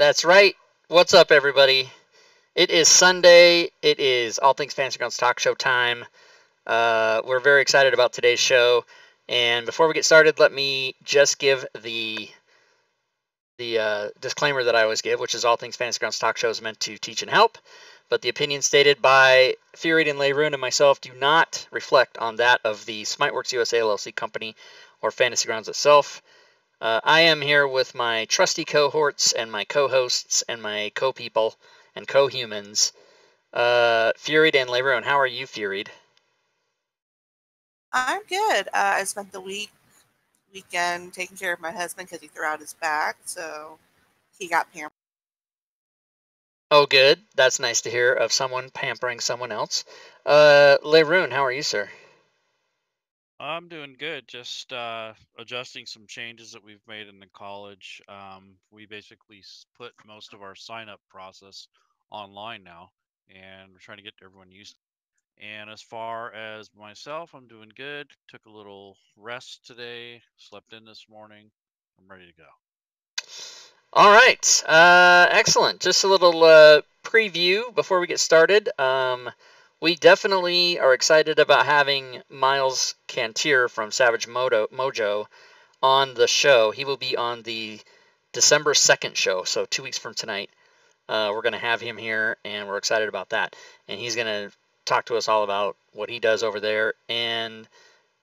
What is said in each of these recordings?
That's right. What's up, everybody? It is Sunday. It is All Things Fantasy Grounds Talk Show time. We're very excited about today's show. And before we get started, let me just give the disclaimer that I always give, which is All Things Fantasy Grounds Talk Show is meant to teach and help. But the opinions stated by Druid and Leyrune and myself do not reflect on that of the Smiteworks USA LLC company or Fantasy Grounds itself. I am here with my trusty cohorts and my co-hosts and my co-people and co-humans, Furied and Leyrune. How are you, Furied? I'm good. I spent the weekend taking care of my husband because he threw out his back, so he got pampered. Oh, good. That's nice to hear of someone pampering someone else. Leyrune, how are you, sir? I'm doing good. Just adjusting some changes that we've made in the college. We basically put most of our sign-up process online now, and we're trying to get everyone used to it. And as far as myself, I'm doing good. Took a little rest today, slept in this morning. I'm ready to go. All right. Excellent. Just a little preview before we get started. We definitely are excited about having Miles Cantier from Savage Mojo on the show. He will be on the December 2nd show, so 2 weeks from tonight. We're going to have him here, and we're excited about that. And he's going to talk to us all about what he does over there. And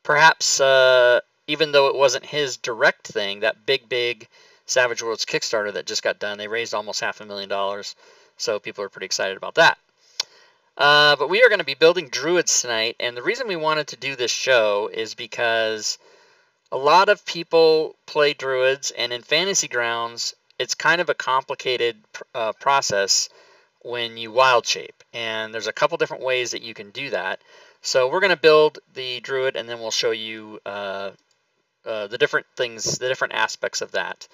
perhaps, even though it wasn't his direct thing, that big Savage Worlds Kickstarter that just got done, they raised almost $500,000. So people are pretty excited about that. But we are going to be building Druids tonight, and the reason we wanted to do this show is because a lot of people play Druids, and in Fantasy Grounds, it's kind of a complicated process when you wild shape, and there's a couple different ways that you can do that. So we're going to build the Druid, and then we'll show you the different things, the different aspects of that.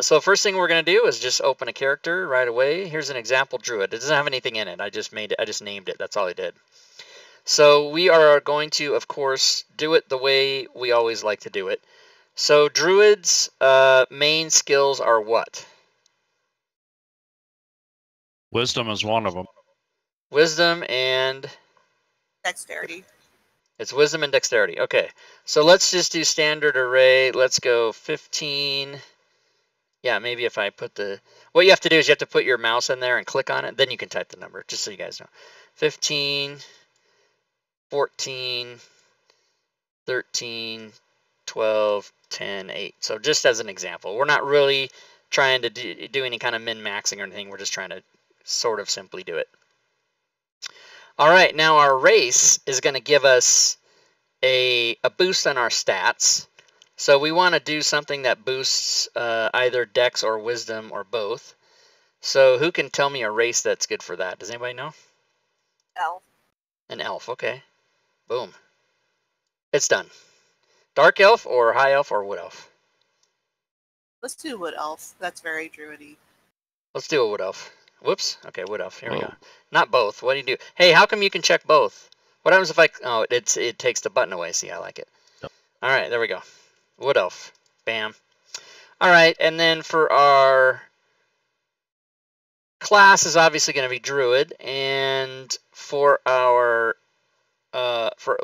So first thing we're going to do is just open a character right away. Here's an example Druid. It doesn't have anything in it. I just named it. That's all I did. So we are going to, of course, do it the way we always like to do it. So Druids' main skills are what? Wisdom is one of them. Wisdom and Dexterity. It's wisdom and dexterity. Okay, so let's just do standard array. Let's go 15. Yeah, maybe if I put what you have to do is you have to put your mouse in there and click on it. Then you can type the number, just so you guys know. 15, 14, 13, 12, 10, 8. So just as an example, we're not really trying to do any kind of min-maxing or anything. We're just trying to sort of simply do it. All right, now our race is going to give us a boost on our stats. So we want to do something that boosts either dex or wisdom or both. So who can tell me a race that's good for that? Does anybody know? Elf. An elf, okay. Boom. It's done. Dark elf or high elf or wood elf? Let's do wood elf. That's very druidy. Let's do a wood elf. Whoops. Okay, wood elf. Here we go. Not both. What do you do? Hey, how come you can check both? What happens if it takes the button away? See, I like it. Yep. All right, there we go. Wood elf. Bam. All right, and then for our class is obviously going to be druid, and for our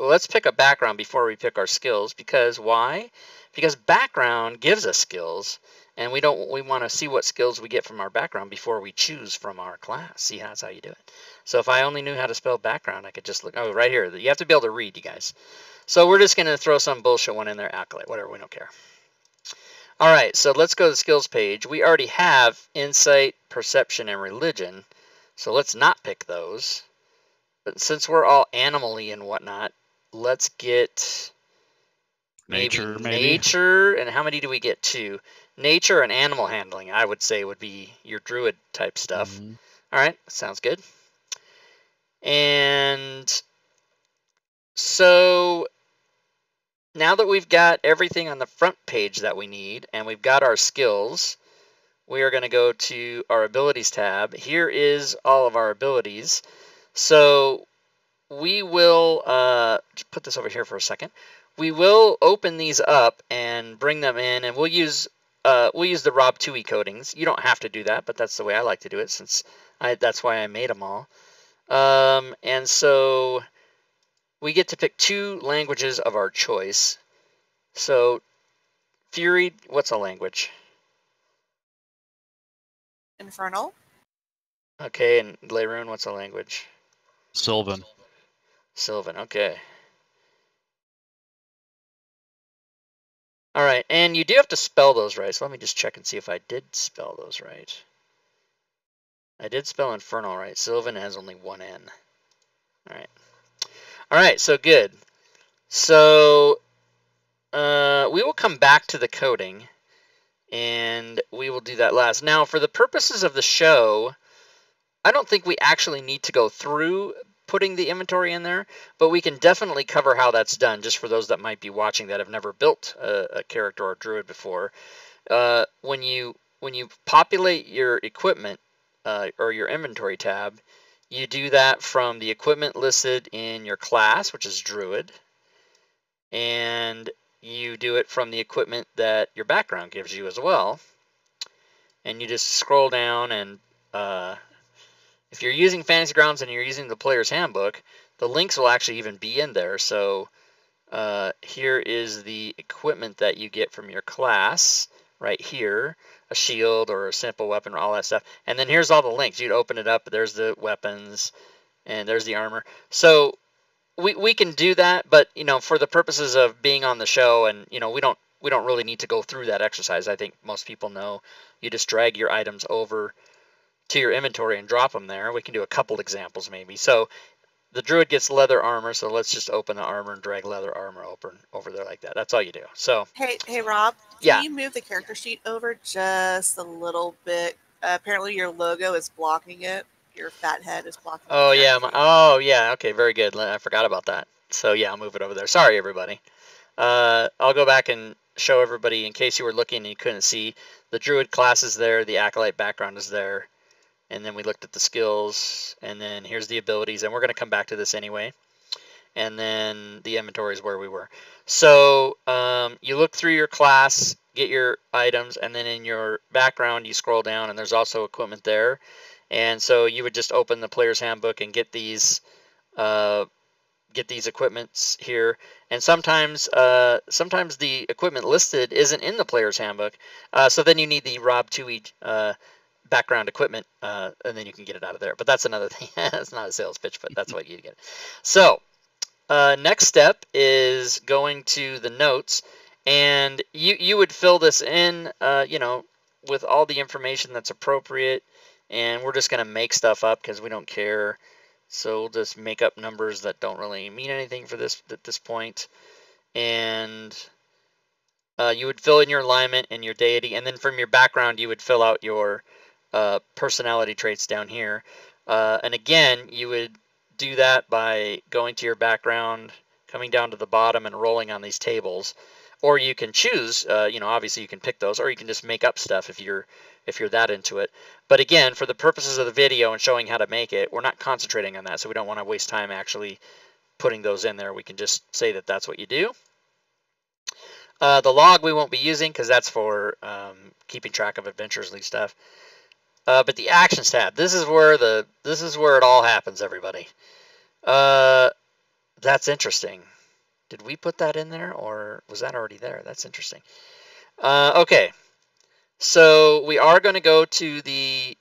let's pick a background before we pick our skills, because why? Because background gives us skills, and we want to see what skills we get from our background before we choose from our class. See, that's how you do it. So if I only knew how to spell background, I could just look. Oh, right here. You have to be able to read, you guys. So we're just going to throw some bullshit one in there, acolyte, whatever, we don't care. All right, so let's go to the skills page. We already have insight, perception, and religion, so let's not pick those. But since we're all animal-y and whatnot, let's get maybe nature. And how many do we get? 2. Nature and animal handling, I would say, would be your druid type stuff. Mm-hmm. All right, sounds good. And so now that we've got everything on the front page that we need, and we've got our skills, we are going to go to our abilities tab. Here is all of our abilities. So we will put this over here for a second. We will open these up and bring them in, and we'll use we'll use the Rob 2E codings. You don't have to do that, but that's the way I like to do it, since that's why I made them all. And so we get to pick 2 languages of our choice. So Fury, what's a language? Infernal. Okay, and Leirun, what's a language? Sylvan. Sylvan, okay. All right, and you do have to spell those right, so let me just check and see if I did spell those right. I did spell Infernal right. Sylvan has only 1 N. All right. All right, so good. So we will come back to the coding, and we will do that last. Now, for the purposes of the show, I don't think we actually need to go through putting the inventory in there, but we can definitely cover how that's done, just for those that might be watching that have never built a character or a druid before. When you populate your equipment or your inventory tab, you do that from the equipment listed in your class, which is Druid, and you do it from the equipment that your background gives you as well. And you just scroll down, and if you're using Fantasy Grounds and you're using the Player's Handbook, the links will actually even be in there. So here is the equipment that you get from your class right here, a shield or a simple weapon or all that stuff. And then here's all the links. You'd open it up, there's the weapons, and there's the armor. So we can do that, but for the purposes of being on the show, and we don't really need to go through that exercise. I think most people know you just drag your items over to your inventory and drop them there. We can do a couple examples maybe. So the druid gets leather armor, so let's just open the armor and drag leather armor over there like that. That's all you do. So Hey Rob, can you move the character sheet over just a little bit? Apparently your logo is blocking it. Your fat head is blocking Oh the yeah, sheet. okay, very good. I forgot about that. So yeah, I'll move it over there. Sorry everybody. I'll go back and show everybody, in case you were looking and you couldn't see. The druid class is there, the acolyte background is there, and then we looked at the skills, and then here's the abilities, and we're going to come back to this anyway. And then the inventory is where we were. So you look through your class, get your items, and then in your background you scroll down, and there's also equipment there. And so you would just open the Player's Handbook and get these equipments here. And sometimes the equipment listed isn't in the Player's Handbook, so then you need the Rob 2E background equipment, and then you can get it out of there. But that's another thing. It's not a sales pitch, but that's what you get. So next step is going to the notes, and you would fill this in, with all the information that's appropriate. And we're just going to make stuff up because we don't care. So we'll just make up numbers that don't really mean anything for this at this point. And you would fill in your alignment and your deity, and then from your background you would fill out your personality traits down here. And again, you would do that by going to your background, coming down to the bottom, and rolling on these tables. Or you can choose, obviously you can pick those, or you can just make up stuff if you're that into it. But again, for the purposes of the video and showing how to make it, we're not concentrating on that, so we don't want to waste time actually putting those in there. We can just say that that's what you do. The log we won't be using because that's for keeping track of Adventures League stuff. But the Actions tab, this is where it all happens, everybody. That's interesting. Did we put that in there, or was that already there? That's interesting. Okay, so we are going to go to the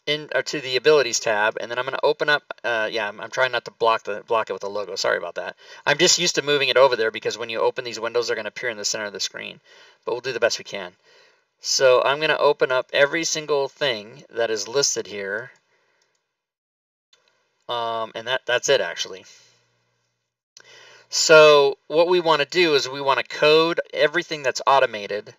abilities tab, and then I'm going to open up. I'm trying not to block it with the logo. Sorry about that. I'm just used to moving it over there because when you open these windows, they're going to appear in the center of the screen. But we'll do the best we can. So I'm going to open up every single thing that is listed here, and that's it actually. So what we want to do is we want to code everything that's automated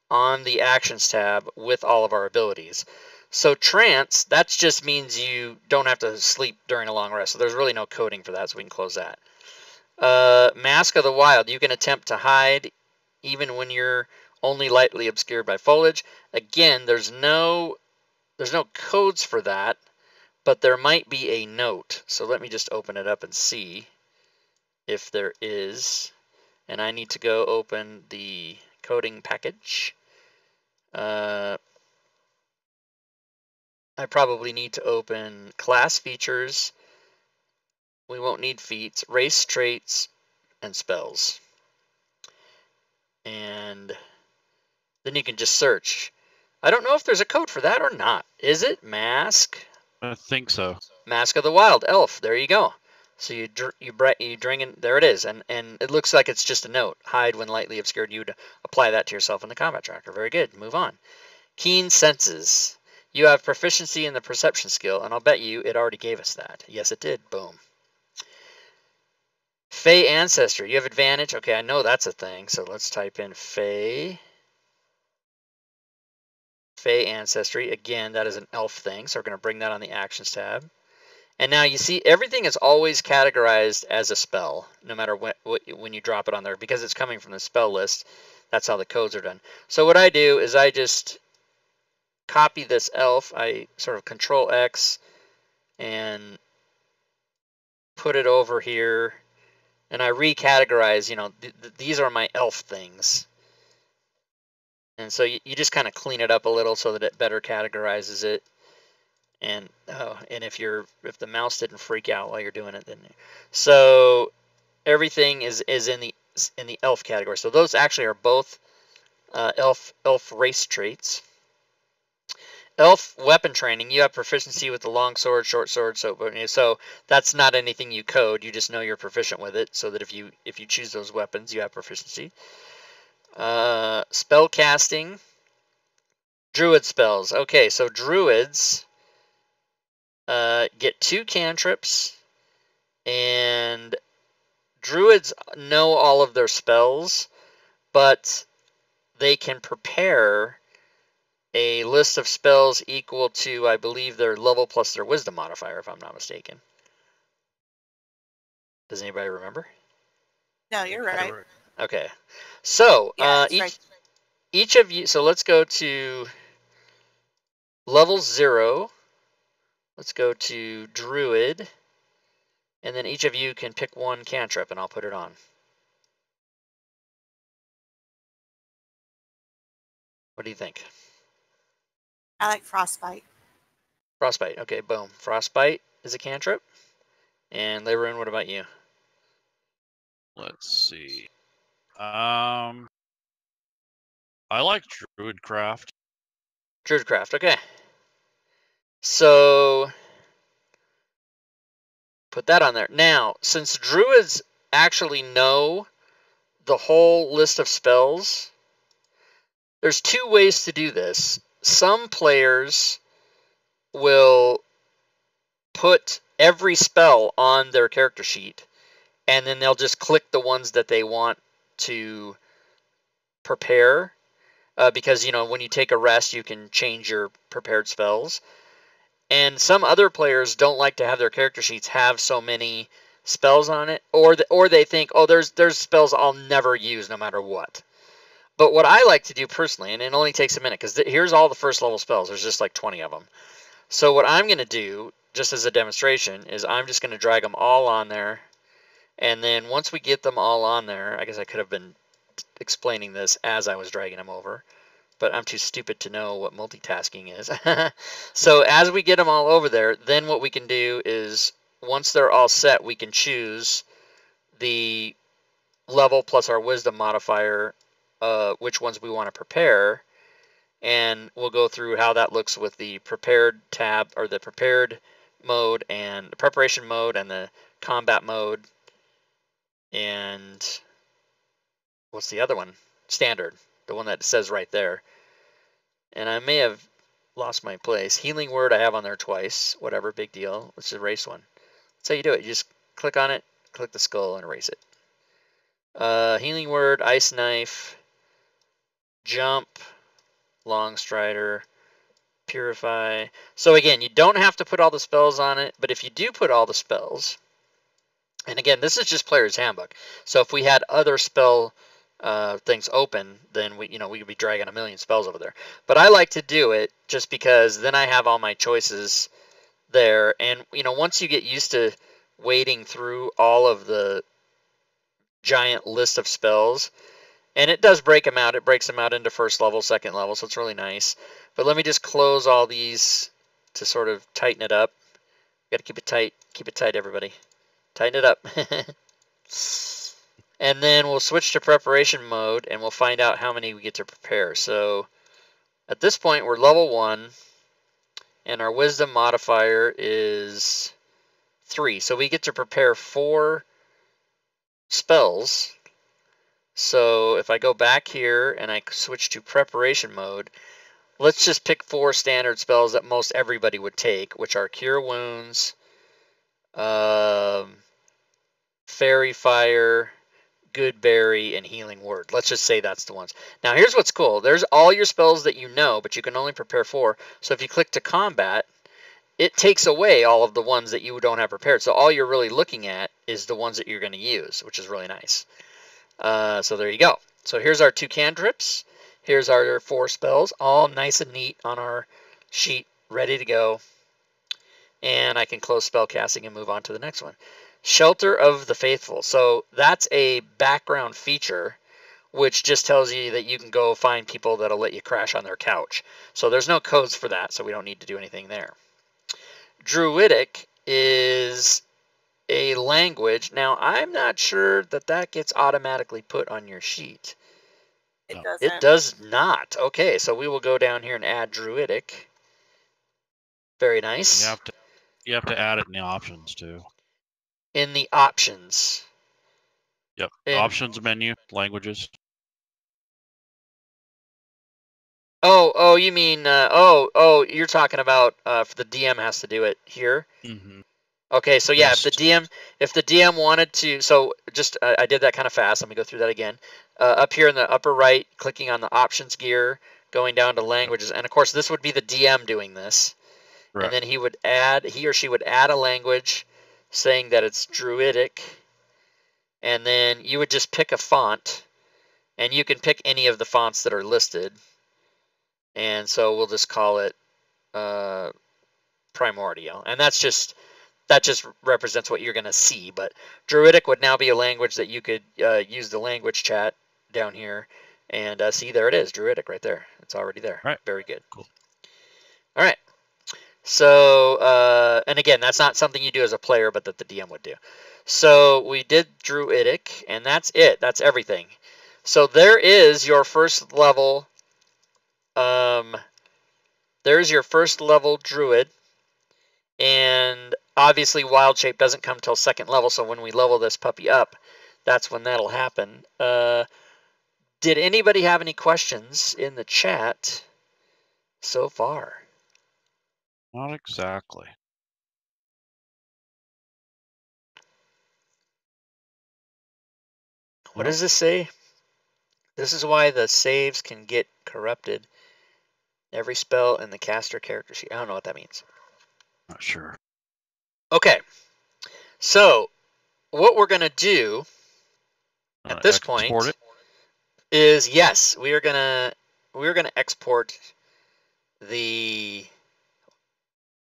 on the Actions tab with all of our abilities. So Trance, that just means you don't have to sleep during a long rest. So there's really no coding for that, so we can close that. Mask of the Wild, you can attempt to hide even when you're only lightly obscured by foliage. Again, there's no codes for that, but there might be a note. So let me just open it up and see if there is. And I need to go open the coding package. I probably need to open class features. We won't need feats, race traits, and spells. And then you can just search. I don't know if there's a code for that or not. Is it mask? I think so. Mask of the Wild, elf. There you go. So you bring in, there it is, and it looks like it's just a note. Hide when lightly obscured. You'd apply that to yourself in the combat tracker. Very good. Move on. Keen senses. You have proficiency in the perception skill, and I'll bet you it already gave us that. Yes, it did. Boom. Fey ancestry. You have advantage. Okay, I know that's a thing. So let's type in Fey. Fey ancestry. Again, that is an elf thing. So we're going to bring that on the actions tab. And now you see everything is always categorized as a spell, no matter when you drop it on there, because it's coming from the spell list. That's how the codes are done. So what I do is I just copy this elf. I sort of Control X and put it over here, and I recategorize. You know, these are my elf things. And so you just kind of clean it up a little so that it better categorizes it. And and if the mouse didn't freak out while you're doing it, then so everything is in the elf category. So those actually are both elf race traits. Elf weapon training. You have proficiency with the long sword, short sword. So that's not anything you code. You just know you're proficient with it. So that if you choose those weapons, you have proficiency. Spell casting. Druid spells. Okay, so druids get 2 cantrips, and druids know all of their spells, but they can prepare a list of spells equal to, I believe, their level plus their wisdom modifier, if I'm not mistaken. Does anybody remember? No, you're right. Okay. So Yeah, each of you, so let's go to level 0. Let's go to Druid. And then each of you can pick one cantrip, and I'll put it on. What do you think? I like Frostbite. Frostbite. Okay, boom. Frostbite is a cantrip. And Leroon, what about you? Let's see. I like Druidcraft. Druidcraft, okay. So put that on there. Now, since druids actually know the whole list of spells, there's 2 ways to do this. Some players will put every spell on their character sheet, and then they'll just click the ones that they want to prepare, because, you know, when you take a rest, you can change your prepared spells. And some other players don't like to have their character sheets have so many spells on it, or they think, oh, there's spells I'll never use no matter what. But what I like to do personally, and it only takes a minute, because here's all the first level spells. There's just like 20 of them. So what I'm going to do, just as a demonstration, is I'm just going to drag them all on there. And then once we get them all on there, I guess I could have been explaining this as I was dragging them over, but I'm too stupid to know what multitasking is. So as we get them all over there, then what we can do is, once they're all set, we can choose the level plus our wisdom modifier, which ones we want to prepare, and we'll go through how that looks with the prepared tab, or the prepared mode, and the preparation mode, and the combat mode, and what's the other one? Standard, the one that says right there. And I may have lost my place. Healing word I have on there twice. Whatever, big deal. Let's erase one. That's how you do it. You just click on it, click the skull, and erase it. Healing word, ice knife, jump, long strider, purify. So again, you don't have to put all the spells on it, but if you do put all the spells, and again, this is just player's handbook. So if we had other spell things open, then we could be dragging a million spells over there. But I like to do it just because then I have all my choices there. And once you get used to wading through all of the giant list of spells, And it does break them out. It breaks them out into first level, second level, so it's really nice. But let me just close all these to sort of tighten it up. Got to keep it tight. Keep it tight, everybody. Tighten it up. And then we'll switch to preparation mode, and we'll find out how many we get to prepare. So at this point, we're level 1, and our wisdom modifier is 3. So we get to prepare 4 spells. So if I go back here and I switch to preparation mode, let's just pick 4 standard spells that most everybody would take, which are Cure Wounds, Fairy Fire, Good Berry, and Healing Word. Let's just say that's the ones. Now here's what's cool. There's all your spells that you know, but you can only prepare 4. So if you click to combat, it takes away all of the ones that you don't have prepared. So all you're really looking at is the ones that you're going to use, which is really nice. So there you go. So here's our 2 cantrips. Here's our 4 spells, all nice and neat on our sheet, ready to go. And I can close spell casting and move on to the next one. Shelter of the Faithful. So that's a background feature which just tells you that you can go find people that'll let you crash on their couch. So there's no codes for that, so we don't need to do anything there. Druidic is a language. Now, I'm not sure that that gets automatically put on your sheet. It doesn't. It does not. Okay, so we will go down here and add Druidic. Very nice. You have to add it in the options too. In the options. Yep. Options menu, languages. Oh, you mean you're talking about if the DM has to do it here. Mm-hmm. Okay, so yeah, Yes. if the DM wanted to, so just I did that kind of fast. Let me go through that again. Up here in the upper right, clicking on the options gear, going down to languages, and of course this would be the DM doing this. Right. And then he or she would add a language, saying that it's Druidic, and then you would just pick a font, and you can pick any of the fonts that are listed. And so we'll just call it Primordial, and that just represents what you're going to see. But Druidic would now be a language that you could use the language chat down here, and see, there it is, Druidic right there. It's already there. Right. Very good. Cool. All right. So, and again, that's not something you do as a player, but that the DM would do. So we did Druidic, and that's it. That's everything. So there is your first level. There's your first level Druid, and obviously Wild Shape doesn't come till second level, so when we level this puppy up, that's when that'll happen. Did anybody have any questions in the chat so far? Not exactly. What does this say? This is why the saves can get corrupted. Every spell in the caster character sheet. I don't know what that means. Not sure. Okay. So, what we're going to do at this point is, yes, we're going to export the...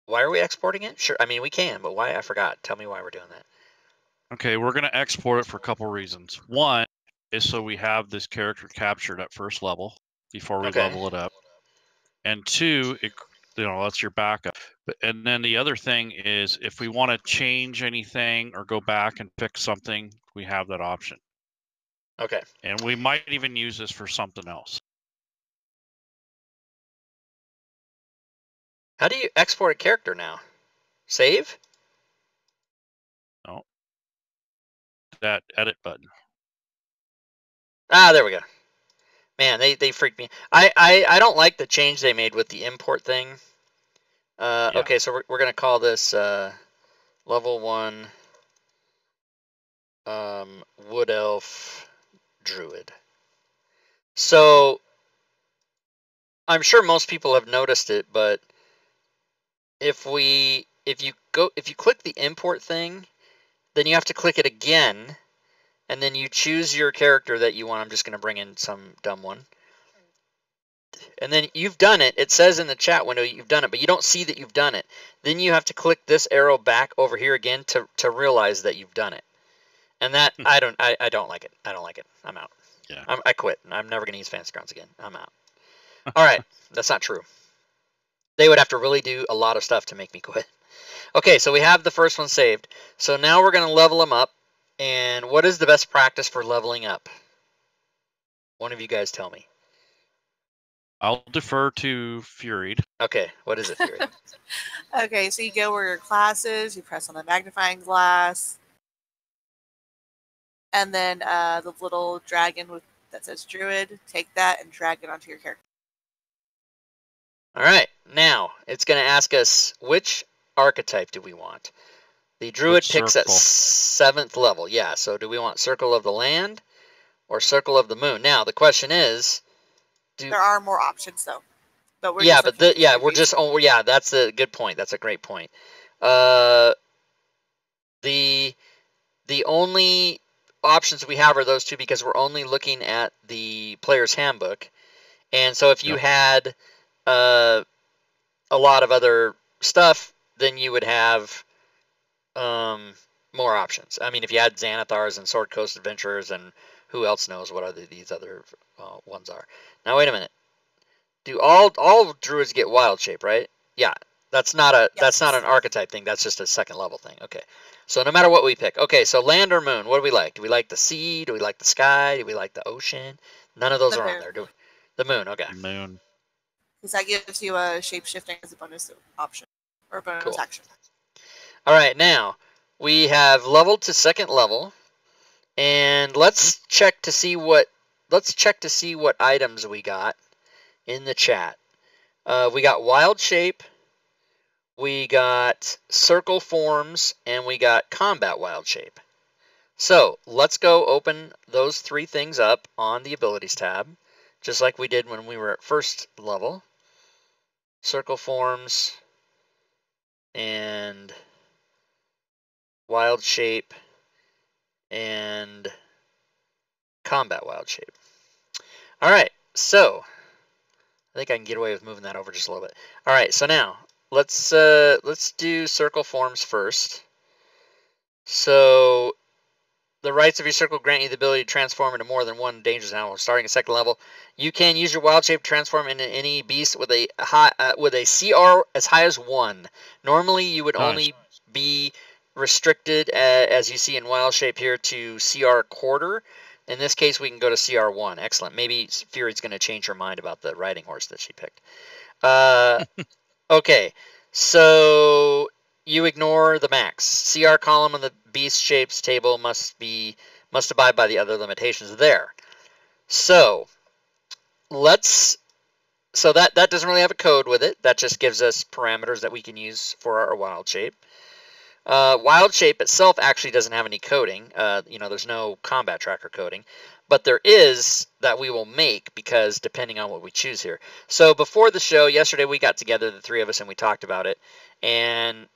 Why are we exporting it? Sure, I mean, we can, but why? I forgot. Tell me why we're doing that. Okay, we're going to export it for a couple reasons. One is so we have this character captured at first level before we level it up. And 2, that's your backup. And then the other thing is if we want to change anything or go back and fix something, we have that option. Okay. And we might even use this for something else. How do you export a character now? Save? No. That edit button. Ah, there we go. Man, they freaked me. I don't like the change they made with the import thing. Yeah. Okay, so we're going to call this level 1 Wood Elf Druid. So I'm sure most people have noticed it, but if you click the import thing, then you have to click it again, and then you choose your character that you want. I'm just going to bring in some dumb one. And then you've done it. It says in the chat window you've done it, but you don't see that you've done it. Then you have to click this arrow back over here again to realize that you've done it. And that I don't like it. I don't like it. I'm out. Yeah. I quit. I'm never going to use Fantasy Grounds again. I'm out. All right. That's not true. They would have to really do a lot of stuff to make me quit. Okay, so we have the first one saved. So now we're going to level them up. And what is the best practice for leveling up? One of you guys tell me. I'll defer to Furied. Okay, what is it, Fury? Okay, so you go where your class is, you press on the magnifying glass, and then the little dragon that says Druid, take that and drag it onto your character. All right, now it's going to ask us which archetype do we want? The Druid Which picks at circle? 7th level. Yeah, so do we want Circle of the Land or Circle of the Moon? Now, the question is... There are more options, though. But we're yeah, just but we're just... Oh, yeah, that's a good point. That's a great point. The only options we have are those two because we're only looking at the player's handbook. And so if you had a lot of other stuff, then you would have more options. I mean, if you had Xanathars and Sword Coast Adventurers and who else knows what these other ones are. Now, wait a minute. Do all druids get wild shape, right? Yeah. That's not an archetype thing. That's just a second level thing. Okay. So no matter what we pick. Okay, so land or moon, what do we like? Do we like the sea? Do we like the sky? Do we like the ocean? None of those are on there, do we? The moon, okay. Moon. Because that gives you a shape-shifting as a bonus option. Or a bonus action. All right, now we have leveled to 2nd level. And let's check to see what items we got in the chat. We got wild shape, we got circle forms, and we got combat wild shape. So let's go open those 3 things up on the abilities tab, just like we did when we were at 1st level. Circle forms and wild shape and combat wild shape. All right, so I think I can get away with moving that over just a little bit. All right, so now let's do circle forms first. So the rights of your circle grant you the ability to transform into more than one dangerous animal. Starting at 2nd level, you can use your wild shape to transform into any beast with a CR as high as 1. Normally, you would only be restricted, as you see in wild shape here, to CR quarter. In this case, we can go to CR1. Excellent. Maybe Fury's going to change her mind about the riding horse that she picked. Okay, so you ignore the max. CR column on the beast shapes table must abide by the other limitations there. So that doesn't really have a code with it. That just gives us parameters that we can use for our wild shape. Wild shape itself actually doesn't have any coding. There's no combat tracker coding, but there is that we will make because depending on what we choose here. So before the show yesterday, we got together, the 3 of us, and we talked about it. And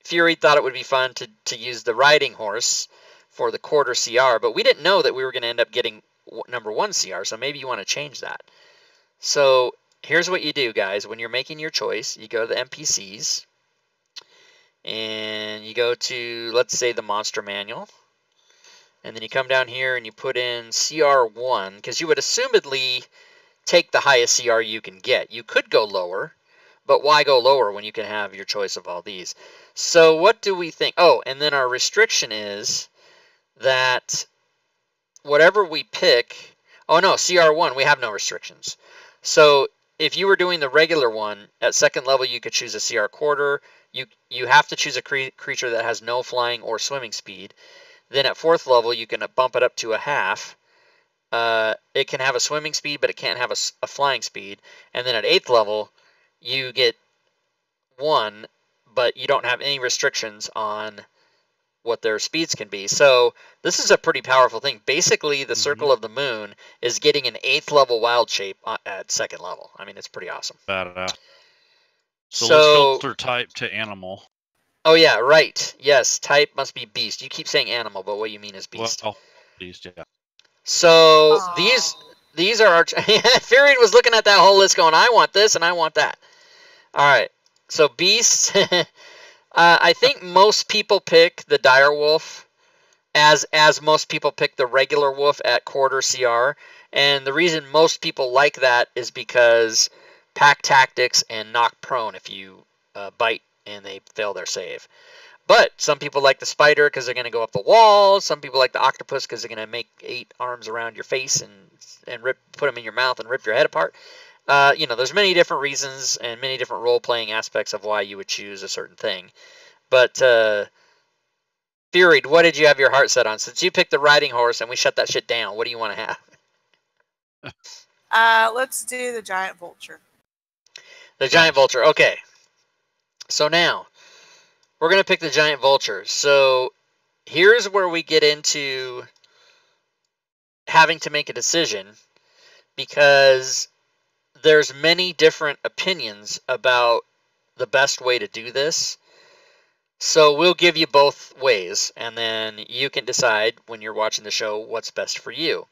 Fury thought it would be fun to use the riding horse for the quarter CR, but we didn't know that we were going to end up getting number 1 CR. So maybe you want to change that. So here's what you do, guys. When you're making your choice, you go to the NPCs. And you go to, let's say, the monster manual. And then you come down here and you put in CR1, because you would assumedly take the highest CR you can get. You could go lower, but why go lower when you can have your choice of all these? So what do we think? Oh, and then our restriction is that whatever we pick... Oh, no, CR1, we have no restrictions. So if you were doing the regular one, at 2nd level you could choose a CR quarter. You have to choose a creature that has no flying or swimming speed. Then at 4th level, you can bump it up to a half. It can have a swimming speed, but it can't have a flying speed. And then at 8th level, you get 1, but you don't have any restrictions on what their speeds can be. So this is a pretty powerful thing. Basically, the Circle of the Moon is getting an 8th level wild shape at 2nd level. I mean, it's pretty awesome. Badass. So let's filter type to animal. Oh yeah, right. Yes, type must be beast. You keep saying animal, but what you mean is beast. Well, beast, yeah. So these are our... Fury was looking at that whole list going, I want this and I want that. All right. So beasts... I think most people pick the direwolf. as most people pick the regular wolf at quarter CR. And the reason most people like that is because pack tactics and knock prone if you bite and they fail their save. But some people like the spider because they're going to go up the wall. Some people like the octopus because they're going to make 8 arms around your face and put them in your mouth and rip your head apart. You know, there's many different reasons and many different role-playing aspects of why you would choose a certain thing. But Fury, what did you have your heart set on? Since you picked the riding horse and we shut that shit down, what do you want to have? Let's do the giant vulture. The giant vulture. Okay. So now we're going to pick the giant vulture. So here's where we get into having to make a decision, because there's many different opinions about the best way to do this. So we'll give you both ways, and then you can decide when you're watching the show what's best for you.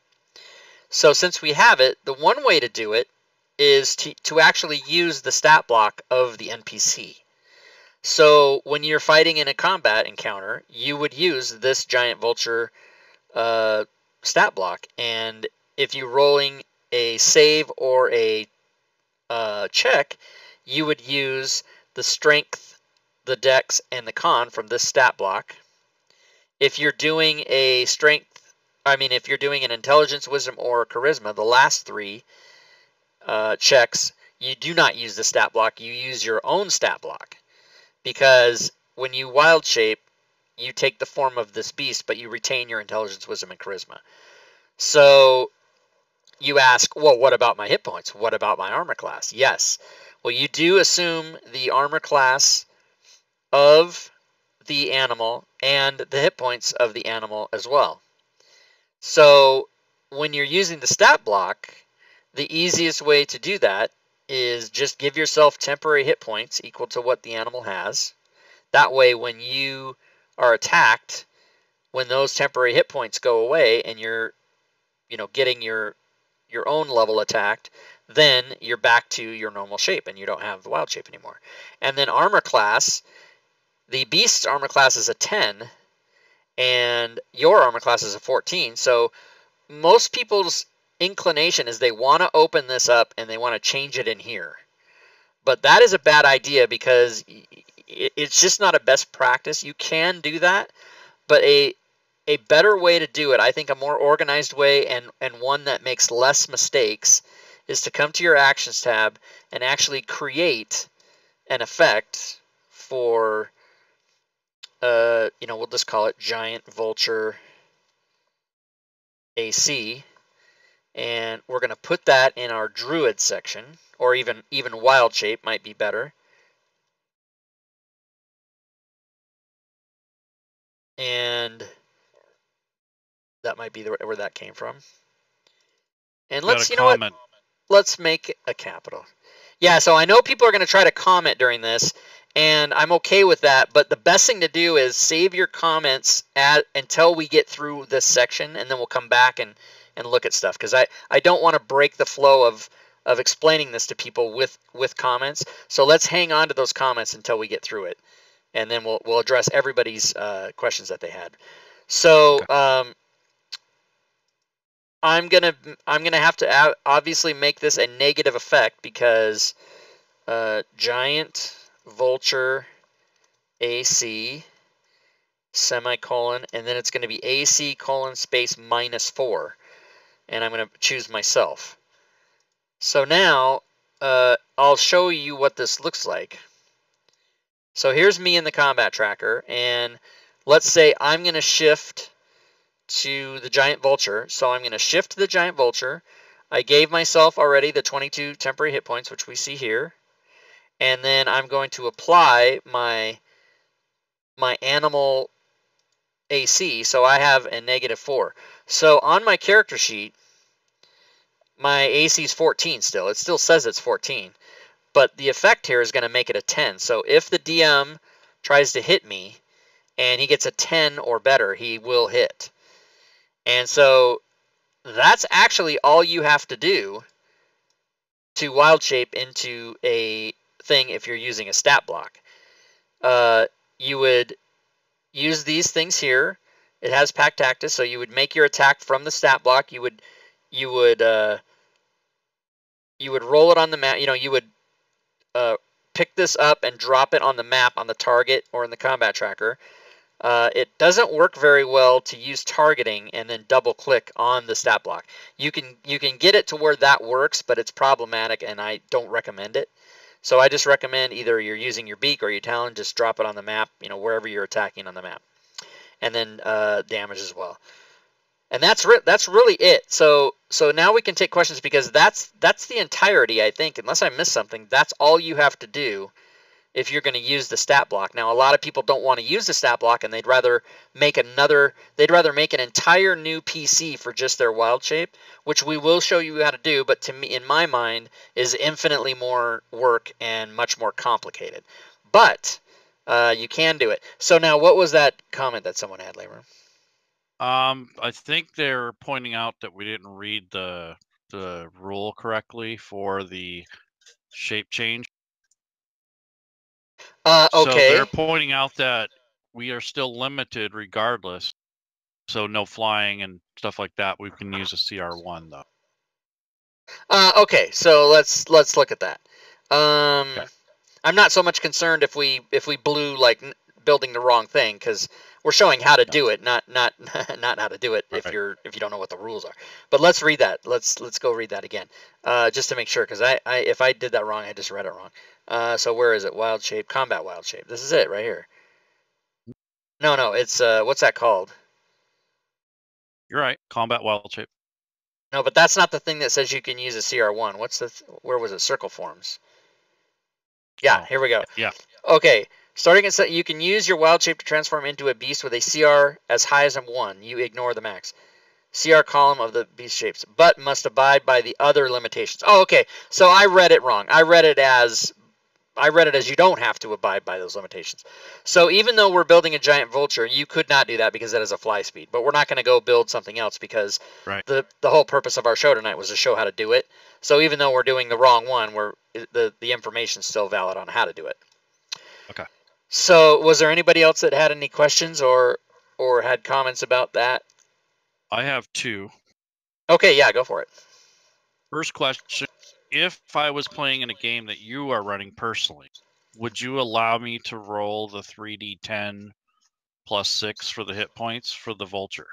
So since we have it, the one way to do it is to actually use the stat block of the NPC. So when you're fighting in a combat encounter, you would use this giant vulture stat block, and if you're rolling a save or a check, you would use the strength, the dex, and the con from this stat block. If you're doing a strength, if you're doing an intelligence, wisdom, or charisma, the last 3 checks, you do not use the stat block, you use your own stat block. Because when you wild shape, you take the form of this beast, but you retain your intelligence, wisdom, and charisma. So you ask, well, what about my hit points? What about my armor class? Yes. Well, you do assume the armor class of the animal and the hit points of the animal as well. So when you're using the stat block, the easiest way to do that is just give yourself temporary hit points equal to what the animal has. That way, when you are attacked, when those temporary hit points go away and you're, getting your own level attacked, then you're back to your normal shape and you don't have the wild shape anymore. And then armor class, the beast's armor class is a 10 and your armor class is a 14. So most people's inclination is they want to open this up and they want to change it in here. But that is a bad idea because it's just not a best practice. You can do that, but a better way to do it, I think a more organized way and one that makes less mistakes, is to come to your actions tab and actually create an effect for, we'll just call it Giant Vulture AC. And we're going to put that in our Druid section, or even Wild Shape might be better. And that might be where that came from. And let's, let's make a capital. Yeah, so I know people are going to try to comment during this, and I'm okay with that, but the best thing to do is save your comments until we get through this section, and then we'll come back and look at stuff, because I don't want to break the flow of explaining this to people with comments. So let's hang on to those comments until we get through it, and then we'll address everybody's questions that they had. So I'm gonna have to obviously make this a negative effect, because Giant Vulture AC semicolon, and then it's going to be AC : space -4. And I'm going to choose myself. So now I'll show you what this looks like. So here's me in the combat tracker, and let's say I'm going to shift to the Giant Vulture. So I'm going to shift to the Giant Vulture. I gave myself already the 22 temporary hit points, which we see here. And then I'm going to apply my animal AC. So I have a -4. So on my character sheet, my AC is 14 still. It still says it's 14. But the effect here is going to make it a 10. So if the DM tries to hit me and he gets a 10 or better, he will hit. And so that's actually all you have to do to wild shape into a thing if you're using a stat block. You would use these things here, It has Pack Tactus, so you would make your attack from the stat block. You would roll it on the map. You would pick this up and drop it on the map on the target or in the combat tracker. It doesn't work very well to use targeting and then double click on the stat block. You can get it to where that works, but it's problematic and I don't recommend it. So I just recommend either you're using your beak or your talon, just drop it on the map, wherever you're attacking on the map. And then damage as well. And that's really it. So now we can take questions, because that's the entirety, I think, unless I missed something. That's all you have to do if you're going to use the stat block. Now, a lot of people don't want to use the stat block, and they'd rather make an entire new PC for just their wild shape, which we will show you how to do, but to me, in my mind, is infinitely more work and much more complicated. But you can do it. So now, what was that comment that someone had, Labor? I think they're pointing out that we didn't read the rule correctly for the shape change. Okay. So they're pointing out that we are still limited regardless. So no flying and stuff like that. We can use a CR1 though. Okay, so let's look at that. Okay. I'm not so much concerned if we blew like building the wrong thing, because we're showing how to do it, not how to do it if you don't know what the rules are. But let's read that. Let's go read that again, just to make sure, because if I did that wrong, I just read it wrong. So where is it? Wild shape, combat wild shape. This is it right here. No, it's what's that called? You're right, combat wild shape. No, but that's not the thing that says you can use a CR1. Where was it? Circle forms. Yeah, here we go. Yeah. Okay, starting at you can use your wild shape to transform into a beast with a CR as high as a 1. You ignore the max. CR column of the beast shapes, but must abide by the other limitations. Oh, okay. So I read it wrong. I read it as you don't have to abide by those limitations. So even though we're building a giant vulture, you could not do that because that is a fly speed. But we're not going to go build something else, because the whole purpose of our show tonight was to show how to do it. So even though we're doing the wrong one, the information's still valid on how to do it. Okay. So was there anybody else that had any questions or had comments about that? I have 2. Okay, yeah, go for it. First question, if I was playing in a game that you are running personally, would you allow me to roll the 3d10 plus 6 for the hit points for the vulture?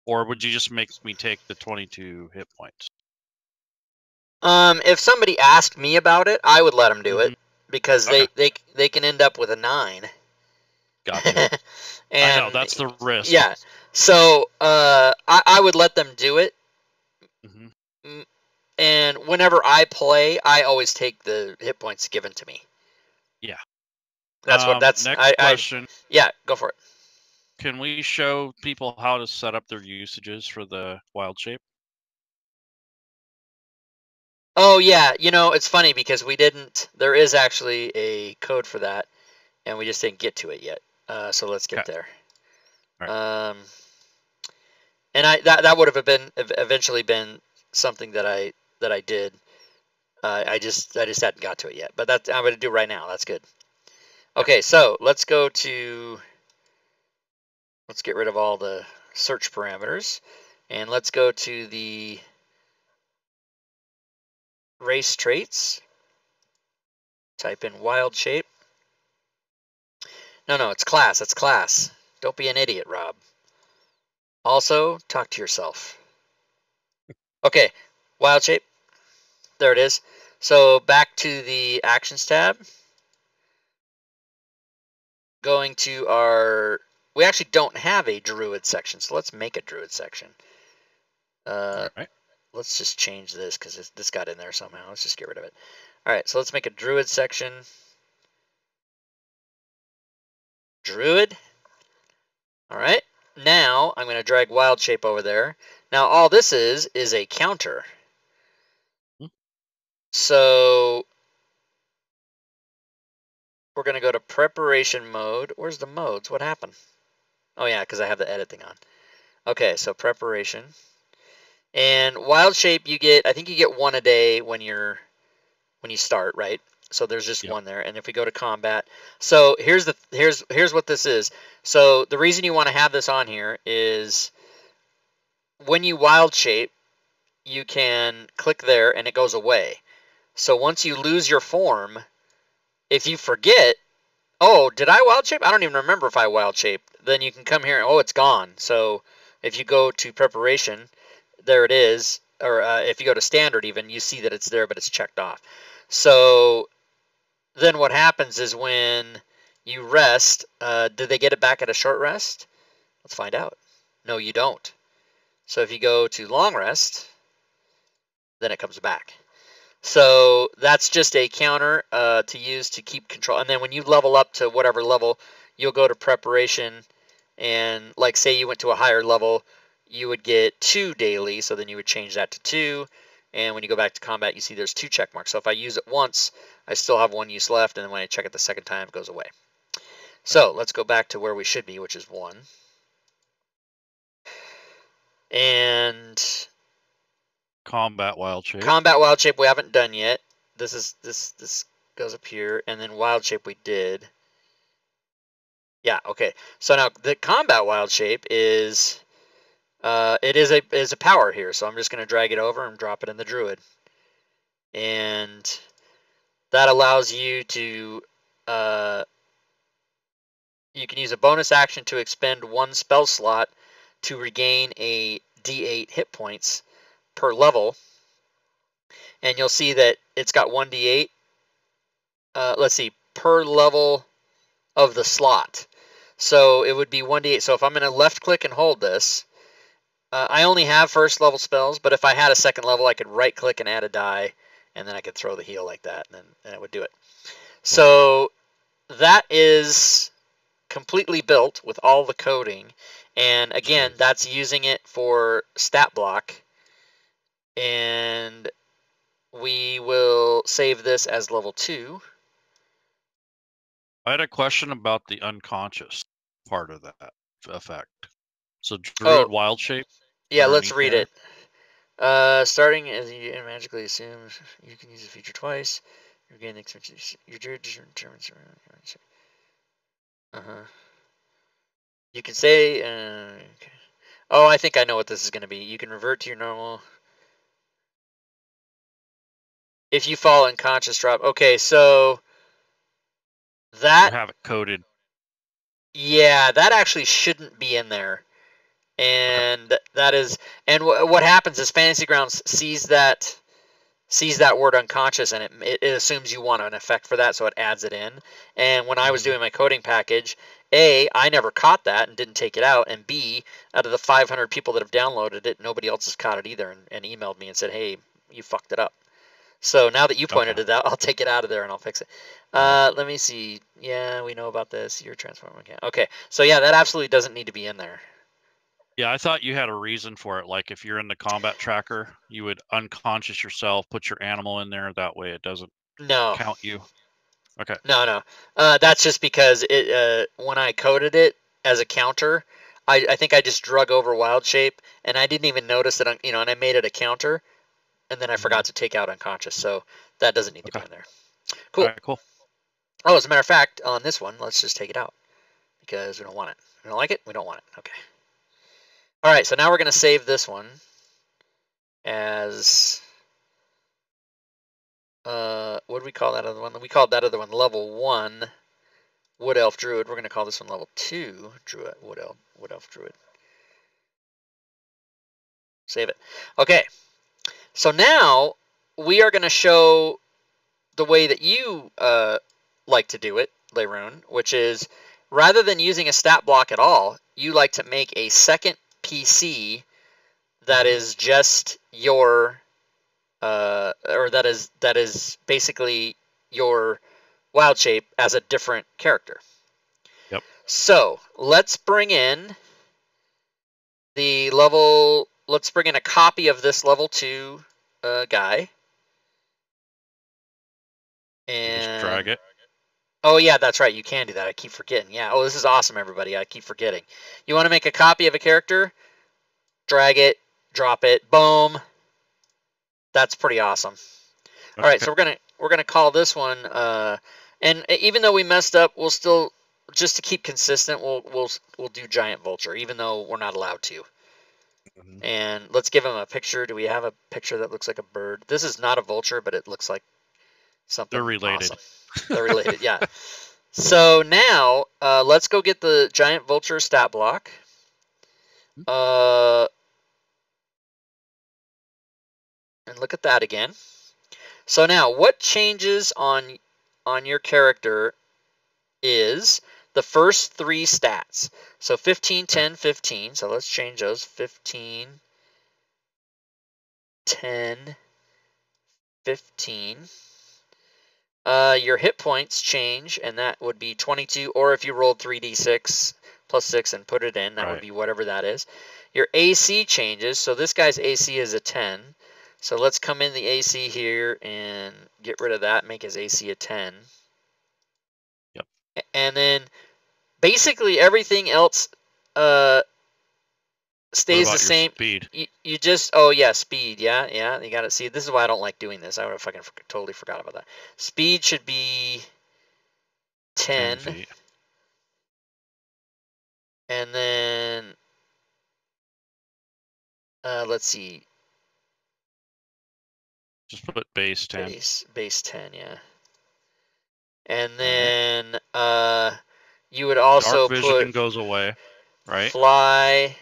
Or would you just make me take the 22 hit points? If somebody asked me about it, I would let them do it, because they can end up with a 9. Gotcha. And I know, that's the risk. Yeah. So I would let them do it. Mm-hmm. And whenever I play, I always take the hit points given to me. Yeah. That's next question. Yeah, go for it. Can we show people how to set up their usages for the wild shape? Oh yeah, it's funny because there is actually a code for that, and we just didn't get to it yet. So let's get there. Right. And that would have eventually been something that I did. I just hadn't got to it yet, but I'm going to do right now. That's good. Okay, so let's get rid of all the search parameters, and let's go to the race traits. Type in wild shape. No, it's class. It's class. Don't be an idiot, Rob. Also, talk to yourself. Okay, wild shape. There it is. So back to the actions tab. Going to we actually don't have a Druid section, so let's make a Druid section. All right. Let's just change this because this got in there somehow. Let's just get rid of it. All right, so let's make a Druid section. Druid. All right. Now I'm going to drag wild shape over there. Now all this is a counter. So we're going to go to preparation mode. Where's the modes? What happened? Oh yeah, because I have the edit thing on. Okay, so preparation. And wild shape, I think you get 1 a day when you start, right? So there's just Yep. one there. And if we go to combat, so here's what this is. So the reason you want to have this on here is when you wild shape, you can click there and it goes away. So once you lose your form, if you forget, oh, did I wild shape? I don't even remember if I wild shaped. Then you can come here and, oh, it's gone. So if you go to preparation, there it is. Or if you go to standard even, you see that it's there, but it's checked off. So then what happens is when you rest, do they get it back at a short rest? Let's find out. No, you don't. So if you go to long rest, then it comes back. So that's just a counter to use to keep control. And then when you level up to whatever level, you'll go to preparation. And like say you went to a higher level, you would get 2 daily. So then you would change that to 2. And when you go back to combat, you see there's 2 check marks. So if I use it once, I still have 1 use left. And then when I check it the second time, it goes away. So let's go back to where we should be, which is 1. And Combat wild shape. combat wild shape we haven't done yet. This goes up here, and then wild shape we did. Yeah, okay. So now the combat wild shape is it is a power here. So I'm just going to drag it over and drop it in the Druid, and that allows you to you can use a bonus action to expend 1 spell slot to regain a D8 hit points per level. And you'll see that it's got 1d8. Let's see, per level of the slot. So it would be 1d8. So if I'm going to left click and hold this, I only have first level spells, but if I had a second level, I could right click and add a die, and then I could throw the heal like that, and then it would do it. So that is completely built with all the coding. And again, that's using it for stat block. And we will save this as level 2. I had a question about the unconscious part of that effect. So Druid wild shape. Yeah, let's read it. Starting as you magically assume, you can use a feature twice. You gain the expansion. Your Druid determines. You can say. Okay. Oh, I think I know what this is going to be. You can revert to your normal. If you fall unconscious, drop. Okay, so that. You have it coded. Yeah, that actually shouldn't be in there. And that is, and what happens is Fantasy Grounds sees that word unconscious, and it assumes you want an effect for that, so it adds it in. And when I was doing my coding package, A, I never caught that and didn't take it out, and B, out of the 500 people that have downloaded it, nobody else has caught it either, and emailed me and said, hey, you fucked it up. So now that you pointed it out, I'll take it out of there and I'll fix it. Let me see. Yeah, we know about this. Your transform account. Okay, so yeah, that absolutely doesn't need to be in there. Yeah, I thought you had a reason for it. Like if you're in the combat tracker, you would unconscious yourself, put your animal in there. That way it doesn't count you. Okay. No. That's just because it when I coded it as a counter, I think I just drug over wild shape, and I didn't even notice that, and I made it a counter, and then I forgot to take out unconscious, so that doesn't need to be in there. Cool. All right, cool. Oh, as a matter of fact, on this one, let's just take it out because we don't want it. We don't like it. We don't want it. Okay. All right, so now we're going to save this one as, what do we call that other one? We called that other one level 1 Wood Elf Druid. We're going to call this one level 2 Druid, Wood Elf Druid. Save it. Okay, so now we are going to show the way that you like to do it, Leroon, which is rather than using a stat block at all, you like to make a second PC that is just your or that is basically your wild shape as a different character. Yep. So let's bring in the level. Let's bring in a copy of this level 2 guy. And just drag it. Oh yeah, that's right. You can do that. I keep forgetting. Yeah. Oh, this is awesome, everybody. I keep forgetting. You want to make a copy of a character? Drag it, drop it, boom. That's pretty awesome. Okay. All right, so we're gonna call this one. And even though we messed up, we'll still, just to keep consistent, we'll do giant vulture, even though we're not allowed to. And let's give him a picture. Do we have a picture that looks like a bird? This is not a vulture, but it looks like something. They're related. Awesome. They're related, yeah. So now let's go get the giant vulture stat block. And look at that again. So now, what changes on your character is the first 3 stats. So 15, 10, 15. So let's change those. 15, 10, 15. Your hit points change, and that would be 22, or if you rolled 3d6 plus 6 and put it in, that would be whatever that is. Your AC changes, so this guy's AC is a 10. So let's come in the AC here and get rid of that, make his AC a 10. Yep. And then basically everything else stays the same. Speed. You just, oh yeah, speed, yeah, you got to see. This is why I don't like doing this. I would have fucking totally forgot about that. Speed should be 10 feet. And then let's see. Just put base 10. Base 10, yeah. And then you would also Dark vision put goes away, right? Fly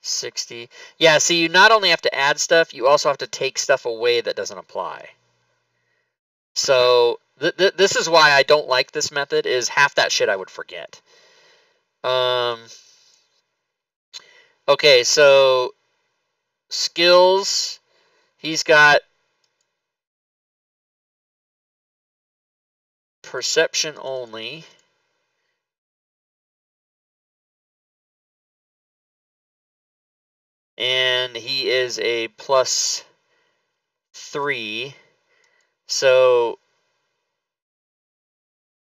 60. Yeah, see, you not only have to add stuff, you also have to take stuff away that doesn't apply. So this is why I don't like this method, is half that shit I would forget. Okay, so skills, he's got perception only. And he is a +3. So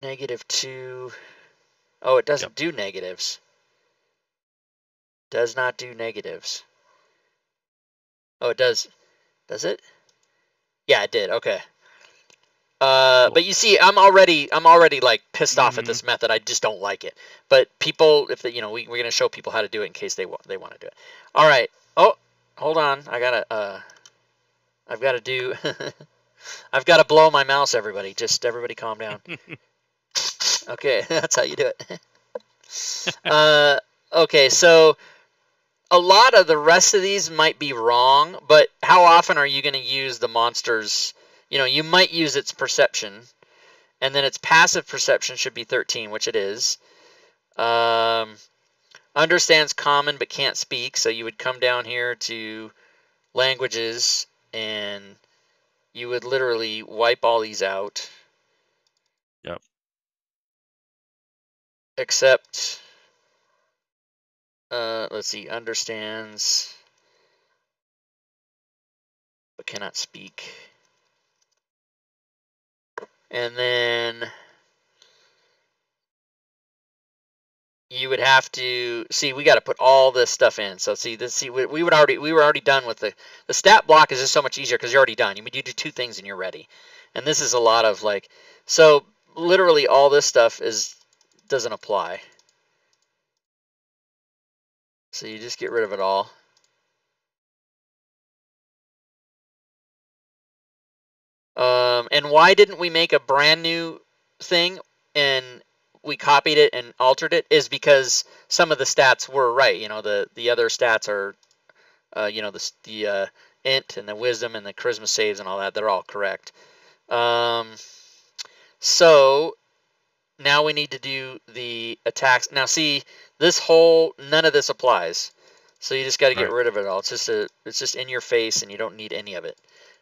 -2. Oh, it doesn't do negatives. Does not do negatives. Oh, it does. Does it? Yeah, it did. Okay. Cool. But you see, I'm already like pissed off at this method. I just don't like it. But people, if they, we're gonna show people how to do it in case they want to do it. All right. Oh, hold on. I've got to do. I've got to blow my mouse. Everybody, everybody, calm down. Okay, that's how you do it. Okay, so a lot of the rest of these might be wrong, but how often are you going to use the monster's? You might use its perception, and then its passive perception should be 13, which it is. Understands common but can't speak, so you would come down here to languages, and you would literally wipe all these out. Yep. Except, let's see, understands but cannot speak. And then you would have to see, we got to put all this stuff in. So see, we were already done with the stat block. Is just so much easier because you're already done. You do 2 things and you're ready. And this is a lot of so literally all this stuff doesn't apply. So you just get rid of it all. And why didn't we make a brand new thing and we copied it and altered it is because some of the stats were right. The other stats are, the int and the wisdom and the charisma saves and all that. They're all correct. So now we need to do the attacks. Now see, none of this applies. So you just got to get rid of it all. It's just in your face and you don't need any of it.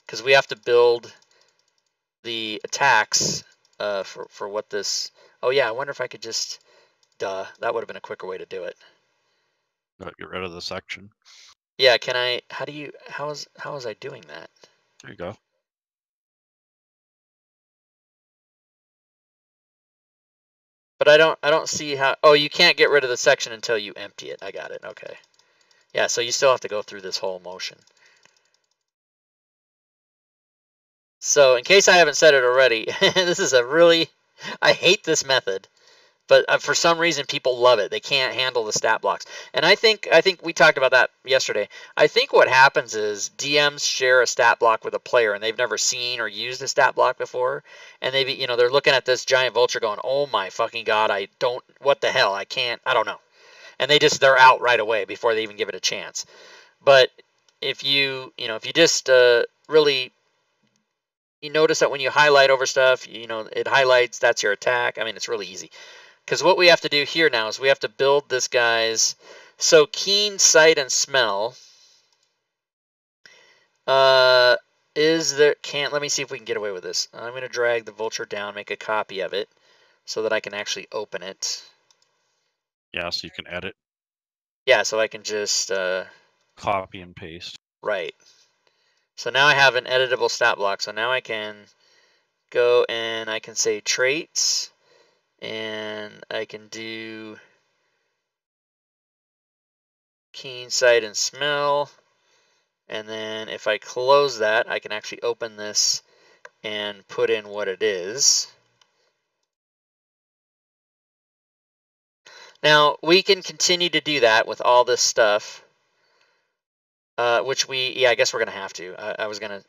Because we have to build the attacks for what this. Oh yeah, I wonder if I could just. That would have been a quicker way to do it. Get rid of the section. Yeah, can I? How was I doing that? There you go. But I don't see how. Oh, you can't get rid of the section until you empty it. I got it. Okay. Yeah, so you still have to go through this whole motion. So in case I haven't said it already, this is a really, I hate this method, but for some reason people love it. They can't handle the stat blocks. And I think we talked about that yesterday. I think what happens is DMs share a stat block with a player and they've never seen or used a stat block before, and they're looking at this giant vulture going, "Oh my fucking god, what the hell? I don't know." And they're out right away before they even give it a chance. But if you just really, you notice that when you highlight over stuff, it highlights, that's your attack. I mean, it's really easy. Because what we have to do here now is we have to build this guy's, so keen sight and smell let me see if we can get away with this. I'm going to drag the vulture down, make a copy of it so that I can actually open it. Yeah, so you can edit. Yeah, so I can just copy and paste. Right. So now I have an editable stat block. So now I can go and I can say traits, and I can do keen sight and smell. And then if I close that, I can actually open this and put in what it is. Now, we can continue to do that with all this stuff, which I guess we're going to have to. I was going to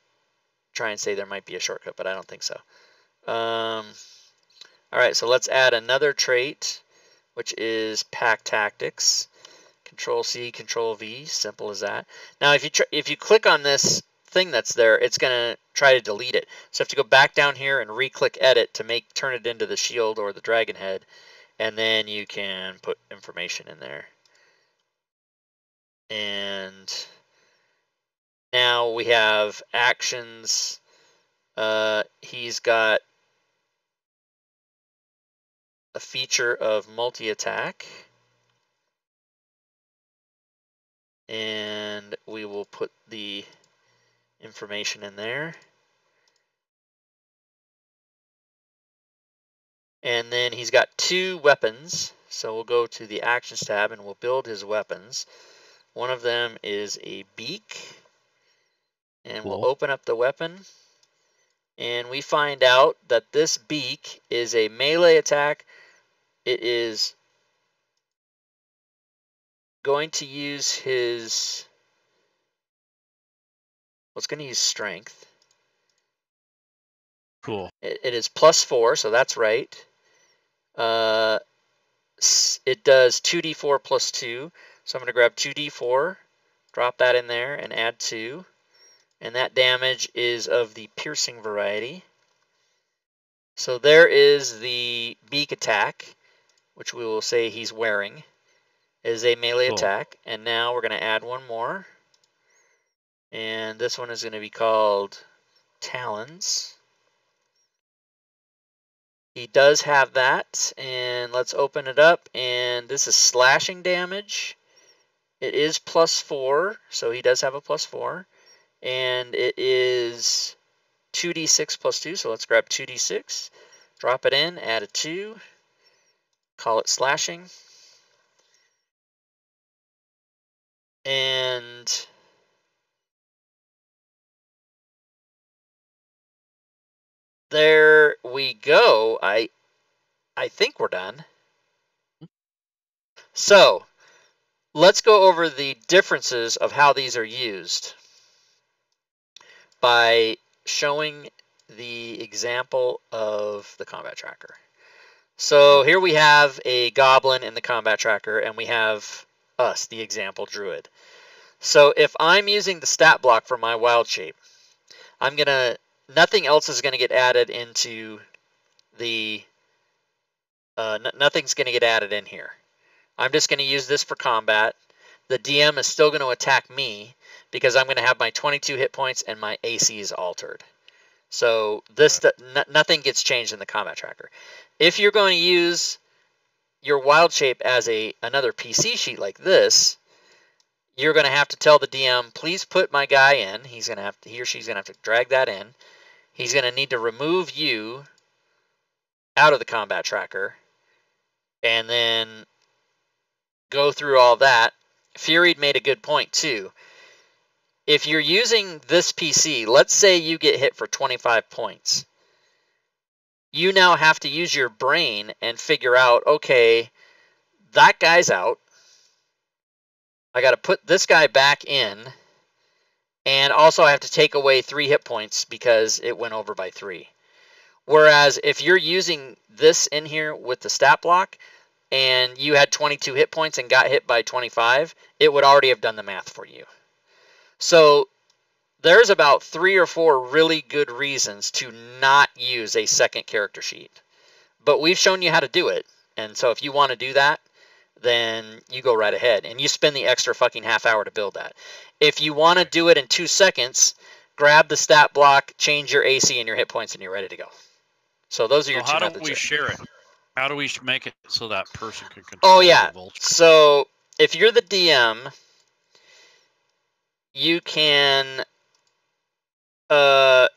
try and say there might be a shortcut, but I don't think so. All right, so let's add another trait, which is pack tactics. Control C, Control V, simple as that. Now, if you click on this thing that's there, it's going to try to delete it. So you have to go back down here and re-click Edit to turn it into the shield or the dragon head, and then you can put information in there. And now we have actions. He's got a feature of multi-attack. And we will put the information in there. And then he's got 2 weapons. So we'll go to the Actions tab and we'll build his weapons. One of them is a beak. And Cool. we'll open up the weapon. And we find out that this beak is a melee attack. It is going to use his... Well, it's going to use strength. Cool. It is +4, so that's right. It does 2d4 plus 2. So I'm going to grab 2d4, drop that in there, and add 2. And that damage is of the piercing variety. So there is the beak attack, which we will say he's wearing, is a melee attack. And now we're going to add one more. And this one is going to be called Talons. He does have that, and let's open it up, and this is slashing damage. It is +4, so he does have a +4, and it is 2d6 plus 2, so let's grab 2d6, drop it in, add a 2, call it slashing, and there we go. I think we're done. So let's go over the differences of how these are used by showing the example of the combat tracker. So here we have a goblin in the combat tracker, and we have us, the example druid. So if I'm using the stat block for my wild shape, nothing else is going to get added into the, nothing's going to get added in here. I'm just going to use this for combat. The DM is still going to attack me because I'm going to have my 22 hit points and my AC is altered. So nothing gets changed in the combat tracker. If you're going to use your wild shape as another PC sheet like this, you're going to have to tell the DM, please put my guy in. He or she's going to have to drag that in. He's going to need to remove you out of the combat tracker and then go through all that. Fury made a good point too. if you're using this PC, let's say you get hit for 25 points. You now have to use your brain and figure out, okay, that guy's out. I got to put this guy back in. And also I have to take away 3 hit points because it went over by 3. Whereas if you're using this in here with the stat block and you had 22 hit points and got hit by 25, it would already have done the math for you. So there's about 3 or 4 really good reasons to not use a second character sheet. But we've shown you how to do it. And so if you want to do that, then you go right ahead. And you spend the extra fucking half hour to build that. If you want to do it in 2 seconds, grab the stat block, change your AC and your hit points, and you're ready to go. So those are your 2 methods. How do we share it? How do we make it so that person can control the vulture? So if you're the DM, you can go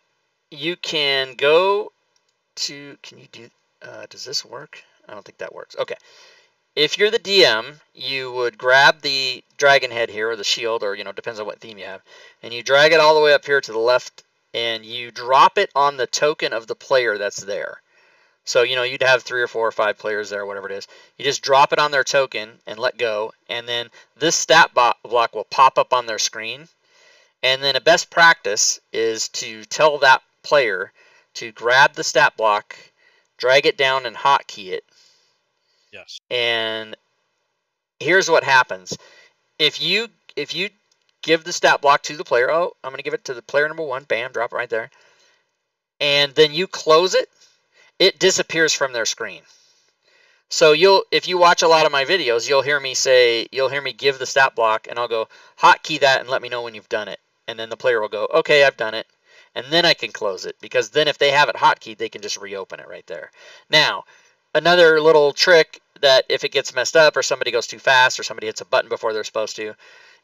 to, can you do, does this work? I don't think that works. Okay. If you're the DM, you would grab the dragon head here, or the shield, or, depends on what theme you have, and you drag it all the way up here to the left, and you drop it on the token of the player that's there. So, you'd have 3 or 4 or 5 players there, whatever it is. You just drop it on their token and let go, and then this stat block will pop up on their screen. And then a best practice is to tell that player to grab the stat block, drag it down, and hotkey it. Yes. And here's what happens. If you give the stat block to the player, I'm going to give it to the player number 1, bam, drop it right there. And then you close it, it disappears from their screen. So if you watch a lot of my videos, you'll hear me give the stat block, and I'll go hotkey that and let me know when you've done it. And then the player will go, okay, I've done it. And then I can close it, because then if they have it hotkeyed, they can just reopen it right there. Now, another little trick that if it gets messed up or somebody goes too fast or somebody hits a button before they're supposed to,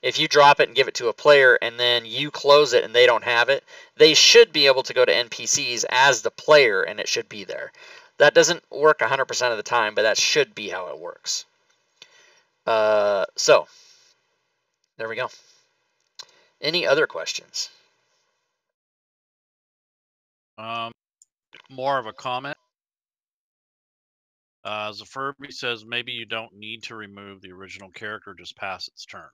if you drop it and give it to a player and then you close it and they don't have it, they should be able to go to NPCs as the player and it should be there. That doesn't work 100% of the time, but that should be how it works. So, there we go. Any other questions? More of a comment. Zafurby says maybe you don't need to remove the original character, just pass its turn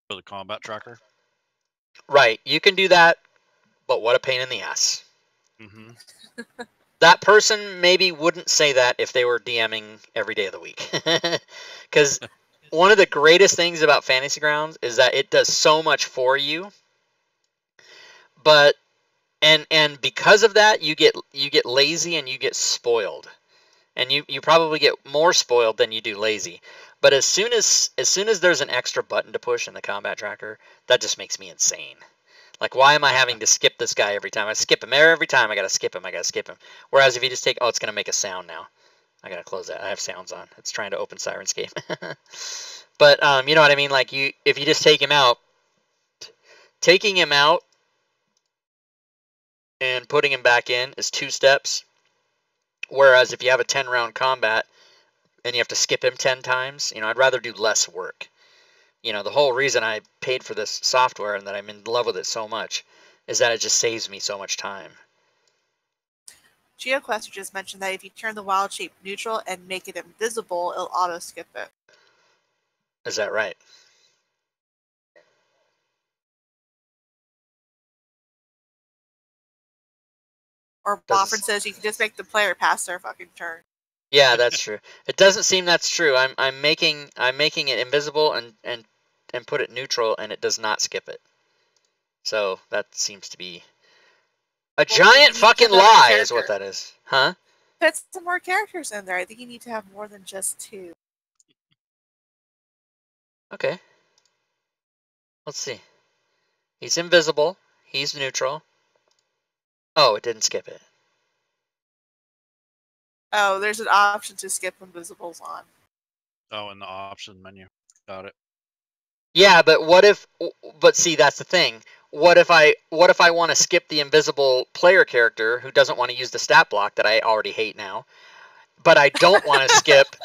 for the combat tracker. Right, you can do that, but what a pain in the ass. Mm-hmm. That person maybe wouldn't say that if they were DMing every day of the week. Because one of the greatest things about Fantasy Grounds is that it does so much for you. But and because of that, you get lazy and you get spoiled. And you probably get more spoiled than you do lazy. But as soon as there's an extra button to push in the combat tracker, that just makes me insane. Like, why am I having to skip this guy every time? I skip him every time. I gotta skip him. Whereas if you just take, it's gonna make a sound now. I gotta close that. I have sounds on. It's trying to open Sirenscape. But you know what I mean? Like, if you just take him out, taking him out and putting him back in is 2 steps. Whereas if you have a 10-round combat and you have to skip him 10 times, I'd rather do less work. The whole reason I paid for this software and that I'm in love with it so much is that it just saves me so much time. GeoQuester just mentioned that if you turn the wild shape neutral and make it invisible, it'll auto-skip it. Is that right? Or Boffin says you can just make the player pass their fucking turn. Yeah, that's true. It doesn't seem that's true. I'm making it invisible and put it neutral, and it does not skip it. So that seems to be a giant fucking lie, is what that is, huh? Put some more characters in there. I think you need to have more than just 2. Okay. Let's see. He's invisible. He's neutral. Oh, it didn't skip it. Oh, there's an option to skip invisibles on. Oh, in the option menu. Got it. Yeah, but see, that's the thing. What if I want to skip the invisible player character who doesn't want to use the stat block that I already hate now, but I don't want to skip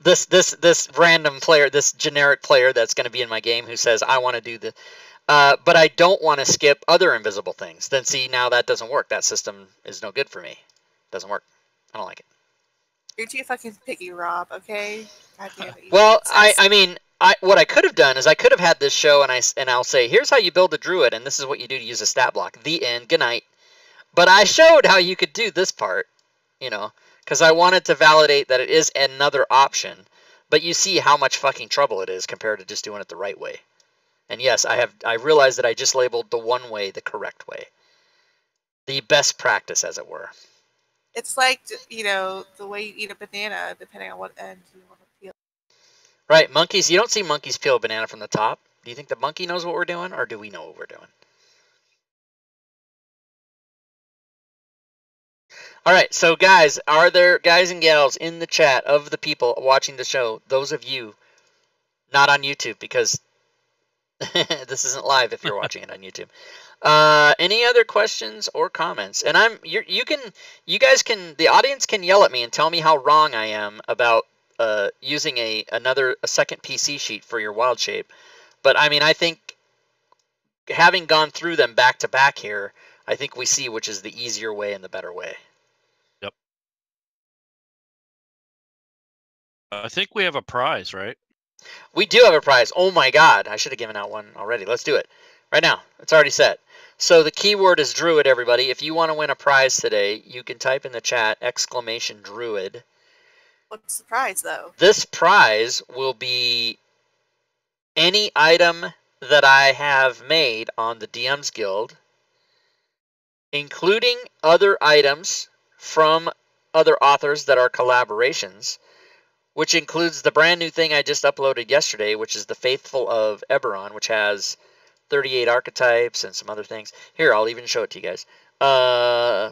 this random player, this generic player that's going to be in my game who says I want to do But I don't want to skip other invisible things. Then see, now that doesn't work. That system is no good for me. Doesn't work. I don't like it. You're too fucking picky, Rob. Okay. God damn it. Well, I mean, what I could have done is I could have had this show and I'll say, here's how you build a druid, and this is what you do to use a stat block. The end. Good night. But I showed how you could do this part, you know, because I wanted to validate that it is another option. But you see how much fucking trouble it is compared to just doing it the right way. And yes, I realized that I just labeled the one way the correct way. The best practice, as it were. It's like, you know, the way you eat a banana, depending on what end you want to peel. Right, monkeys, you don't see monkeys peel a banana from the top. Do you think the monkey knows what we're doing, or do we know what we're doing? All right, so guys, are there guys and gals in the chat of the people watching the show, those of you not on YouTube, because this isn't live if you're watching it on YouTube. Any other questions or comments? And you guys can, the audience can yell at me and tell me how wrong I am about using a second PC sheet for your wild shape. But I mean, I think having gone through them back to back here, I think we see which is the easier way and the better way. Yep. I think we have a prize, right? We do have a prize. Oh my god, I should have given out one already. Let's do it right now. It's already set. So the keyword is Druid, everybody. If you want to win a prize today, you can type in the chat !Druid. What's the prize, though? This prize will be any item that I have made on the DM's Guild, including other items from other authors that are collaborations, which includes the brand new thing I just uploaded yesterday, which is the Faithful of Eberron, which has 38 archetypes and some other things. Here, I'll even show it to you guys.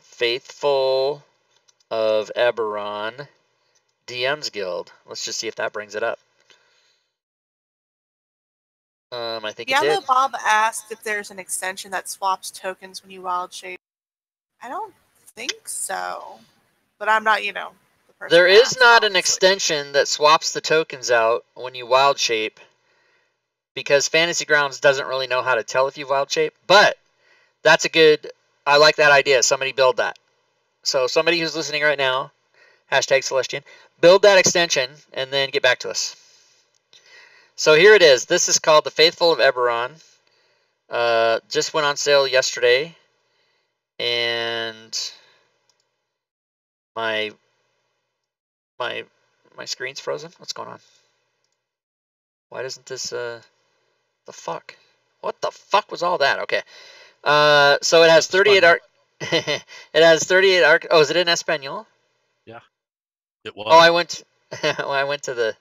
Faithful of Eberron DM's Guild. Let's just see if that brings it up. I think it did. Yellow Bob asked if there's an extension that swaps tokens when you wild shape. I don't think so. But I'm not, you know, the person. There is not an extension that swaps the tokens out when you wild shape, because Fantasy Grounds doesn't really know how to tell if you wild shape. But that's a good, I like that idea. Somebody build that. So somebody who's listening right now, #Celestian, build that extension and then get back to us. So here it is. This is called the Faithful of Eberron. Just went on sale yesterday. And my screen's frozen. What's going on? Why doesn't this the fuck? What the fuck was all that? Okay. So it has 38 arc. It has 38 arc. Oh, is it in Espanol? Yeah. It was. Oh, I went. I went to the.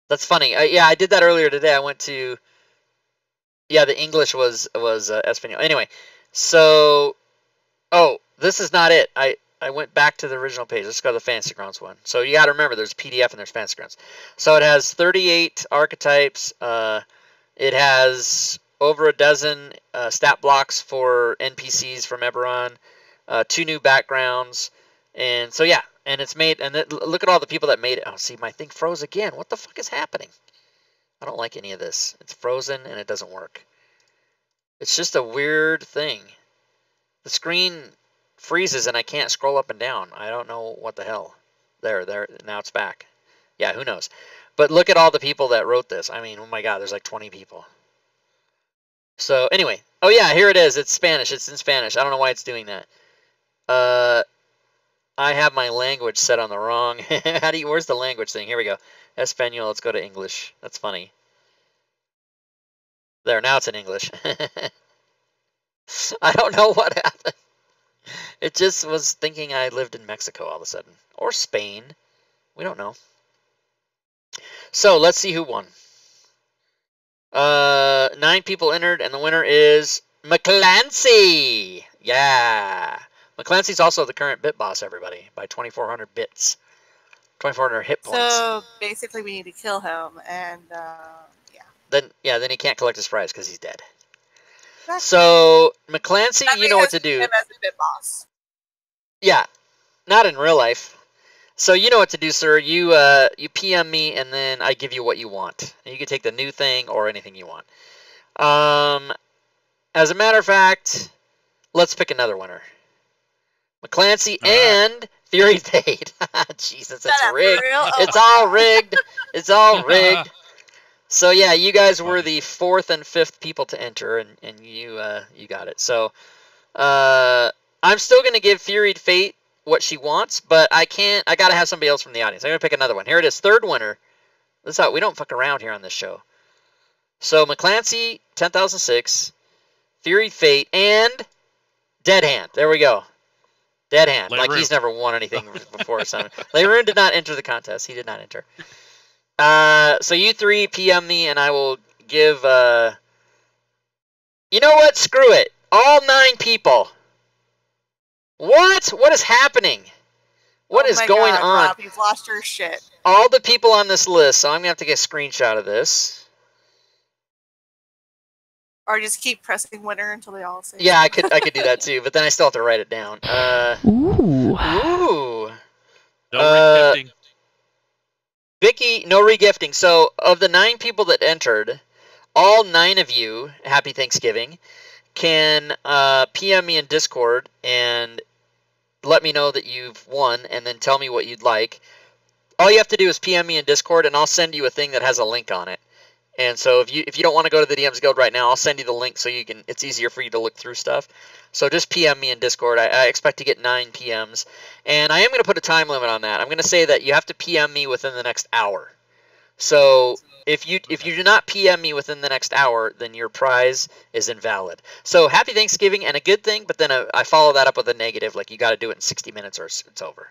That's funny. Yeah, I did that earlier today. I went to. Yeah, the English was Espanol. Anyway, so. Oh, this is not it. I went back to the original page. Let's go to the Fantasy Grounds one. So you got to remember, there's a PDF and there's Fantasy Grounds. So it has 38 archetypes. It has over a dozen stat blocks for NPCs from Eberron, 2 new backgrounds, and so yeah, and it's made. And look at all the people that made it. Oh, see, my thing froze again. What the fuck is happening? I don't like any of this. It's frozen and it doesn't work. It's just a weird thing. The screen freezes and I can't scroll up and down. I don't know what the hell. There, now it's back. Yeah, who knows? But look at all the people that wrote this. I mean, oh my god, there's like 20 people. So anyway, oh yeah, here it is. It's Spanish. It's in Spanish. I don't know why it's doing that. I have my language set on the wrong. Where's the language thing? Here we go. Espanol. Let's go to English. That's funny. There, now it's in English. I don't know what happened. It just was thinking I lived in Mexico all of a sudden. Or Spain. We don't know. So, let's see who won. 9 people entered, and the winner is McClancy! Yeah! McClancy's also the current bit boss, everybody, by 2,400 bits. 2,400 hit points. So, basically we need to kill him, and, yeah. Then he can't collect his prize because he's dead. So, McClancy, you know what to do. Him as a bit boss. Yeah, not in real life. So you know what to do, sir. You PM me, and then I give you what you want. And you can take the new thing or anything you want. As a matter of fact, let's pick another winner. McClancy and Fury Fate. Jesus, it's rigged. It's all rigged. It's all rigged. So yeah, you guys were the 4th and 5th people to enter, and you got it. So I'm still gonna give Fury Fate what she wants, but I can't. I gotta have somebody else from the audience. I'm gonna pick another one. Here it is, 3rd winner. That's how we don't fuck around here on this show. So McClancy, 10,006, Fury Fate, and Dead Hand. There we go. Dead Hand. Like he's never won anything before. So Leroon did not enter the contest. He did not enter. So you 3 PM me, and I will give. You know what? Screw it. All 9 people. What? What is happening? What is going on? Rob, you've lost your shit. All the people on this list. So I'm gonna have to get a screenshot of this. Or just keep pressing winner until they all say. Yeah, I could do that too, but then I still have to write it down. Ooh. No regifting. Vicky, no regifting. So of the 9 people that entered, all 9 of you, happy Thanksgiving, can PM me in Discord and let me know that you've won, and then tell me what you'd like. All you have to do is PM me in Discord, and I'll send you a thing that has a link on it. And so if you don't want to go to the DMs Guild right now, I'll send you the link so you can. It's easier for you to look through stuff. So just PM me in Discord. I expect to get 9 PMs, and I am going to put a time limit on that. I'm going to say that you have to PM me within the next hour. So if you do not PM me within the next hour, then your prize is invalid. So happy Thanksgiving and a good thing, but then I follow that up with a negative, like you got to do it in 60 minutes or it's over.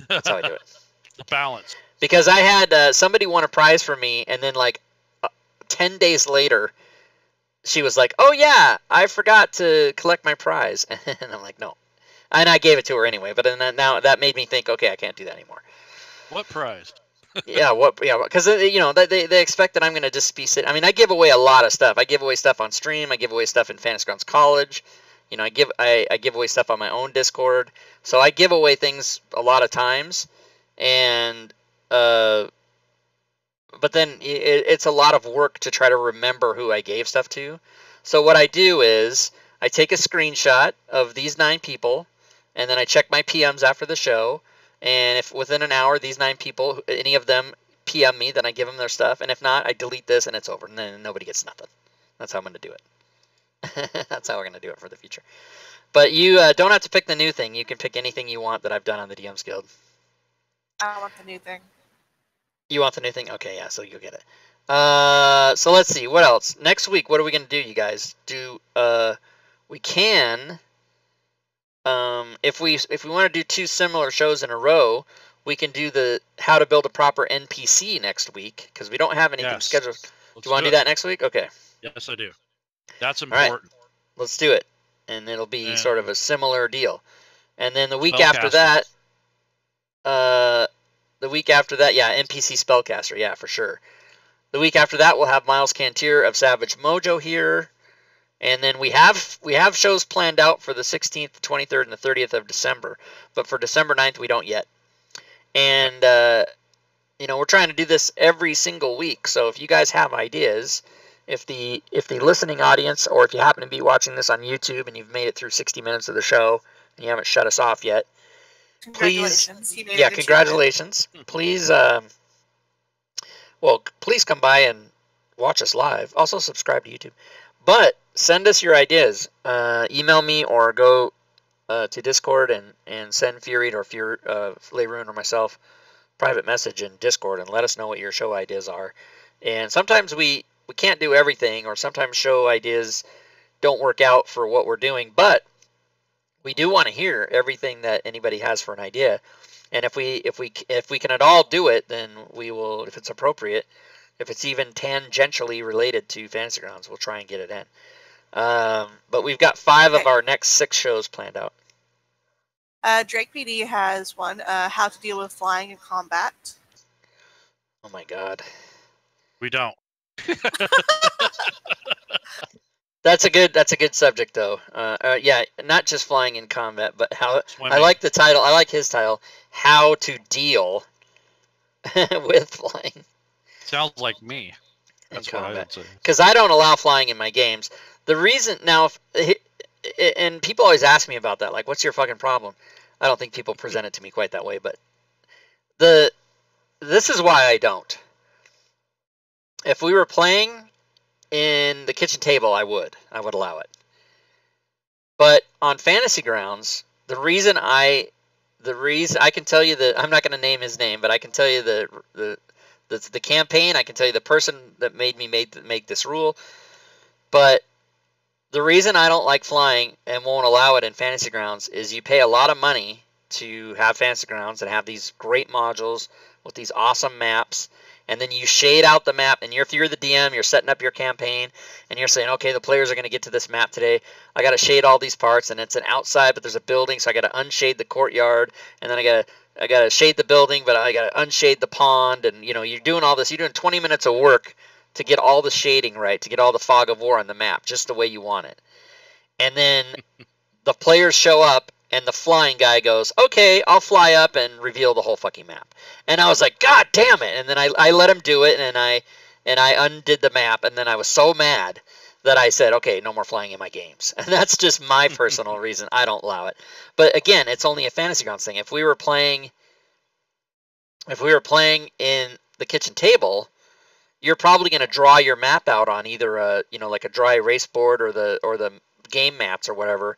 That's how I do it. The balance. Because I had somebody won a prize for me, and then like 10 days later, she was like, "Oh yeah, I forgot to collect my prize," and I'm like, "No," and I gave it to her anyway. But then now that made me think, okay, I can't do that anymore. What prize? Yeah, because you know they expect that I'm gonna just be sitting. I mean, I give away a lot of stuff. I give away stuff on stream. I give away stuff in Fantasy Grounds College. You know, I give away stuff on my own Discord. So I give away things a lot of times, and but then it's a lot of work to try to remember who I gave stuff to. So what I do is I take a screenshot of these 9 people, and then I check my PMs after the show. And if within an hour these 9 people, any of them PM me, then I give them their stuff. And if not, I delete this and it's over. And then nobody gets nothing. That's how I'm going to do it. That's how we're going to do it for the future. But you don't have to pick the new thing. You can pick anything you want that I've done on the DMs Guild. I want the new thing. You want the new thing? Okay, yeah, so you'll get it. So let's see, what else? Next week, what are we going to do, you guys? We can, if we want to do 2 similar shows in a row, we can do the how to build a proper NPC next week, because we don't have anything scheduled. Do you want to do that next week? Okay. Yes, I do. That's important. All right. Let's do it. And it'll be sort of a similar deal. And then the week after that, yeah, NPC Spellcaster, yeah, for sure. The week after that, we'll have Miles Cantier of Savage Mojo here. And then we have shows planned out for the 16th, the 23rd, and the 30th of December. But for December 9th, we don't yet. And, you know, we're trying to do this every single week. So if you guys have ideas, if the listening audience, or if you happen to be watching this on YouTube and you've made it through 60 minutes of the show and you haven't shut us off yet, please, yeah, congratulations. Please, please come by and watch us live. Also, subscribe to YouTube. But send us your ideas. Email me or go to Discord and send Fury or Leroon or myself private message in Discord and let us know what your show ideas are. And sometimes we can't do everything, or sometimes show ideas don't work out for what we're doing, but we do want to hear everything that anybody has for an idea. And if we can at all do it, then we will, if it's appropriate, if it's even tangentially related to Fantasy Grounds, we'll try and get it in. But we've got 5 of our next 6 shows planned out. Drake PD has one, how to deal with flying in combat. Oh my god. We don't. That's a good subject, though. Yeah, not just flying in combat, but how. Swimming. I like the title. I like his title. How to deal with flying. Sounds like me. That's what I would say. Because I don't allow flying in my games. The reason now, and people always ask me about that, like, what's your fucking problem? I don't think people present it to me quite that way, but this is why I don't. If we were playing in the kitchen table, I would allow it. But on Fantasy Grounds, the reason I can tell you that I'm not going to name his name, but I can tell you the campaign. I can tell you the person that made me make this rule. But the reason I don't like flying and won't allow it in Fantasy Grounds is you pay a lot of money to have Fantasy Grounds and have these great modules with these awesome maps, and then you shade out the map, and if you're the DM, you're setting up your campaign, and you're saying, okay, the players are going to get to this map today. I got to shade all these parts, and it's an outside, but there's a building, so I got to unshade the courtyard, and then I got to shade the building, but I got to unshade the pond, and you're doing all this. You're doing 20 minutes of work to get all the shading right, to get all the fog of war on the map, just the way you want it. And then the players show up, and the flying guy goes, okay, I'll fly up and reveal the whole fucking map. And I was like, God damn it! And then I let him do it, and I undid the map, and then I was so mad that I said, okay, no more flying in my games. And that's just my personal reason. I don't allow it. But again, it's only a Fantasy Grounds thing. If we were playing in the kitchen table, you're probably going to draw your map out on either a like a dry erase board or the game maps or whatever.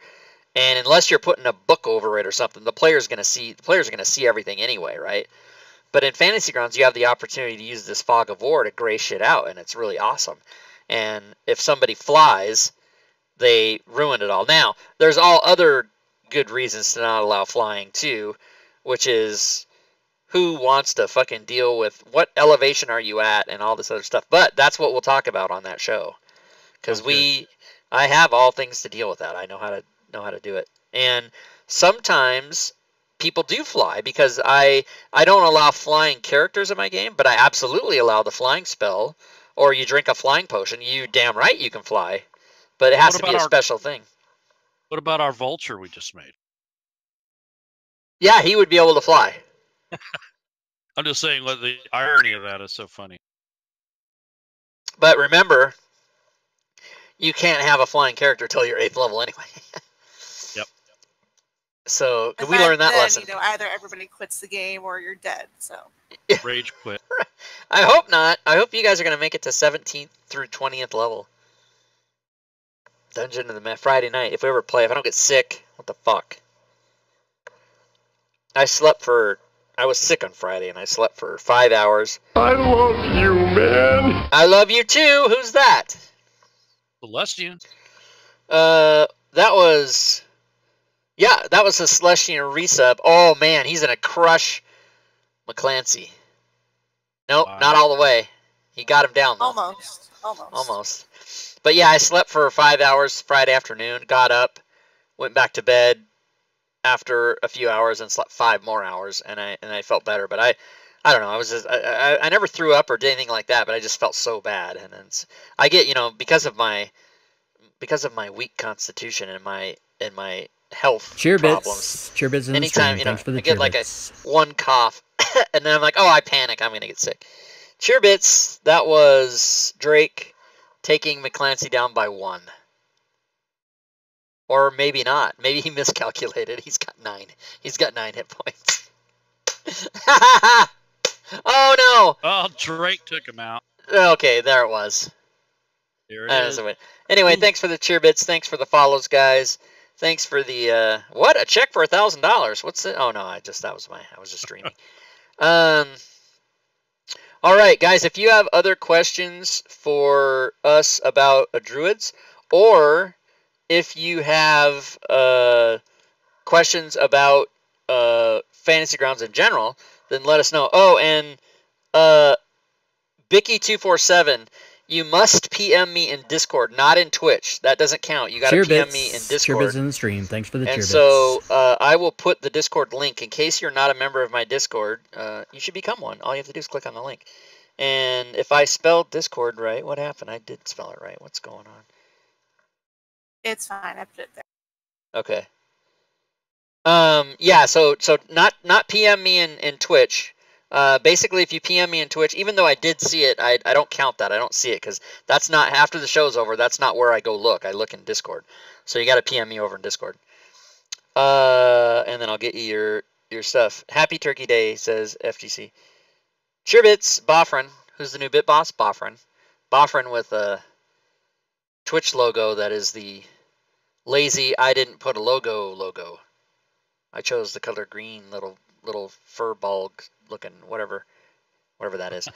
And unless you're putting a book over it or something, the players are going to see everything anyway, right? But in Fantasy Grounds, you have the opportunity to use this fog of war to gray shit out, and it's really awesome. And if somebody flies, they ruin it all. Now, there's all other good reasons to not allow flying too, which is who wants to fucking deal with what elevation are you at and all this other stuff. But that's what we'll talk about on that show, because I have all things to deal with that. I know how to do it. And sometimes people do fly, because I don't allow flying characters in my game, but I absolutely allow the flying spell. Or you drink a flying potion, you damn right you can fly, but it has to be a special thing. What about our vulture we just made? Yeah, he would be able to fly. I'm just saying, what the irony of that is so funny. But remember, you can't have a flying character till you're 8th level anyway. Yep. So we learned that lesson. Either everybody quits the game or you're dead. So rage quit. I hope not. I hope you guys are going to make it to 17th through 20th level. Dungeon of the Friday night. If we ever play, if I don't get sick, what the fuck? I was sick on Friday, and I slept for 5 hours. I love you, man. I love you too. Who's that? Celestian. That was the Celestian resub. Oh man, he's gonna crush McClancy. Nope, not all the way. He got him down though. Almost. But yeah, I slept for 5 hours Friday afternoon, got up, went back to bed after a few hours, and slept 5 more hours, and I felt better. But I don't know, I never threw up or did anything like that, but I just felt so bad. And then I get, because of my weak constitution and my health problems. Cheerbits in anytime, the stream. Thanks for the I get like cheerbits. one cough, and then I'm like, oh, I panic, I'm gonna get sick. Cheerbits, that was Drake taking McClancy down by 1. Or maybe not. Maybe he miscalculated. He's got 9. He's got 9 hit points. Oh no! Oh, Drake took him out. Okay, there it was. There it is. Anyway, thanks for the cheerbits. Thanks for the follows, guys. Thanks for the what? A check for $1,000. What's it? Oh no, I was just streaming. All right, guys. If you have other questions for us about Druids, or if you have questions about Fantasy Grounds in general, then let us know. Oh, and Bicky247, you must PM me in Discord, not in Twitch. That doesn't count. You got to PM me in Discord. Cheerbits in the stream. Thanks for the cheerbits. And so I will put the Discord link. In case you're not a member of my Discord, you should become one. All you have to do is click on the link. And if I spelled Discord right, what happened? I did spell it right. What's going on? it's fine. I put it there. Okay. Yeah, so not PM me in Twitch, Basically, if you PM me in Twitch, even though I did see it, I don't count that. I don't see it because that's not, after the show's over, that's not where I go look. I look in Discord. So you got to PM me over in Discord. And then I'll get you your stuff. Happy Turkey Day, says FGC. Cheerbits, Bofrin. Who's the new bit boss? Bofrin. Bofrin with a Twitch logo that is the lazy I didn't put a logo. I chose the color green, little fur ball looking whatever that is.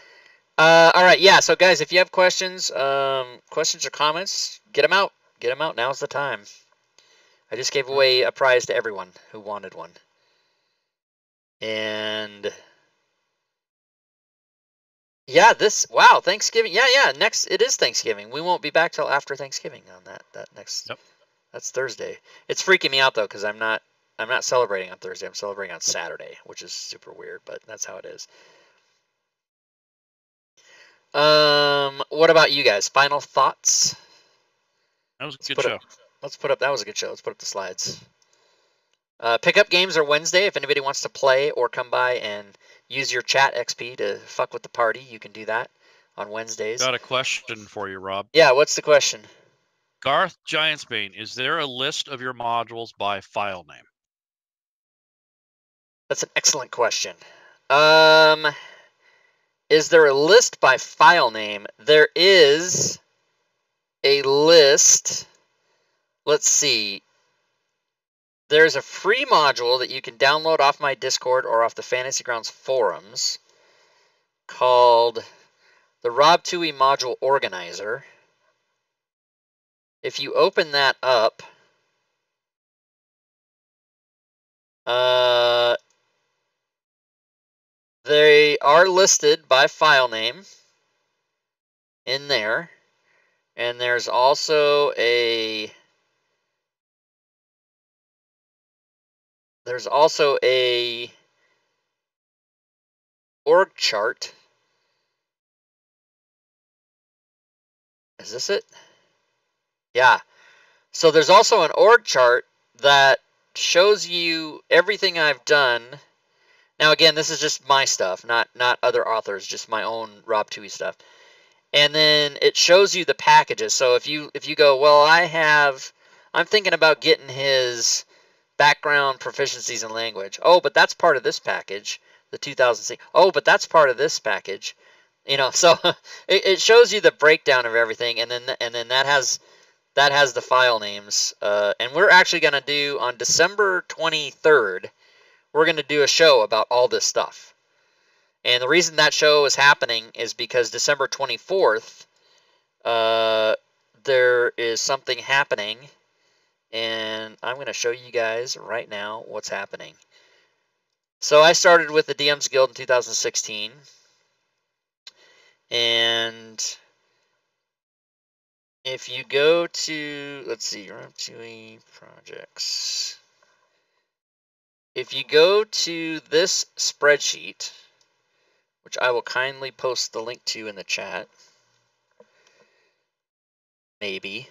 All right, yeah. So guys, if you have questions, questions or comments, get them out. Get them out. Now's the time. I just gave away a prize to everyone who wanted one. And yeah, wow, Thanksgiving. Yeah. Next, it is Thanksgiving. We won't be back till after Thanksgiving on that next. Yep. That's Thursday. It's freaking me out though because I'm not celebrating on Thursday. I'm celebrating on Saturday, which is super weird, but that's how it is. What about you guys? Final thoughts? That was a good show. That was a good show. Let's put up the slides. Pickup games are Wednesday. If anybody wants to play or come by and use your chat XP to fuck with the party, you can do that on Wednesdays. Got a question for you, Rob. Yeah, what's the question? Garth Giantsbane, is there a list of your modules by file name? That's an excellent question. Is there a list by file name? There is a list. Let's see. There's a free module that you can download off my Discord or off the Fantasy Grounds forums called the Rob Toohey Module Organizer. If you open that up, they are listed by file name in there. And there's also a org chart. Is this it? Yeah. So there's also an org chart that shows you everything I've done. Now again, this is just my stuff, not other authors, just my own Rob Toohey stuff. And then it shows you the packages. So if you go, well, I'm thinking about getting his background proficiencies in language. Oh, but that's part of this package, the 2006. Oh, but that's part of this package. You know, so it shows you the breakdown of everything, and then that has the file names. And we're actually going to do on December 23rd, we're going to do a show about all this stuff. And the reason that show is happening is because December 24th, there is something happening. And I'm going to show you guys right now what's happening. So I started with the DM's Guild in 2016. And if you go to, let's see, Rob Toohey projects. If you go to this spreadsheet, which I will kindly post the link to in the chat, maybe.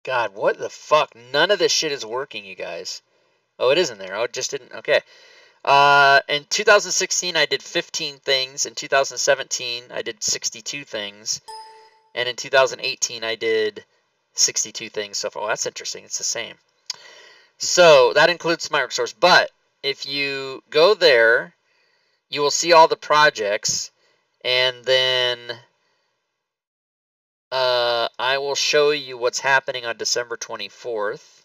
God, what the fuck? None of this shit is working, you guys. Oh, it is in there. Oh, it just didn't. Okay. In 2016, I did 15 things. In 2017, I did 62 things. And in 2018, I did 62 things so far. Oh, that's interesting. It's the same. So that includes Microsource. But if you go there, you will see all the projects. And then I will show you what's happening on December 24th.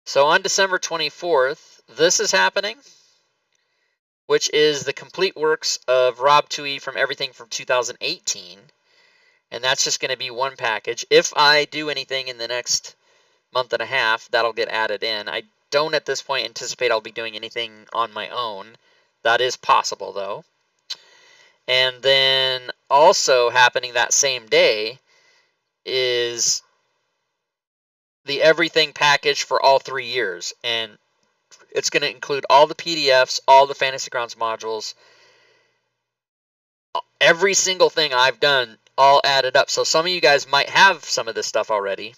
So on December 24th, this is happening, which is the complete works of Rob Toohey from everything from 2018. And that's just going to be one package. If I do anything in the next month and a half, that'll get added in. I don't at this point anticipate I'll be doing anything on my own. That is possible, though. And then also happening that same day is the everything package for all 3 years. And it's going to include all the PDFs, all the Fantasy Grounds modules, every single thing I've done, all added up. So some of you guys might have some of this stuff already.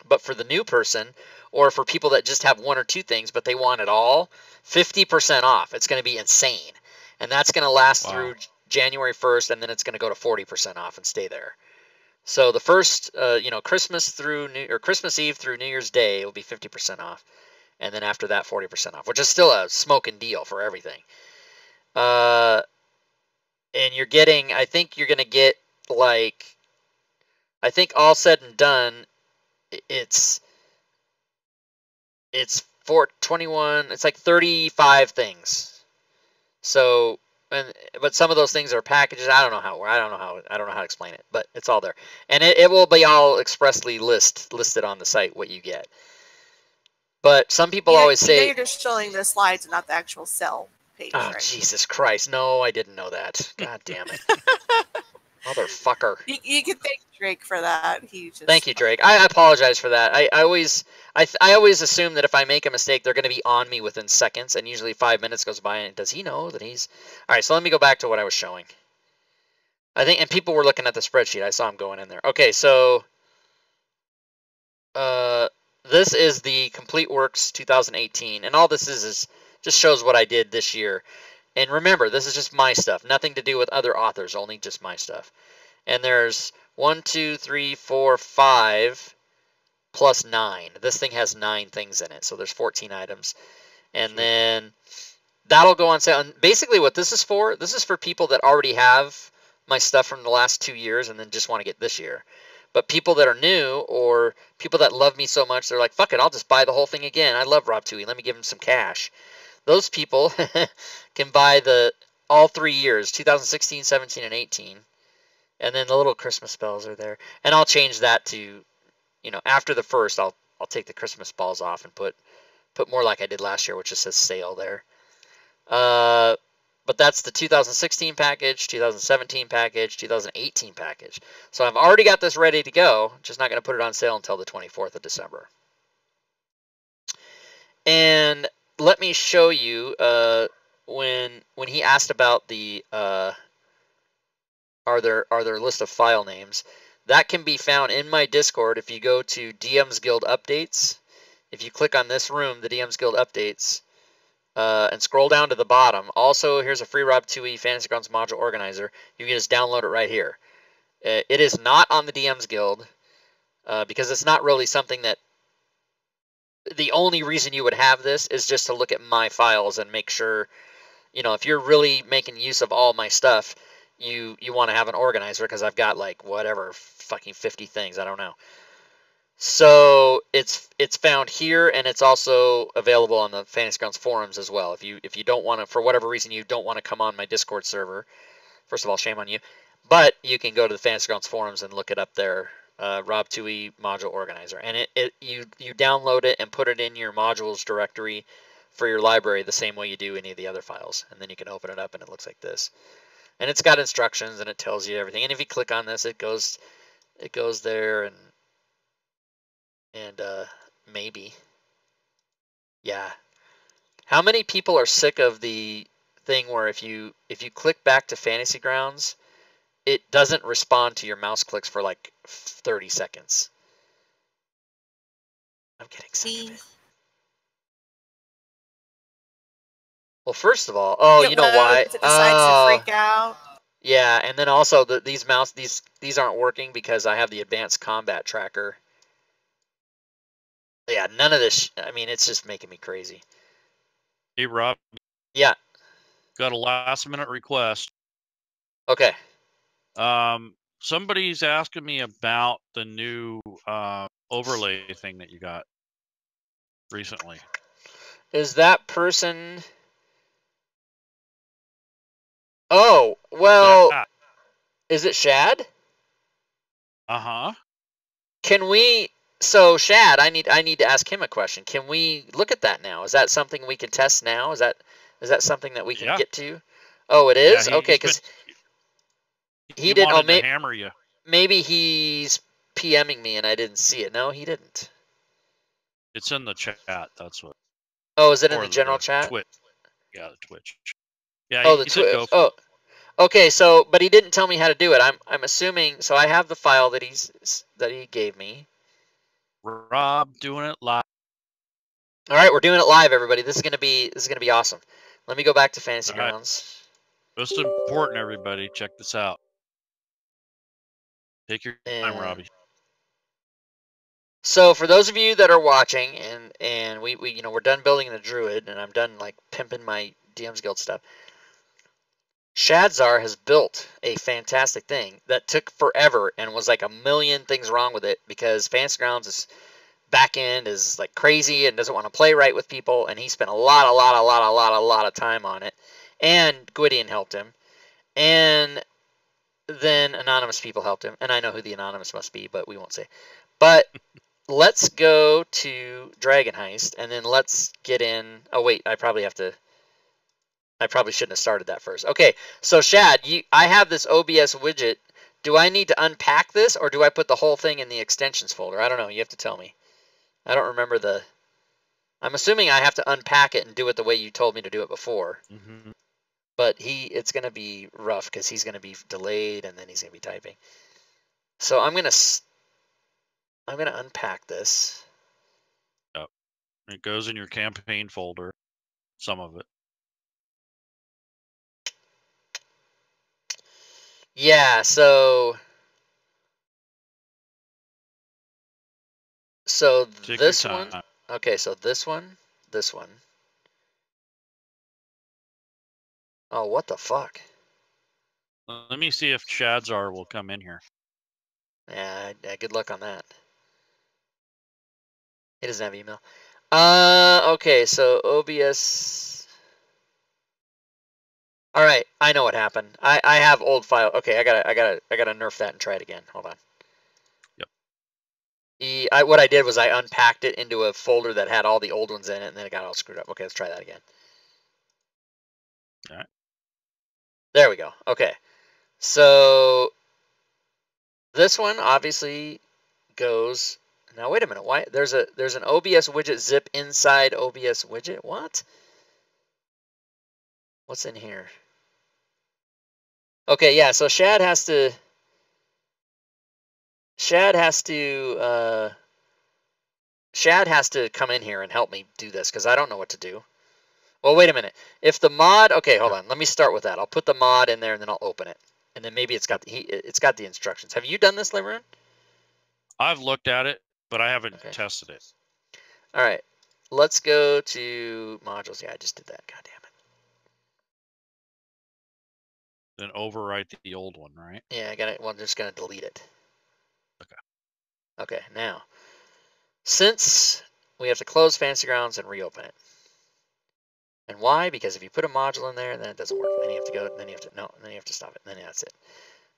But for the new person, or for people that just have 1 or 2 things but they want it all, 50% off. It's going to be insane, and that's going to last through January 1st, and then it's going to go to 40% off and stay there. So the first, Christmas Christmas Eve through New Year's Day will be 50% off, and then after that 40% off, which is still a smoking deal for everything. And you're getting, I think you're going to get I think all said and done, it's 421. It's like 35 things. So, but some of those things are packages. I don't know how to explain it, but it's all there, and it will be all expressly listed on the site what you get. But some people always say you're just showing the slides and not the actual sell page. Oh, right? Jesus Christ! No, I didn't know that. God damn it, motherfucker! You can thank Drake for that. Thank you, Drake. I apologize for that. I always assume that if I make a mistake, they're going to be on me within seconds, and usually 5 minutes goes by, and does he know that he's... All right, so let me go back to what I was showing. I think, and people were looking at the spreadsheet. I saw him going in there. Okay, so this is the Complete Works 2018, and all this is just shows what I did this year. And remember, this is just my stuff. Nothing to do with other authors, only just my stuff. And there's 1, 2, 3, 4, 5, plus 9. This thing has 9 things in it, so there's 14 items. And then that'll go on sale. And basically what this is for people that already have my stuff from the last 2 years and then just want to get this year. But people that are new, or people that love me so much, they're like, fuck it, I'll just buy the whole thing again. I love Rob Toohey. Let me give him some cash. Those people can buy all 3 years, 2016, 17, and 18. And then the little Christmas spells are there. And I'll change that to, after the first, I'll take the Christmas balls off and put more like I did last year, which just says sale there. But that's the 2016 package, 2017 package, 2018 package. So I've already got this ready to go, just not going to put it on sale until the 24th of December. And let me show you when he asked about the are there list of file names. That can be found in my Discord if you go to DM's Guild Updates. If you click on this room, the DM's Guild Updates, and scroll down to the bottom. Also, here's a free Rob Toohey Fantasy Grounds module organizer. You can just download it right here. It is not on the DM's Guild because it's not really something that... The only reason you would have this is just to look at my files and make sure, if you're really making use of all my stuff, you want to have an organizer, because I've got like whatever fucking 50 things, I don't know. So it's found here, and it's also available on the Fantasy Grounds forums as well. If you don't want to, for whatever reason, you don't want to come on my Discord server, first of all, shame on you, but you can go to the Fantasy Grounds forums and look it up there. Rob Toohey module organizer, and you download it and put it in your modules directory for your library the same way you do any of the other files, and then you can open it up and it looks like this, and it's got instructions and it tells you everything. And if you click on this, it goes there, and maybe, yeah. How many people are sick of the thing where if you click back to Fantasy Grounds, it doesn't respond to your mouse clicks for like 30 seconds. I'm getting sick of it. Well, first of all, you know why? It decides to freak out. Yeah, and then also these aren't working because I have the advanced combat tracker. Yeah, none of this. I mean, it's just making me crazy. Hey, Rob. Yeah. Got a last-minute request. Okay. Somebody's asking me about the new overlay thing that you got recently. Is that person... Oh, well, Yeah. Is it Shad? Uh-huh. Can we... So, Shad, I need to ask him a question. Can we look at that now? Is that something we can test now? Is that something that we can get to? Oh, it is? Okay, because... He didn't. Oh, maybe hammer you. Maybe he's PMing me and I didn't see it. No, he didn't. It's in the chat. That's what. Oh, is it in the general chat? Twitch. Yeah, the Twitch. Yeah. Oh, the Twitch. Oh, okay. So, but he didn't tell me how to do it. I'm assuming. So I have the file that he gave me. Rob doing it live. All right, we're doing it live, everybody. This is gonna be awesome. Let me go back to Fantasy All right. Grounds. Most important, everybody, check this out. Take your time, Robbie. So for those of you that are watching, and we we're done building the Druid, and I'm done like pimping my DM's Guild stuff. Shadzar has built a fantastic thing that took forever and was like a million things wrong with it because Fantasy Grounds' back end is like crazy and doesn't want to play right with people, and he spent a lot of time on it. And Gwydion helped him, and then anonymous people helped him, and I know who the anonymous must be, but we won't say. But let's go to Dragon Heist, and then let's get in. Oh wait, I probably shouldn't have started that first. Okay, so Shad, I have this OBS widget. Do I need to unpack this, or do I put the whole thing in the extensions folder? I don't know. You have to tell me. I don't remember the... I'm assuming I have to unpack it and do it the way you told me to do it before. Mm-hmm. But it's going to be rough because he's going to be delayed, and then he's going to be typing. So I'm going to unpack this. Yep. It goes in your campaign folder. Some of it. Yeah, so Take this your one, time. okay, so this one. Oh, what the fuck? Let me see if Shadzar will come in here. Yeah, good luck on that. He doesn't have email. Okay, so OBS. All right, I know what happened. I have old file. Okay, I gotta nerf that and try it again. Hold on. Yep. What I did was I unpacked it into a folder that had all the old ones in it, and then it got all screwed up. Okay, let's try that again. All right. There we go. Okay, so this one obviously goes. Now wait a minute. Why there's an OBS widget zip inside OBS widget? What? What's in here? Okay, yeah. So Shad has to come in here and help me do this because I don't know what to do. Well, wait a minute. If the mod, okay, hold on. Let me start with that. I'll put the mod in there and then I'll open it, and then maybe it's got the instructions. Have you done this, Limeron? I've looked at it, but I haven't Okay. tested it. All right. Let's go to modules. Yeah, I just did that. God damn it. Then overwrite the old one, right? Yeah, I got it. Well, I'm just gonna delete it. Okay. Okay. Now, since we have to close Fantasy Grounds and reopen it. And why? Because if you put a module in there, then it doesn't work. Then you have to go, then you have to stop it. Then that's it.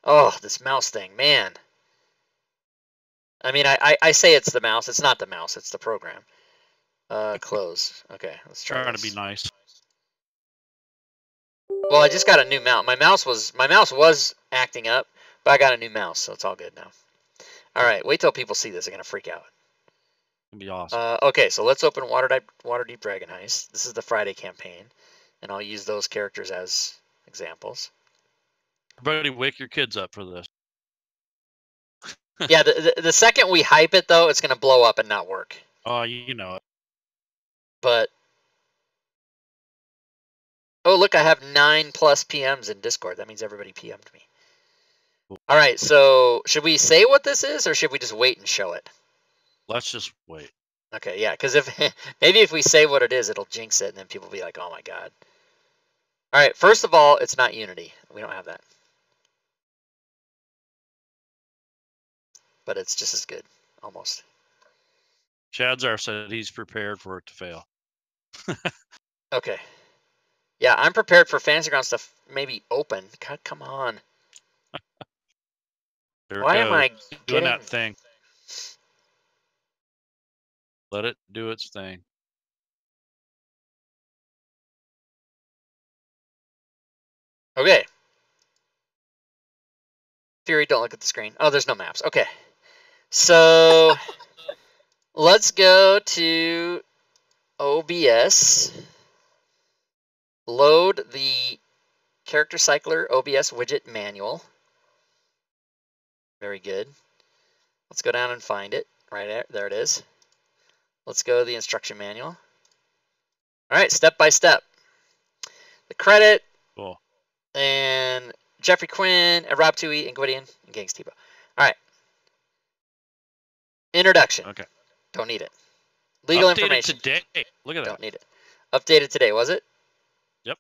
Oh, this mouse thing, man. I mean, I say it's the mouse. It's not the mouse. It's the program. Close. Okay, let's try Trying this. to be nice. Well, I just got a new mouse. My mouse was acting up, but I got a new mouse, so it's all good now. All right, wait till people see this. They're gonna freak out. It'd be awesome. Okay, so let's open Waterdeep Dragon Heist. This is the Friday campaign, and I'll use those characters as examples. Everybody, wake your kids up for this. Yeah, the second we hype it, though, it's gonna blow up and not work. Oh, you know it. But oh, look, I have 9+ PMs in Discord. That means everybody PM'd me. All right, so should we say what this is, or should we just wait and show it? Let's just wait. Okay, yeah, because maybe if we say what it is, it'll jinx it, and then people will be like, "Oh my god!" All right, first of all, it's not Unity. We don't have that, but it's just as good, almost. Shadzar said he's prepared for it to fail. Okay. Yeah, I'm prepared for Fantasy Ground stuff. Maybe open. God, come on. Why am I doing that thing? Let it do its thing. Okay. Fury, don't look at the screen. Oh, there's no maps. Okay. So let's go to OBS. Load the Character Cycler OBS widget manual. Very good. Let's go down and find it. Right there it is. Let's go to the instruction manual. All right, step by step. The credit. Cool. And Jeffrey Quinn, and Rob Toohey, and Gwydion, and Gangs Tebow. All right. Introduction. Okay. Don't need it. Legal Updated information. today. Look at that. Don't need it. Updated today, was it? Yep.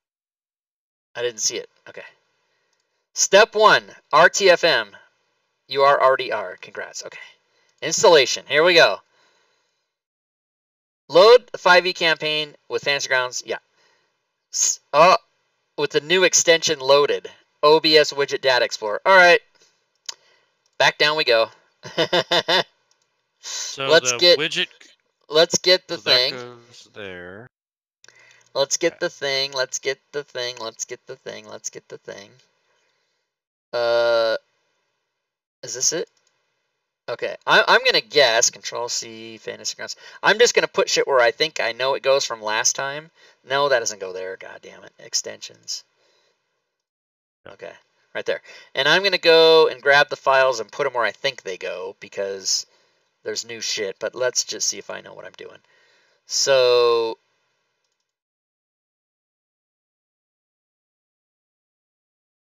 I didn't see it. Okay. Step 1, RTFM. You already are. Congrats. Okay. Installation. Here we go. Load the 5e campaign with Fantasy Grounds. Yeah. Oh, with the new extension loaded. OBS Widget Data Explorer. All right. Back down we go. So let's the get widget. Let's get the So thing. that goes there. Let's get the thing. Let's get the thing. Let's get the thing. Let's get the thing. Is this it? Okay. I'm gonna guess. Control C, Fantasy Grounds. I'm just gonna put shit where I think I know it goes from last time. No, that doesn't go there. God damn it. Extensions. Okay. Right there. And I'm gonna go and grab the files and put them where I think they go because there's new shit. But let's just see if I know what I'm doing. So.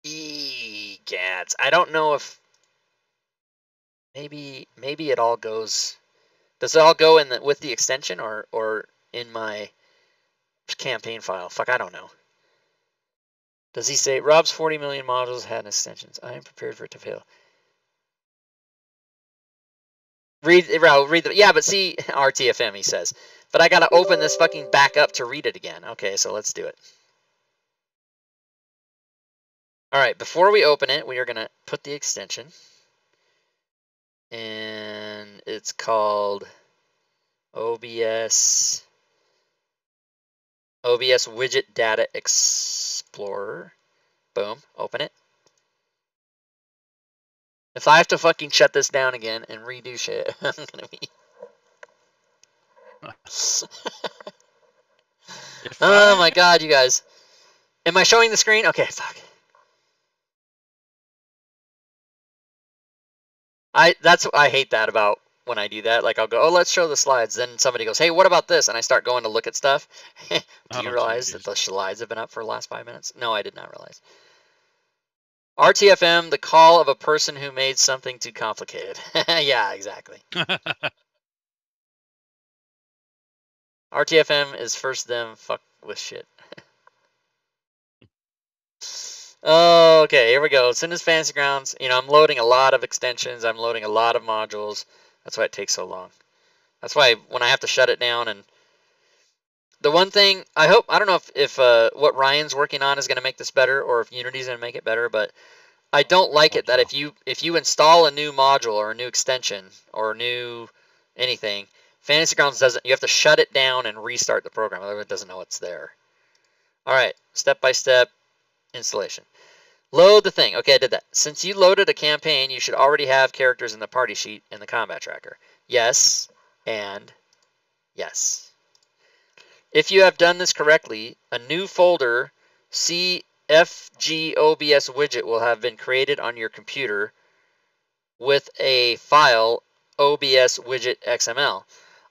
Egads. I don't know if maybe it all goes. Does it all go in with the extension or in my campaign file? Fuck, I don't know. Does he say Rob's 40 million modules had extensions? I am prepared for it to fail. Read the yeah, but see RTFM he says. But I gotta open this fucking back up to read it again. Okay, so let's do it. All right, before we open it, we are gonna put the extension, and it's called OBS Widget Data Explorer. Boom, open it. If I have to fucking shut this down again and redo shit, I'm gonna be. Oh my god, you guys. Am I showing the screen? Okay, fuck. I hate that about when I do that. Like I'll go, oh, let's show the slides. Then somebody goes, hey, what about this? And I start going to look at stuff. Do you realize that the slides have been up for the last 5 minutes? No, I did not realize. RTFM, the call of a person who made something too complicated. Yeah, exactly. RTFM is first them fuck with shit. Oh, okay, here we go. It's in his Fantasy Grounds. You know, I'm loading a lot of extensions. I'm loading a lot of modules. That's why it takes so long. That's why when I have to shut it down, and the one thing I don't know if what Ryan's working on is going to make this better, or if Unity's going to make it better, but I don't like it that if you install a new module or a new extension or a new anything, Fantasy Grounds doesn't. You have to shut it down and restart the program. Otherwise, it doesn't know it's there. All right, step by step installation. Load the thing. Okay, I did that. Since you loaded a campaign, you should already have characters in the party sheet in the combat tracker. Yes, and yes. If you have done this correctly, a new folder, CFG OBS widget, will have been created on your computer with a file OBS widget XML.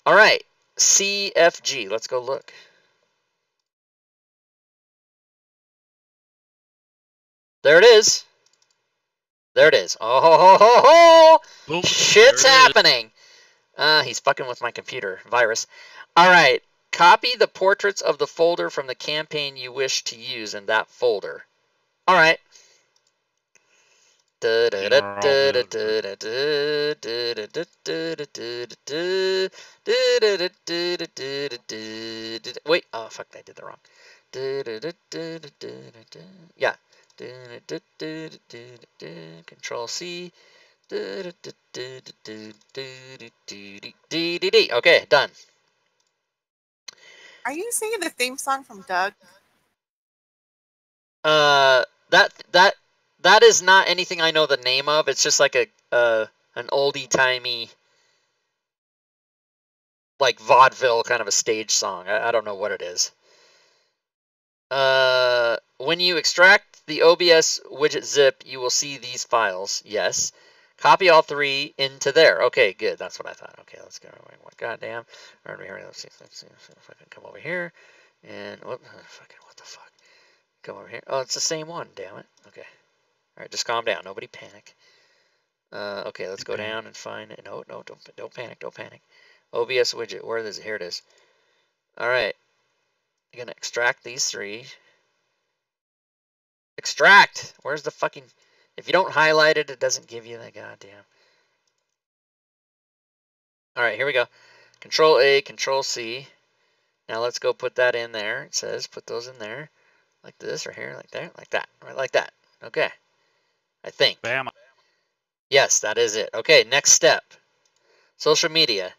All right, CFG. Let's go look. There it is. There it is. Oh, ho, ho, ho, ho. Boom, shit's happening. He's fucking with my computer. Virus. All right. Copy the portraits of the folder from the campaign you wish to use in that folder. All right. Wait. Oh, fuck. I did that wrong. Yeah. Control C. Okay, done. Are you singing the theme song from Doug? That is not anything I know the name of. It's just like an oldie timey, like vaudeville kind of a stage song. I don't know what it is. When you extract the OBS widget zip, you will see these files. Yes. Copy all three into there. Okay, good. That's what I thought. Okay, let's go. Goddamn. Let's see if I can come over here. And what the fuck? Come over here. Oh, it's the same one. Damn it. Okay. All right, just calm down. Nobody panic. Okay, let's go down and find it. No, don't panic. Don't panic. OBS widget. Where is it? Here it is. All right. You're gonna extract these three. Extract. Where's the fucking? If you don't highlight it, it doesn't give you the goddamn. All right, here we go. Control A, Control C. Now let's go put that in there. It says put those in there, like this, or here, like that, like that, right, like that. Okay. I think. Bam. Yes, that is it. Okay, next step. Social media.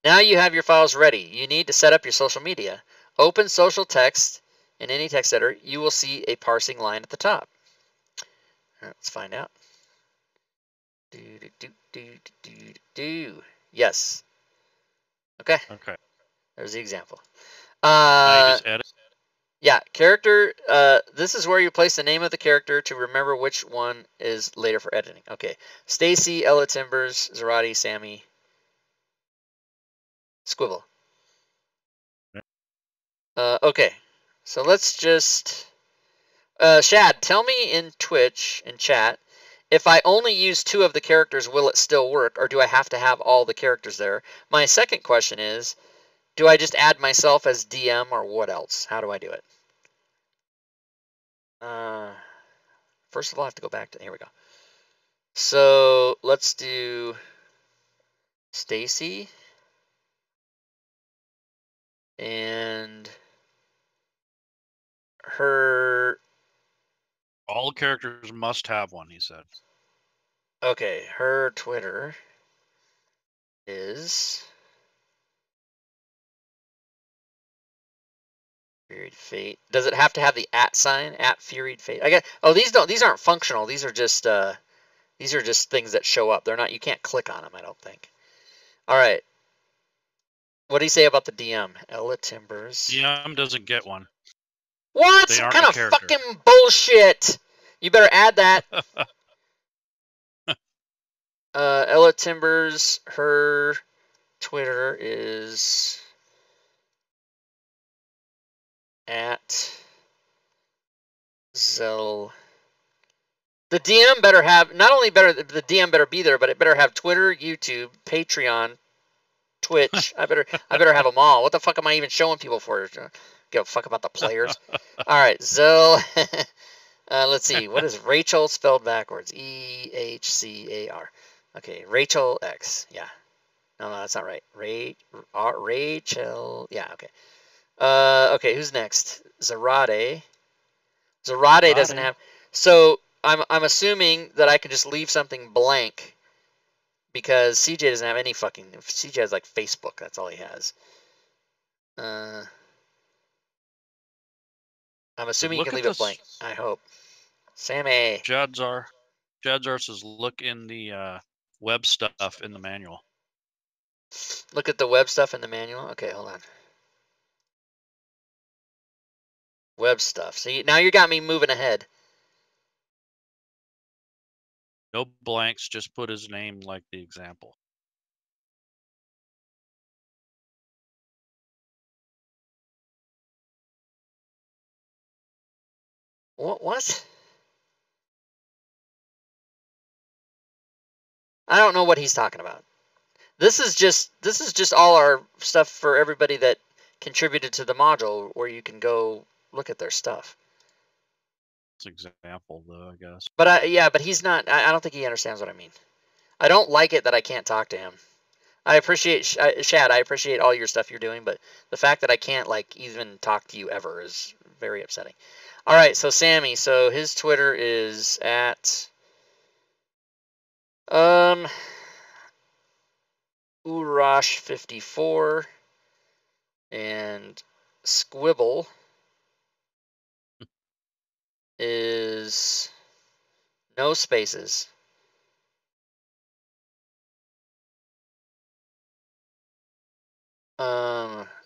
Now you have your files ready. You need to set up your social media. Open social text in any text editor. You will see a parsing line at the top. All right, let's find out. Yes. Okay. Okay. There's the example. Now you just edit. Yeah, character. This is where you place the name of the character to remember which one is later for editing. Okay. Stacy, Ella Timbers, Zarati, Sammy, Squibble. Okay. So let's just. Shad, tell me in Twitch, in chat, if I only use 2 of the characters, will it still work, or do I have to have all the characters there? My second question is, do I just add myself as DM, or what else? How do I do it? First of all, I have to go back to, here we go. So let's do Stacy and her. All characters must have one, he said. Okay, her Twitter is Furied Fate. Does it have to have the @ sign? @Furied Fate. I guess. Oh, these aren't functional. These are just things that show up. They're not. You can't click on them. I don't think. All right. What do you say about the DM? Ella Timbers. DM doesn't get one. What? They What aren't kind a of character. fucking bullshit? You better add that. Ella Timbers, her Twitter is @Zell. The DM better have, not only better, the DM better be there, but it better have Twitter, YouTube, Patreon, Twitch. I better have them all. What the fuck am I even showing people for? Give a fuck about the players. All right, Zell. Let's see. What is Rachel spelled backwards? EHCAR. Okay, Rachel X. Yeah. No, that's not right. Rachel. Yeah. Okay. Okay. Who's next? Zarate. Zarate doesn't have. So I'm assuming that I can just leave something blank because CJ doesn't have any fucking. CJ has like Facebook. That's all he has. I'm assuming you can leave it blank. I hope. Sammy. Jadzar says look in the web stuff in the manual. Look at the web stuff in the manual. Okay, hold on. Web stuff. See, now you got me moving ahead. No blanks, just put his name like the example. What? I don't know what he's talking about. This is just all our stuff for everybody that contributed to the module where you can go look at their stuff. It's an example though, I guess. But but he's not. I don't think he understands what I mean. I don't like it that I can't talk to him. I appreciate Shad. I appreciate all your stuff you're doing, but the fact that I can't like even talk to you ever is very upsetting. All right, so Sammy. So his Twitter is Urash54 and Squibble is no spaces.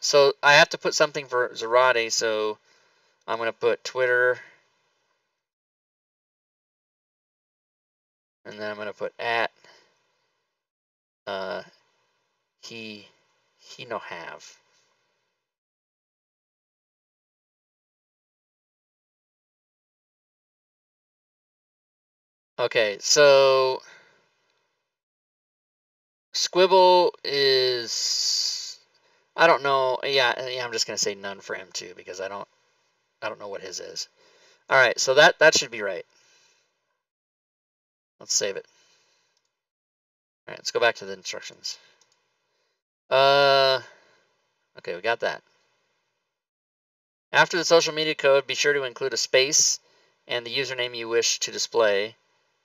So I have to put something for Zarate, so I'm going to put Twitter, and then I'm going to put he no have. Okay, so Squibble is, I don't know. Yeah, I'm just gonna say none for him too because I don't know what his is. All right, so that should be right. Let's save it. All right, let's go back to the instructions. Okay, we got that. After the social media code, be sure to include a space and the username you wish to display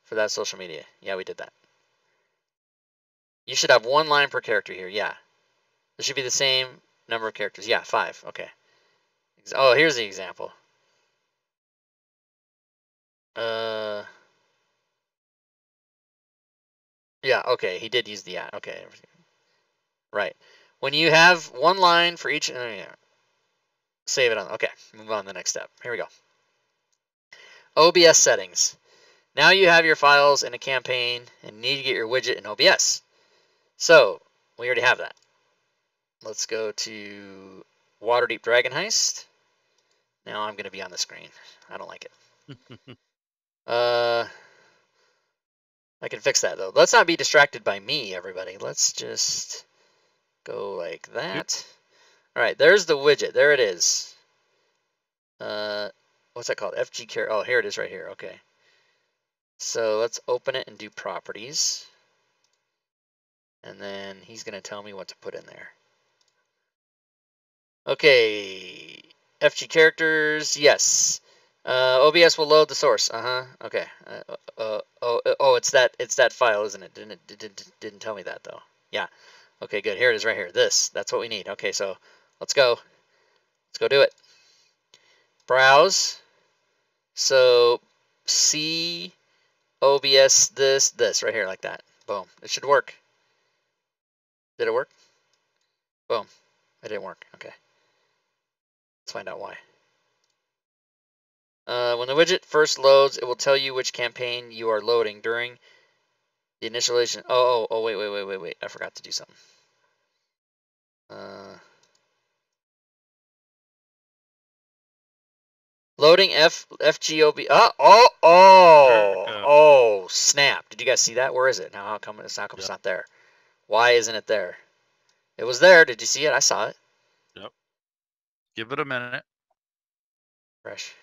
for that social media. Yeah, we did that. You should have 1 line per character here. Yeah. There should be the same number of characters. Yeah, 5. Okay. Oh, here's the example. Yeah, okay. He did use the at. Okay. Right. When you have 1 line for each, yeah. Save it on. Okay. Move on to the next step. Here we go. OBS settings. Now you have your files in a campaign and need to get your widget in OBS. So, we already have that. Let's go to Waterdeep Dragon Heist. Now I'm going to be on the screen. I don't like it. I can fix that though. Let's not be distracted by me, everybody. Let's just go like that. All right, there's the widget. There it is. What's that called? FG care. Oh, here it is right here. Okay. So let's open it and do properties. And then he's going to tell me what to put in there. Okay. FG characters. Yes. OBS will load the source. Okay. It's that file, isn't it? Didn't tell me that though. Yeah. Okay, good. Here it is right here. That's what we need. Okay, so let's go. Let's go do it. Browse. So see OBS this right here like that. Boom. It should work. Did it work? Boom. It didn't work. Okay. Let's find out why. When the widget first loads, it will tell you which campaign you are loading during the initialization. Oh, wait. I forgot to do something. Loading FGOB. Oh, snap. Did you guys see that? Where is it? Now, how come it's not there? Why isn't it there? It was there. Did you see it? I saw it. Yep. Give it a minute. Fresh.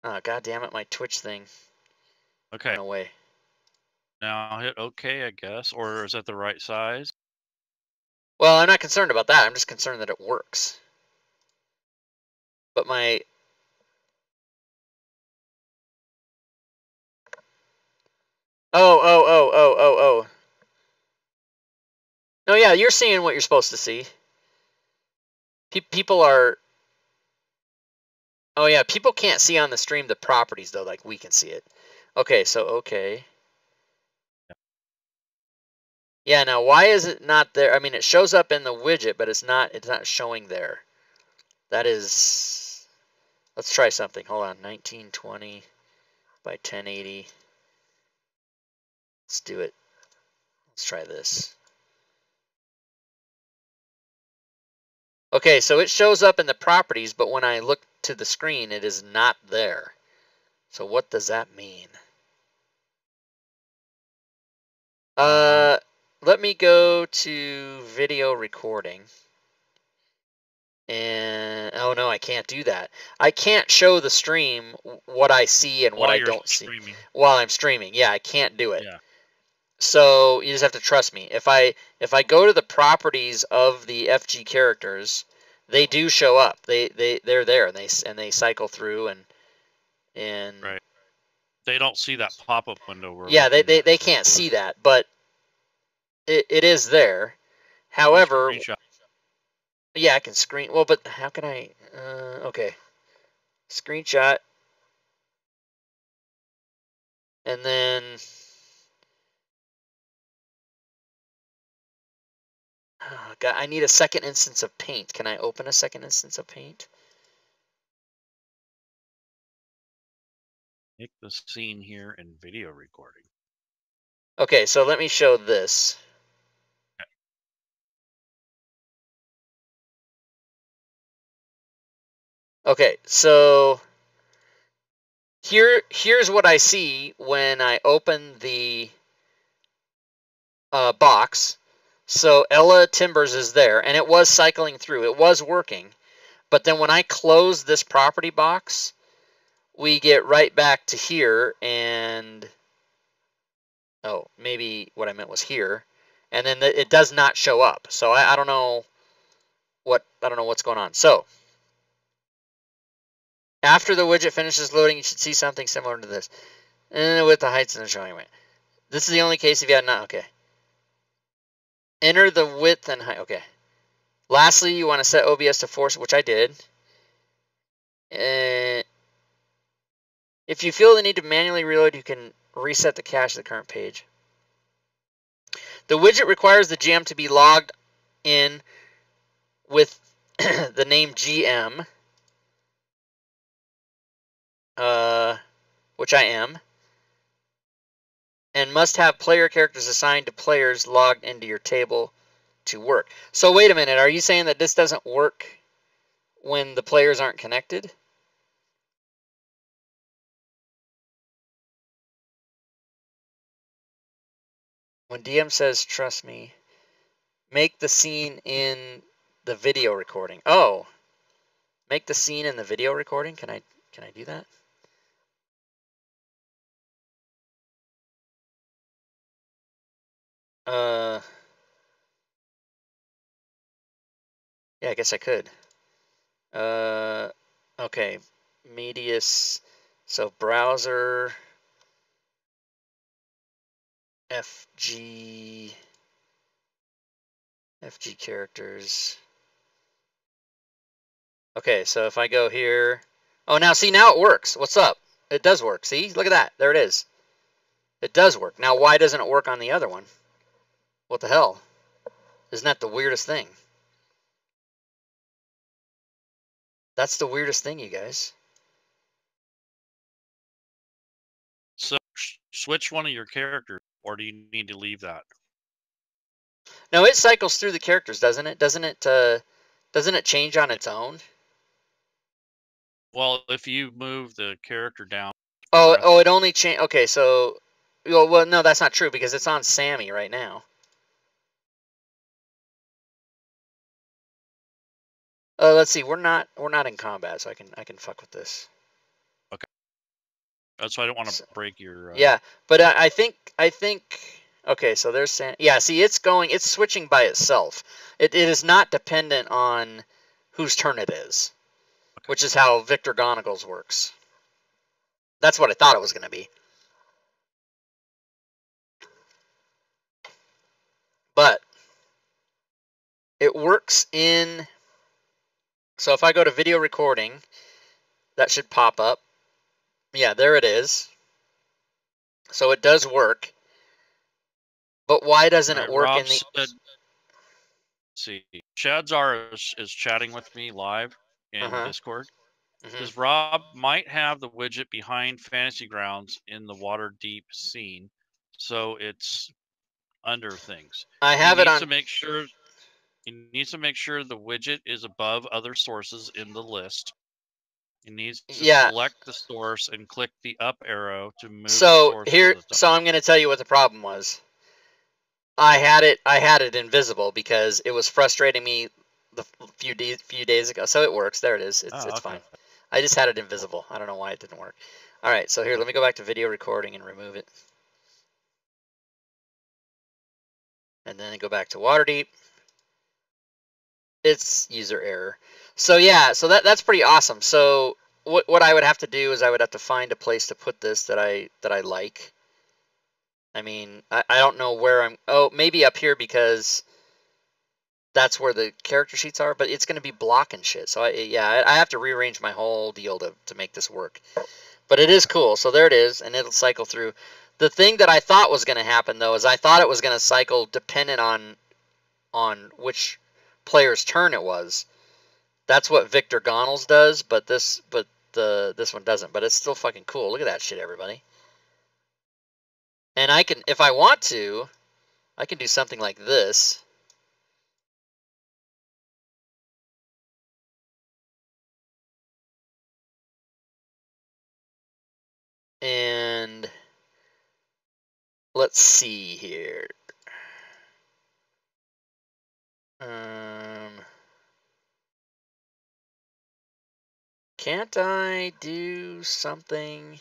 Oh, God damn it. My Twitch thing went away. Now hit OK, I guess. Or is that the right size? Well, I'm not concerned about that. I'm just concerned that it works. But my... Oh. No, yeah, you're seeing what you're supposed to see. People are... Oh, yeah, people can't see on the stream the properties, though, like we can see it. Okay, so, okay. Yeah, now, why is it not there? I mean, it shows up in the widget, but it's not showing there. That is... Let's try something. Hold on, 1920 by 1080. Let's do it. Let's try this. Okay, so it shows up in the properties, but when I look to the screen, it is not there. So what does that mean? Let me go to video recording. And, oh no, I can't do that. I can't show the stream what I see and what I don't see while I'm streaming. Yeah, I can't do it. Yeah. So you just have to trust me. If I go to the properties of the FG characters, they do show up. They're there and they cycle through and right. They don't see that pop-up window where they can't see that, but it is there. However, yeah, I can screen. Well, but how can I? Okay, screenshot, and then God, I need a second instance of Paint. Can I open a second instance of Paint? Make the scene here in video recording. Okay, so let me show this. Okay, so here's what I see when I open the box. So Ella Timbers is there, and it was cycling through. It was working. But then when I close this property box, we get right back to here, and oh, maybe what I meant was here, and then it does not show up. So I don't know what's going on. So after the widget finishes loading, you should see something similar to this. And with the heights and the showing. Wait. This is the only case if you had not. Okay. Enter the width and height. Okay. Lastly, you want to set OBS to force, which I did. If you feel the need to manually reload, you can reset the cache of the current page. The widget requires the GM to be logged in with the name GM, which I am, and must have player characters assigned to players logged into your table to work. So wait a minute, are you saying that this doesn't work when the players aren't connected? When DM says, trust me, make the scene in the video recording. Oh, make the scene in the video recording? Can I do that? Yeah, I guess I could. Okay, Medius, so browser, FG characters. Okay, so if I go here, oh, now see, now it works. What's up? It does work. See, look at that. There it is. It does work. Now, why doesn't it work on the other one? What the hell? Isn't that the weirdest thing? That's the weirdest thing, you guys. So switch one of your characters, or do you need to leave that? No, it cycles through the characters, doesn't it? Doesn't it change on its own? Well, if you move the character down. Oh, it only change. Okay, so, well, no, that's not true because it's on Sammy right now. Let's see. We're not in combat, so I can fuck with this. Okay. That's why I don't want to break your. Yeah, but I think. Okay, so there's Sam. Yeah, see, it's switching by itself. It is not dependent on whose turn it is, okay, which is how Victor Gonagals works. That's what I thought it was going to be. But it works in. So if I go to video recording, that should pop up. Yeah, there it is. So it does work. But why doesn't it work Rob in the... Said, see, Chadzar is chatting with me live in Discord. Because Rob might have the widget behind Fantasy Grounds in the Waterdeep scene, so it's under things. I have it on... He needs to make sure the widget is above other sources in the list. He needs to select the source and click the up arrow to move the source to the top. So I'm going to tell you what the problem was. I had it invisible because it was frustrating me the few days ago. So it works. There it is. It's fine. I just had it invisible. I don't know why it didn't work. All right, so here, let me go back to video recording and remove it. And then go back to Waterdeep. It's user error. So yeah, so that's pretty awesome. So what I would have to do is I would have to find a place to put this that I like. I mean, I don't know where I'm... Oh, maybe up here because that's where the character sheets are, but it's going to be blocking shit. So I have to rearrange my whole deal to make this work. But it is cool. So there it is, and it'll cycle through. The thing that I thought was going to happen, though, is I thought it was going to cycle dependent on which player's turn it was. That's what Victor Gonals does, but this one doesn't. But it's still fucking cool. Look at that shit, everybody. And I can, if I want to, I can do something like this. And let's see here. Can't I do something?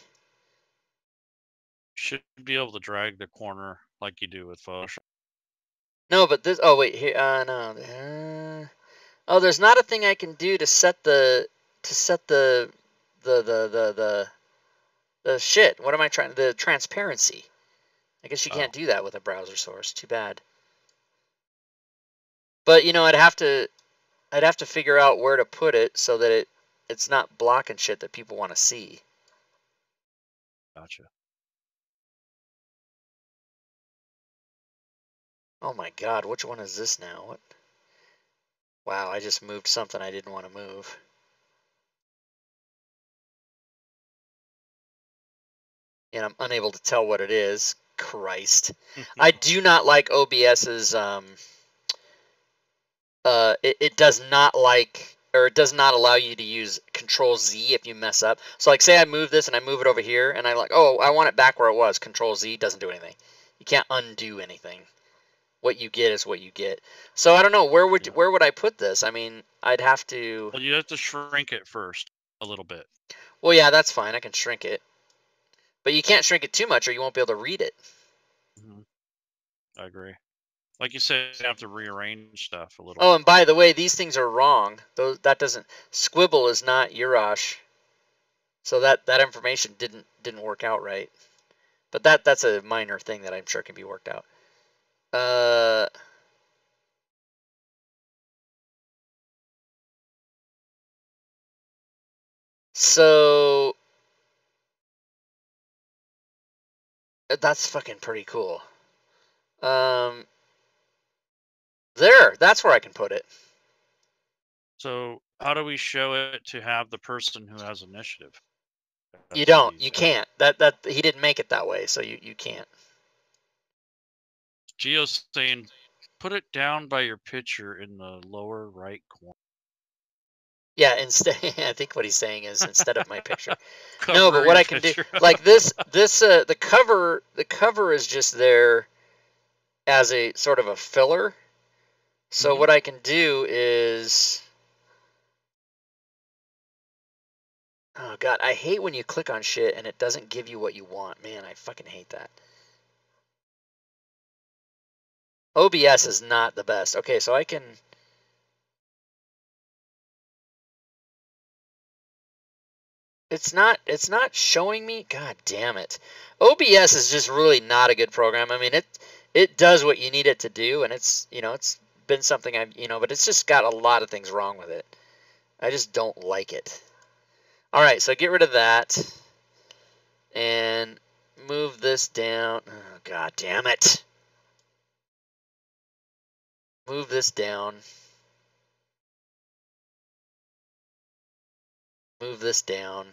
Should be able to drag the corner like you do with Photoshop. No, but this. Oh wait, here. No. Oh, there's not a thing I can do to set the shit. What am I trying? The transparency. I guess you can't do that with a browser source. Too bad. But you know, I'd have to figure out where to put it so that it's not blocking shit that people want to see. Gotcha. Oh my god, which one is this now? What? Wow, I just moved something I didn't want to move. And I'm unable to tell what it is. Christ. I do not like OBS's it does not like, or it does not allow you to use Control Z if you mess up. So like say I move this and I move it over here and I'm like, oh, I want it back where it was. Control Z doesn't do anything. You can't undo anything. What you get is what you get. So I don't know, where would I put this? I mean, I'd have to. Well, you have to shrink it first a little bit. Well, yeah, that's fine. I can shrink it. But you can't shrink it too much or you won't be able to read it. I agree. Like you said, you have to rearrange stuff a little. Oh, and by the way, these things are wrong. That doesn't. Squibble is not Urash. So that information didn't work out right. But that's a minor thing that I'm sure can be worked out. So that's fucking pretty cool. There, that's where I can put it. So how do we show it to have the person who has initiative? You don't. You can't. That he didn't make it that way, so you can't. Geo's saying, put it down by your picture in the lower right corner. Yeah, instead, I think what he's saying is instead of my picture. No, but what I can do, like the cover is just there as a sort of a filler. So what I can do is, oh god, I hate when you click on shit and it doesn't give you what you want. Man, I fucking hate that. OBS is not the best. Okay, so I can. It's not showing me. God damn it. OBS is just really not a good program. I mean, it does what you need it to do, and it's been something I've but it's just got a lot of things wrong with it. I just don't like it. All right, so get rid of that and move this down. Oh, god damn it. Move this down. Move this down.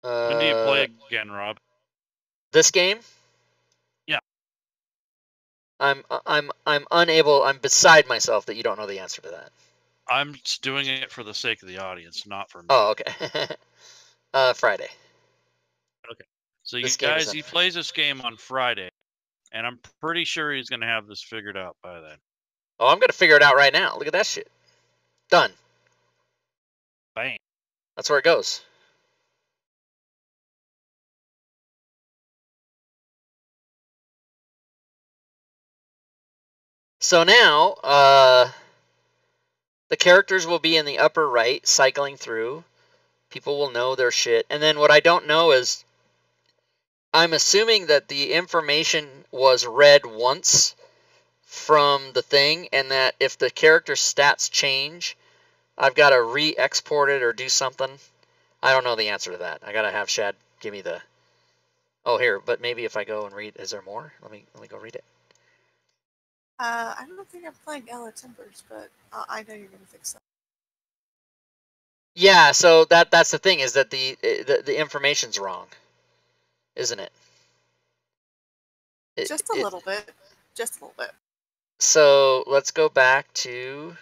When do you play again, Rob? This game? Yeah. I'm unable. I'm beside myself that you don't know the answer to that. I'm just doing it for the sake of the audience, not for me. Oh, okay. Friday. Okay. So you guys, he plays this game on Friday, and I'm pretty sure he's going to have this figured out by then. Oh, I'm going to figure it out right now. Look at that shit. Done. Bang. That's where it goes. So now, the characters will be in the upper right, cycling through. People will know their shit. And then what I don't know is, I'm assuming that the information was read once from the thing, and that if the character stats change, I've got to re-export it or do something. I don't know the answer to that. I got to have Shad give me the... Oh, here, but maybe if I go and read... Is there more? Let me go read it. I don't think I'm playing Ella Timbers, but I know you're going to fix that. Yeah, so that's the thing, is that the information's wrong, isn't it? Just a little bit. Just a little bit. So let's go back to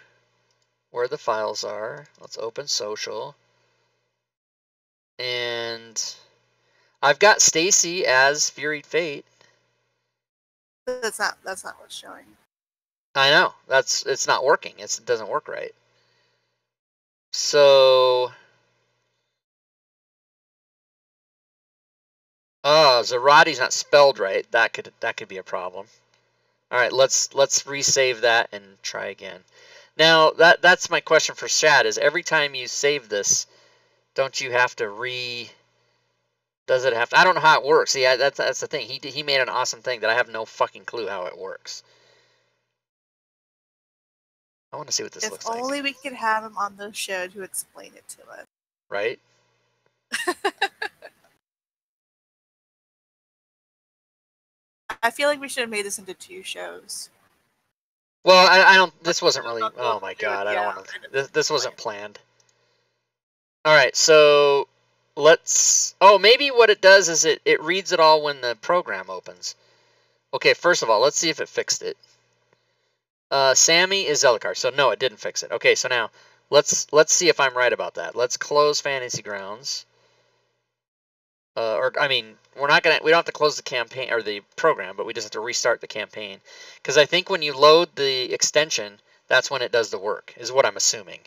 where the files are. Let's open social. And I've got Stacy as Furied Fate. That's not what's showing. I know. It's not working. It doesn't work right. So Zarati's not spelled right. That could be a problem. All right, let's resave that and try again. Now that's my question for Shad, is every time you save this, don't you have to does it have to? I don't know how it works. Yeah, that's the thing. He made an awesome thing that I have no fucking clue how it works. I want to see what this looks like. If only we could have him on the show to explain it to us. Right? I feel like we should have made this into 2 shows. Well, I don't. This wasn't really. Oh my god, I don't want to. This wasn't planned. All right, so let's. Oh, maybe what it does is it reads it all when the program opens. Okay, first of all, let's see if it fixed it. Sammy is Zelicar, so no, it didn't fix it. Okay, so now let's see if I'm right about that. Let's close Fantasy Grounds. Or I mean, we don't have to close the campaign or the program, but we just have to restart the campaign, because I think when you load the extension, that's when it does the work, is what I'm assuming.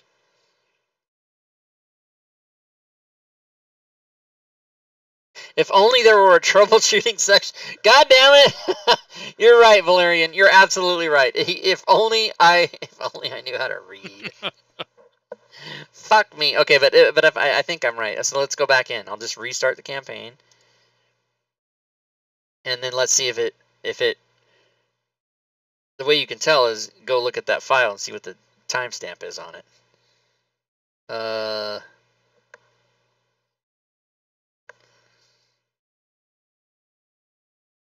If only there were a troubleshooting section. God damn it! You're right, Valerian. You're absolutely right. If only I knew how to read. Fuck me. Okay, but if I think I'm right. So let's go back in. I'll just restart the campaign, and then let's see if it. The way you can tell is go look at that file and see what the timestamp is on it.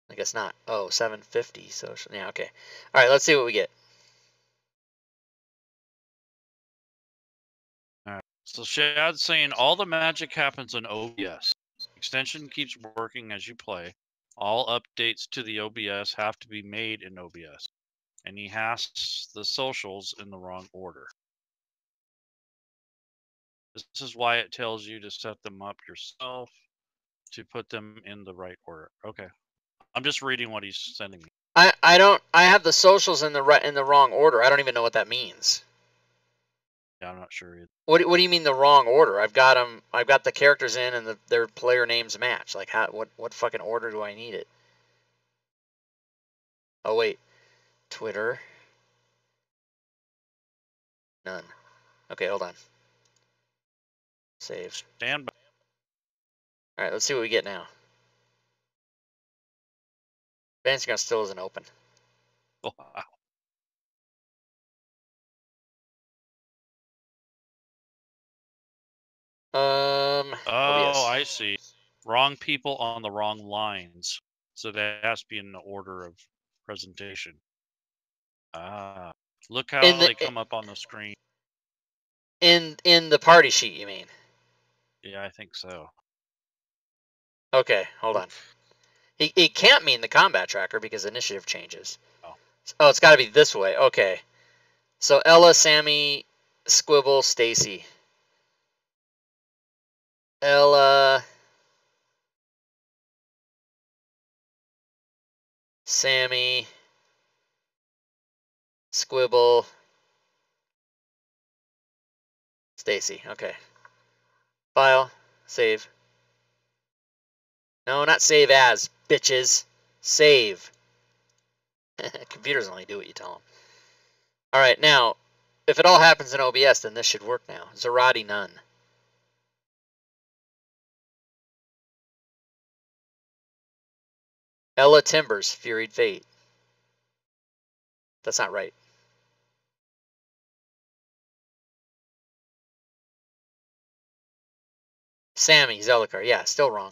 I guess not. Oh, 750. So yeah, okay. All right, let's see what we get. All right. So Shad's saying all the magic happens in OBS. Extension keeps working as you play. All updates to the OBS have to be made in OBS. And he has the socials in the wrong order. This is why it tells you to set them up yourself to put them in the right order. Okay. I'm just reading what he's sending me. I have the socials in the wrong order. I don't even know what that means. Yeah, I'm not sure either. What do you mean the wrong order? I've got them. I've got the characters in and their player names match. Like what fucking order do I need it? Oh wait, Twitter. None. Okay, hold on. Save. Stand by. All right, let's see what we get now. Fantasy Grounds still isn't open. Oh, wow. OBS. I see. Wrong people on the wrong lines. So that has to be in the order of presentation. Ah. Look how they come up on the screen. In the party sheet, you mean? Yeah, I think so. Okay, hold on. It can't mean the combat tracker because initiative changes. Oh, it's got to be this way. Okay. So Ella, Sammy, Squibble, Stacy. Ella, Sammy, Squibble, Stacy. Okay. File, save. No, not save as, bitches. Save. Computers only do what you tell them. All right, now, if it all happens in OBS, then this should work now. Zarati, none. Ella Timbers, Furied Fate. That's not right. Sammy, Zelicar. Yeah, still wrong.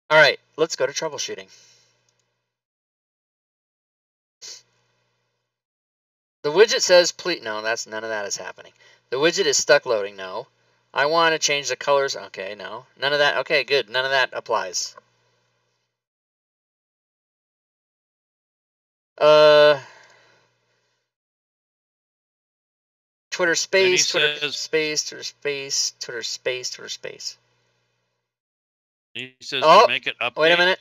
All right, let's go to troubleshooting. The widget says, please, no, none of that is happening. The widget is stuck loading, no. I want to change the colors, okay, no. None of that, okay, good, none of that applies. Twitter space, Twitter says, space, Twitter space, Twitter space, Twitter space. He says Oh, to make it update. wait a minute.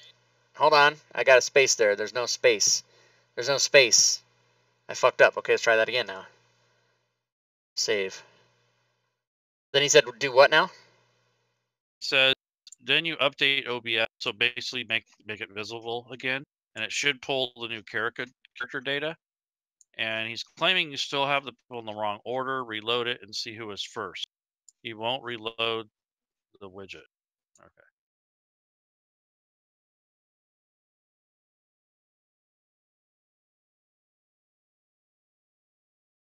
Hold on. I got a space there. There's no space. There's no space. I fucked up. Okay, let's try that again now. Save. Then he said, do what now? He says, then you update OBS, so basically make it visible again, and it should pull the new character data. And he's claiming you still have the people in the wrong order. Reload it and see who is first. He won't reload the widget. Okay.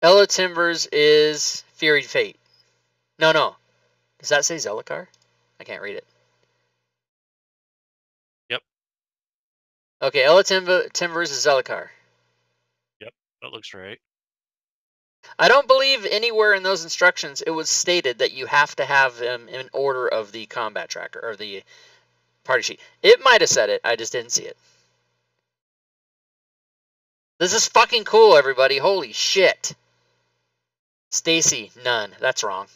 Ella Timbers is Fury Fate. No. Does that say Zelicar? I can't read it. Yep. Okay, Ella Timbers is Zelicar. Yep, that looks right. I don't believe anywhere in those instructions it was stated that you have to have them in order of the combat tracker or the party sheet. It might have said it. I just didn't see it. This is fucking cool, everybody. Holy shit. Stacy, none. That's wrong.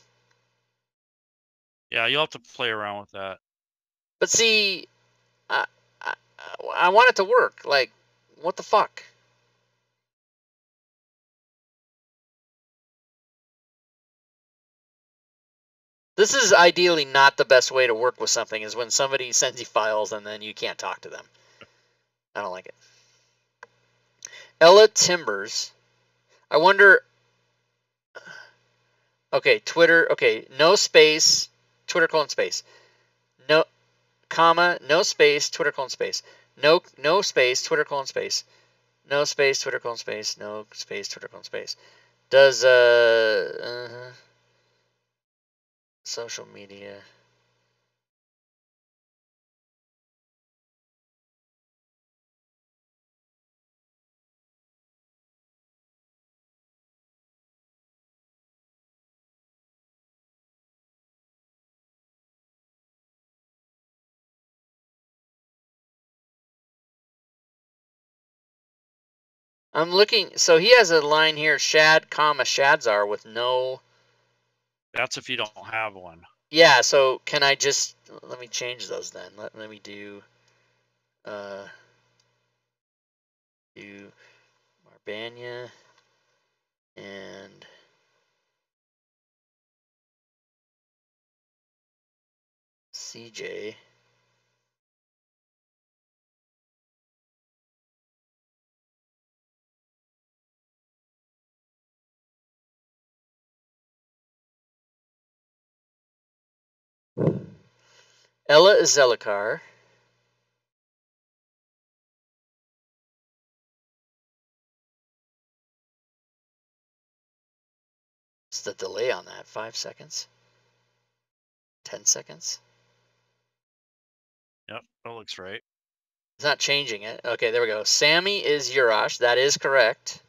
Yeah, you'll have to play around with that. But see, I want it to work. Like, what the fuck? This is ideally not the best way to work with something, is when somebody sends you files and then you can't talk to them. I don't like it. Ella Timbers. I wonder... Okay, Twitter. Okay, no space, Twitter : space. No, comma, no space, Twitter : space. No space, Twitter : space. No space, Twitter : space. No space, Twitter : space. Does, social media. I'm looking, so he has a line here, Shad, comma, Shadzar with no... That's if you don't have one. Yeah, so can I just, let me change those then. Let me do Marbania and CJ. Ella is Zelicar. What's the delay on that? 5 seconds? 10 seconds? Yep, that looks right. It's not changing it. Okay, there we go. Sammy is Urash. That is correct.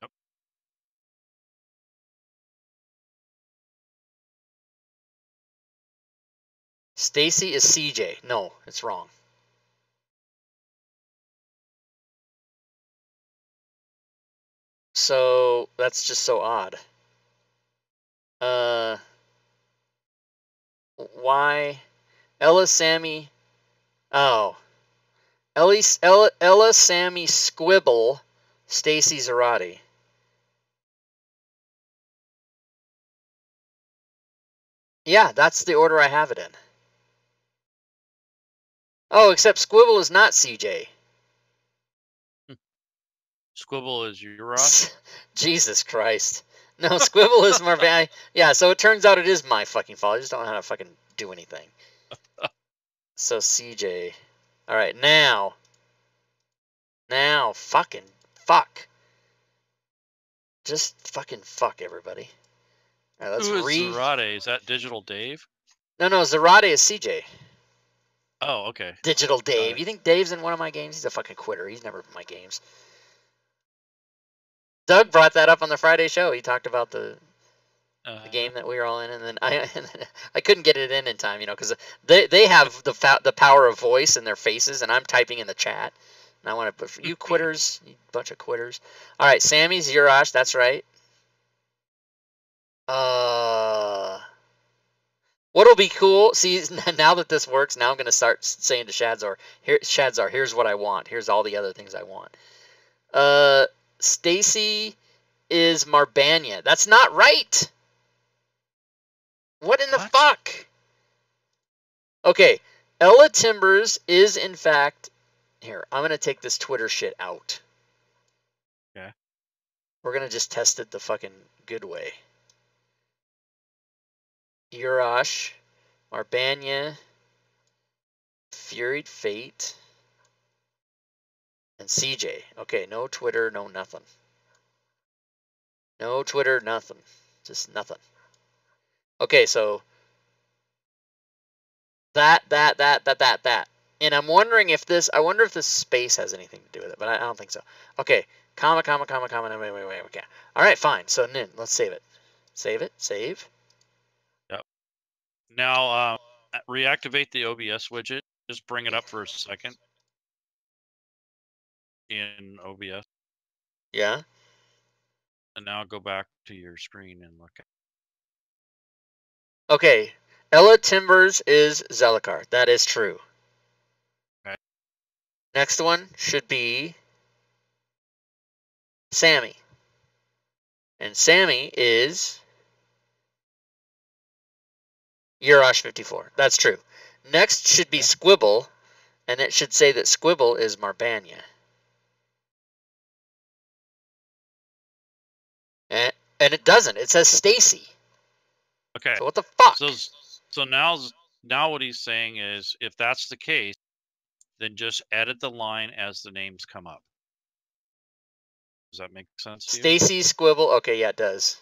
Yep. Stacy is CJ. No, it's wrong. So that's just so odd. Why? Ella, Sammy. Oh. Ella, Sammy, Squibble, Stacy, Zarate. Yeah, that's the order I have it in. Oh, except Squibble is not CJ. Squibble is Urash? Jesus Christ. No, Squibble is Marvin. Yeah, so it turns out it is my fucking fault. I just don't know how to fucking do anything. So CJ. Alright, now. Fucking fuck. Just fucking fuck, everybody. Alright, let's Who is Zarate? Is that Digital Dave? No, Zarate is CJ. Oh, okay. Digital Dave. You think Dave's in one of my games? He's a fucking quitter. He's never in my games. Doug brought that up on the Friday show. He talked about the game that we were all in, and then I couldn't get it in time, you know, because they have the power of voice in their faces, and I'm typing in the chat. And I want to put you quitters, you bunch of quitters. All right, Sammy's Urash. That's right. What'll be cool? See, now that this works, now I'm gonna start saying to Shadzar, here's what I want. Here's all the other things I want. Stacy is Marbanya. That's not right. What in the fuck? Okay, Ella Timbers is in fact. Here, I'm gonna take this Twitter shit out. Okay. We're gonna just test it the fucking good way. Urash, Marbanya, Furied Fate, and CJ. Okay, no Twitter, no nothing. No Twitter, nothing. Just nothing. Okay, so that. And I'm wondering if this, I wonder if this space has anything to do with it, but I don't think so. Okay, comma, wait, okay. All right, fine. So then, let's save it. Save. Yep. Now, reactivate the OBS widget. Just bring it up for a second in OBS. Yeah. And now go back to your screen and look at. Okay, Ella Timbers is Zellakar. That is true. Okay. Next one should be Sammy. And Sammy is Urash54. That's true. Next should be Squibble, and it should say that Squibble is Marbanya. And it doesn't. It says Stacy. Okay. So what the fuck? So now what he's saying is, if that's the case, then just edit the line as the names come up. Does that make sense to you? Stacy, Squibble. Okay, yeah, it does.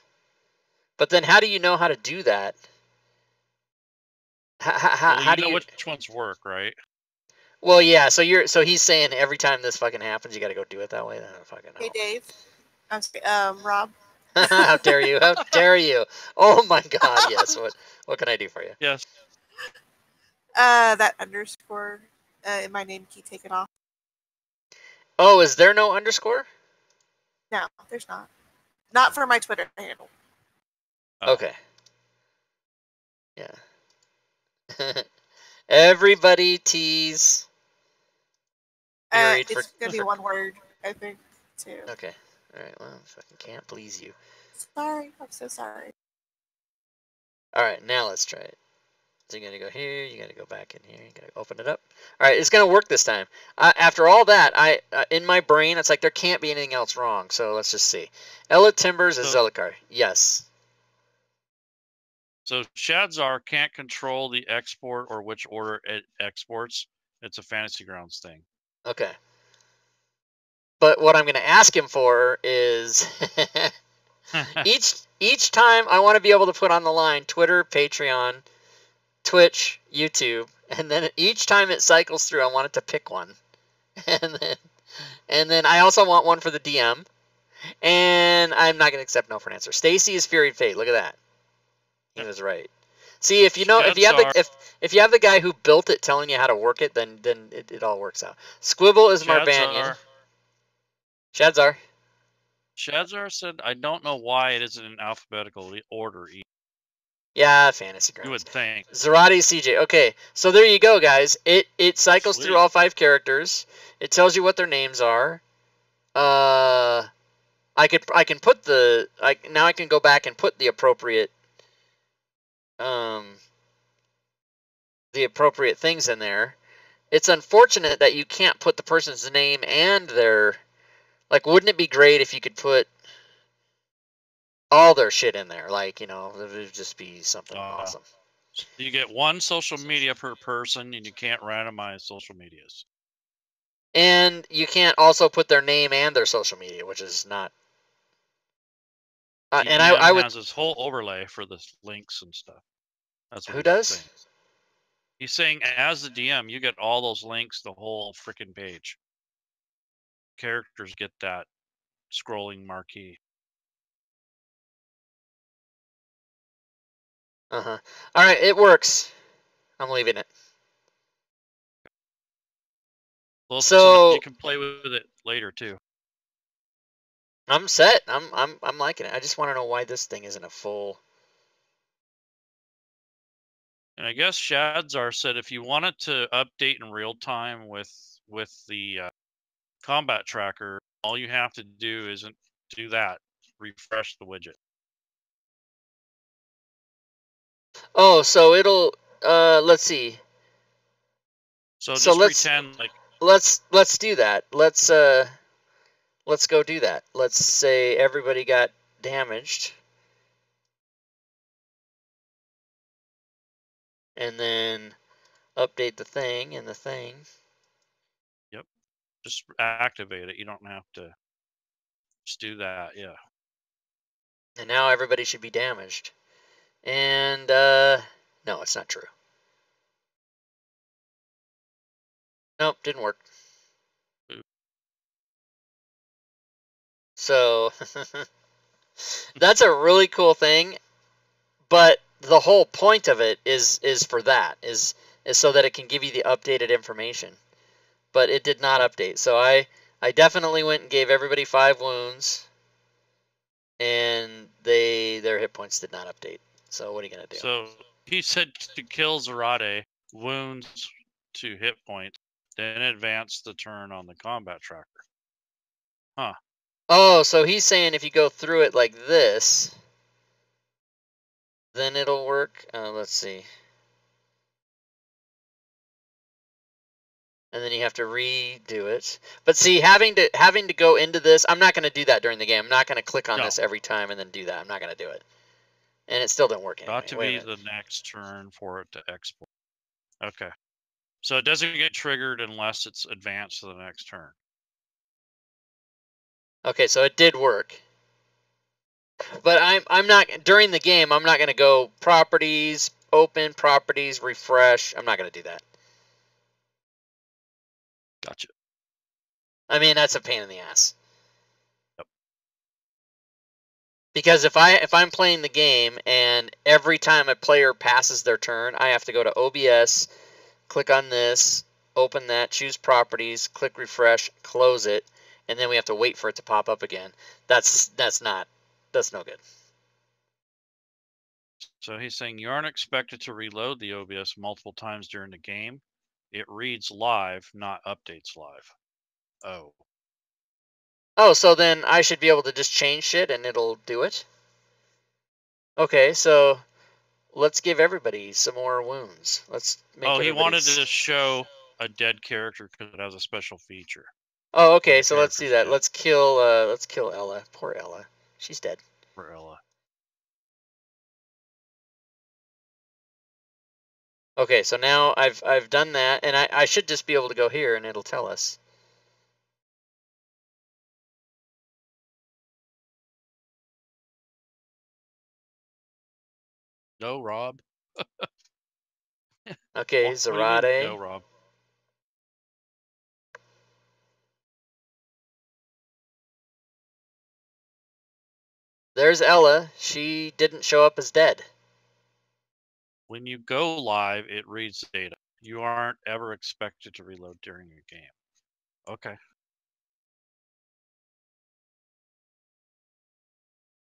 But then how do you know how to do that? How do you know which ones work, right? Well, yeah. So he's saying every time this fucking happens, you got to go do it that way. I don't fucking know. Hey, Dave. I'm sorry, Rob. How dare you? How dare you? Oh my God! Yes. What can I do for you? Yes. That underscore in my name key, take it off. Oh, is there no underscore? No, there's not. Not for my Twitter handle. Oh. Okay. Yeah. Everybody tease. It's gonna be one word, I think, too. Okay. All right. Well, I fucking can't please you. Sorry, I'm so sorry. All right, now let's try it. So you're gonna go here. You gotta go back in here. You gotta open it up. All right, it's gonna work this time. After all that, in my brain, it's like there can't be anything else wrong. So let's just see. Ella Timbers is Zellakar. Yes. So Shadzar can't control the export or which order it exports. It's a Fantasy Grounds thing. Okay. But what I'm going to ask him for is each time I want to be able to put on the line Twitter, Patreon, Twitch, YouTube, and then each time it cycles through, I want it to pick one, and then I also want one for the DM, and I'm not going to accept no for an answer. Stacy is Fury Fate. Look at that. He was right. See, if you know, if you have the guy who built it telling you how to work it, then it all works out. Squibble is Marbanya. Shadzar. Shadzar said, "I don't know why it isn't in alphabetical order." Yeah, Fantasy Grounds. You would think. Zarati CJ. Okay, so there you go, guys. It cycles through all 5 characters. It tells you what their names are. I can put now I can go back and put the appropriate things in there. It's unfortunate that you can't put the person's name and their, like, wouldn't it be great if you could put all their shit in there? Like, you know, it would just be something awesome. So you get one social media per person, and you can't randomize social medias. And you can't also put their name and their social media, which is not. And I would. Has this whole overlay for the links and stuff. That's what Who does? Saying. He's saying, as the DM, you get all those links, the whole freaking page. Characters get that scrolling marquee. All right, it works. I'm leaving it. Well, so you can play with it later too. I'm set. I'm liking it. I just want to know why this thing isn't a full. And I guess Shadzar said if you wanted to update in real time with the combat tracker, all you have to do is do that. Refresh the widget. Oh, so it'll let's see. So So just pretend like let's do that. Let's go do that. Let's say everybody got damaged. And then update the thing and the thing. Yep. Just activate it. You don't have to just do that. Yeah. And now everybody should be damaged. And no, it's not true. Nope, didn't work. So that's a really cool thing, but the whole point of it is for that is so that it can give you the updated information. But it did not update. So I definitely went and gave everybody 5 wounds, and their hit points did not update. So what are you gonna do? So he said to kill Zarate, wounds to hit points, then advance the turn on the combat tracker. Huh. Oh, so he's saying if you go through it like this, then it'll work. Let's see. And then you have to redo it. But see, having to go into this, I'm not going to do that during the game. I'm not going to click on this every time and then do that. I'm not going to do it. And it still didn't work anyway. Got to be the next turn for it to export. Okay. So it doesn't get triggered unless it's advanced to the next turn. Okay, so it did work. But I'm not during the game. I'm not going to go properties, open properties, refresh. I'm not going to do that. Gotcha. I mean, that's a pain in the ass. Yep. Because if I'm playing the game and every time a player passes their turn, I have to go to OBS, click on this, open that, choose properties, click refresh, close it, and then we have to wait for it to pop up again. That's no good. So he's saying you aren't expected to reload the OBS multiple times during the game. It reads live, not updates live. Oh. Oh, so then I should be able to just change shit and it'll do it? Okay, so let's give everybody some more wounds. Let's make he wanted to show a dead character because it has a special feature. Oh, okay, so let's do that. Dead. Let's kill Ella. Poor Ella. She's dead. Poor Ella. Okay, so now I've done that, and I should just be able to go here and it'll tell us. No, Rob. Okay, Zarate. No, Rob. There's Ella. She didn't show up as dead. When you go live, it reads data. You aren't ever expected to reload during your game. Okay.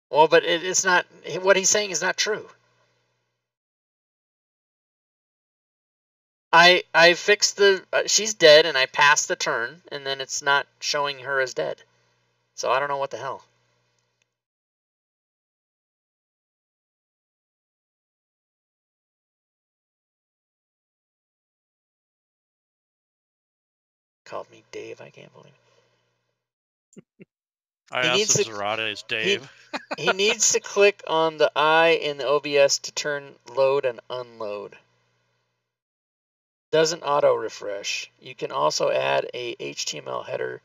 Well, but it's not. What he's saying is not true. I fixed the. She's dead, and I passed the turn, and then it's not showing her as dead. So I don't know what the hell. Called me Dave. I can't believe it. I asked if Zarate is Dave. He needs to click on the eye in the OBS to turn load and unload. Doesn't auto refresh. You can also add a HTML header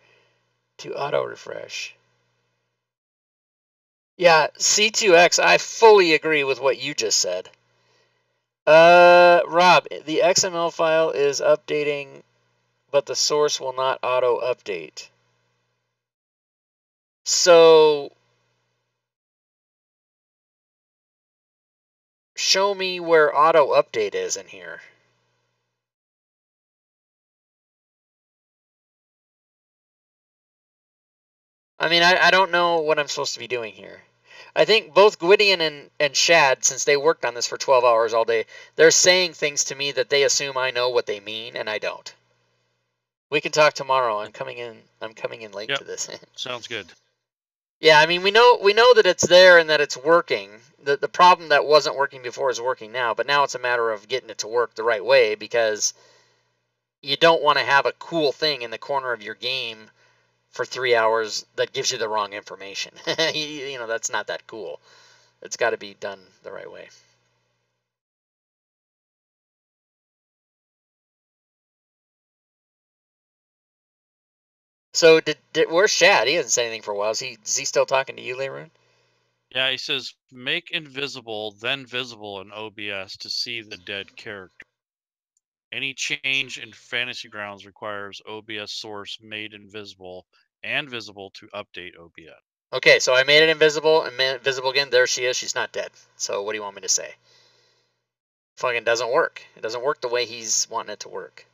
to auto refresh. Yeah, C2X, I fully agree with what you just said. Rob, the XML file is updating, but the source will not auto update. So show me where auto update is in here. I mean, I don't know what I'm supposed to be doing here. I think both Gwydion and Shad, since they worked on this for 12 hours all day, they're saying things to me that they assume I know what they mean, and I don't. We can talk tomorrow. I'm coming in late to this. Sounds good. Yeah, I mean we know that it's there and that it's working. The problem that wasn't working before is working now, but now it's a matter of getting it to work the right way, because you don't want to have a cool thing in the corner of your game for 3 hours that gives you the wrong information. You know, that's not that cool. It's got to be done the right way. So where's Shad? He hasn't said anything for a while. Is he still talking to you, Leroon? Yeah, he says make invisible, then visible in OBS to see the dead character. Any change in Fantasy Grounds requires OBS source made invisible and visible to update OBS. Okay, so I made it invisible and made it visible again. There she is. She's not dead. So what do you want me to say? Fucking doesn't work. It doesn't work the way he's wanting it to work.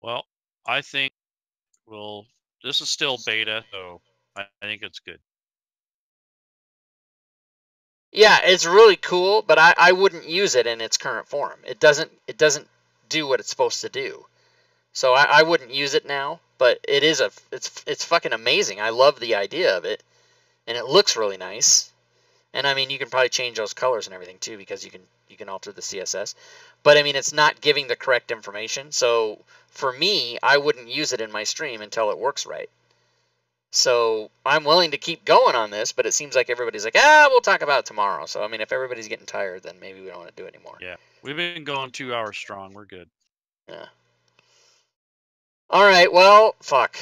Well, I think this is still beta, so I think it's good. Yeah, it's really cool, but I wouldn't use it in its current form. It doesn't do what it's supposed to do. So I wouldn't use it now, but it's fucking amazing. I love the idea of it, and it looks really nice. And I mean, you can probably change those colors and everything too, because you can alter the CSS. But I mean, it's not giving the correct information. So for me, I wouldn't use it in my stream until it works right. So I'm willing to keep going on this, but it seems like everybody's like, we'll talk about it tomorrow. So I mean, if everybody's getting tired, then maybe we don't want to do it anymore. Yeah, we've been going 2 hours strong. We're good. Yeah. All right. Well, fuck.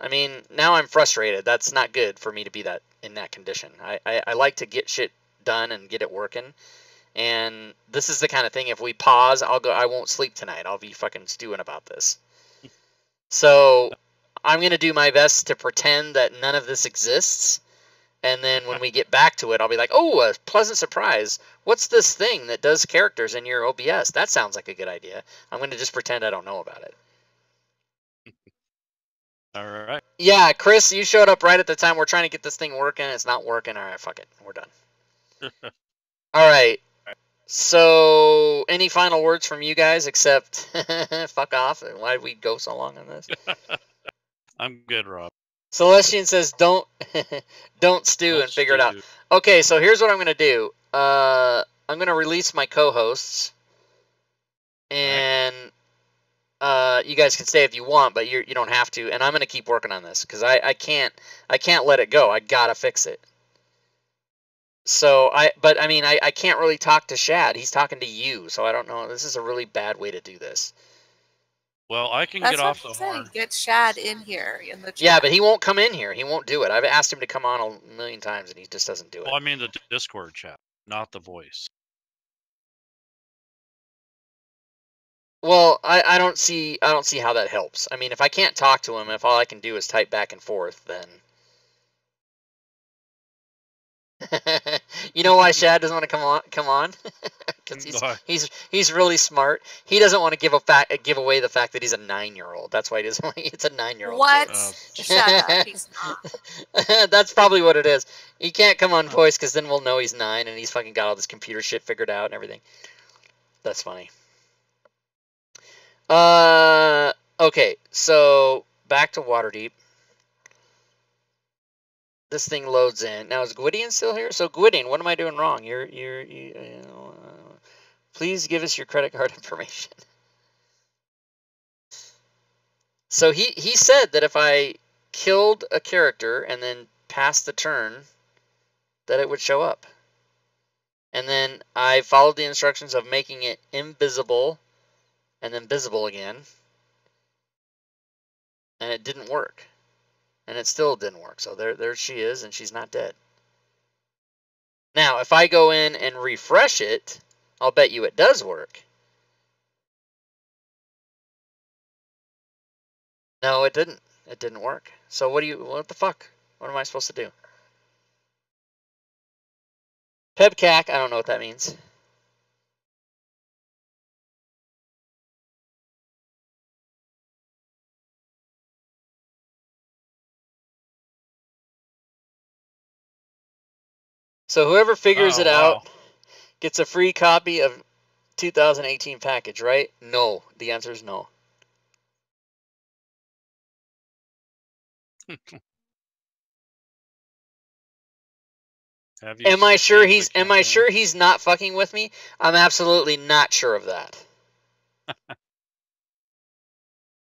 I mean, now I'm frustrated. That's not good for me to be in that condition. I like to get shit done and get it working. And this is the kind of thing, if we pause, I won't sleep tonight. I'll be fucking stewing about this. So I'm going to do my best to pretend that none of this exists. And then when we get back to it, I'll be like, oh, a pleasant surprise. What's this thing that does characters in your OBS? That sounds like a good idea. I'm going to just pretend I don't know about it. All right. Yeah, Chris, you showed up right at the time we're trying to get this thing working. It's not working. All right, fuck it. We're done. All right. So, any final words from you guys except fuck off? Why did we go so long on this? I'm good, Rob. Celestian says don't stew and figure it out. Okay, so here's what I'm going to do. I'm going to release my co-hosts, and you guys can stay if you want, but you don't have to. And I'm going to keep working on this because I can't let it go. I gotta fix it. So but I mean, I can't really talk to Shad. He's talking to you, so I don't know. This is a really bad way to do this. Well, I can get off the horn. Get Shad in here in the chat. Yeah, but he won't come in here. He won't do it. I've asked him to come on a million times, and he just doesn't do it. Well, I mean the Discord chat, not the voice. Well, I don't see how that helps. I mean, if I can't talk to him, if all I can do is type back and forth, then you know why Shad doesn't want to come on? Because he's really smart. He doesn't want to give away the fact that he's a 9-year-old. That's why he doesn't. It's a 9-year-old. What? Shut up. He's not. That's probably what it is. He can't come on voice because then we'll know he's 9 and he's fucking got all this computer shit figured out and everything. That's funny. Okay, so back to Waterdeep. This thing loads in. Now, is Gwydion still here? So, Gwydion, what am I doing wrong? Please give us your credit card information. So, he said that if I killed a character and then passed the turn, that it would show up. And then I followed the instructions of making it invisible and then visible again. And it didn't work. And it still didn't work. So there she is, and she's not dead. Now, if I go in and refresh it, I'll bet you it does work. No, it didn't. It didn't work. So what the fuck? What am I supposed to do? Pebcac, I don't know what that means. So whoever figures it out gets a free copy of 2018 package, right? No. The answer is no. Am I sure he's not fucking with me? I'm absolutely not sure of that.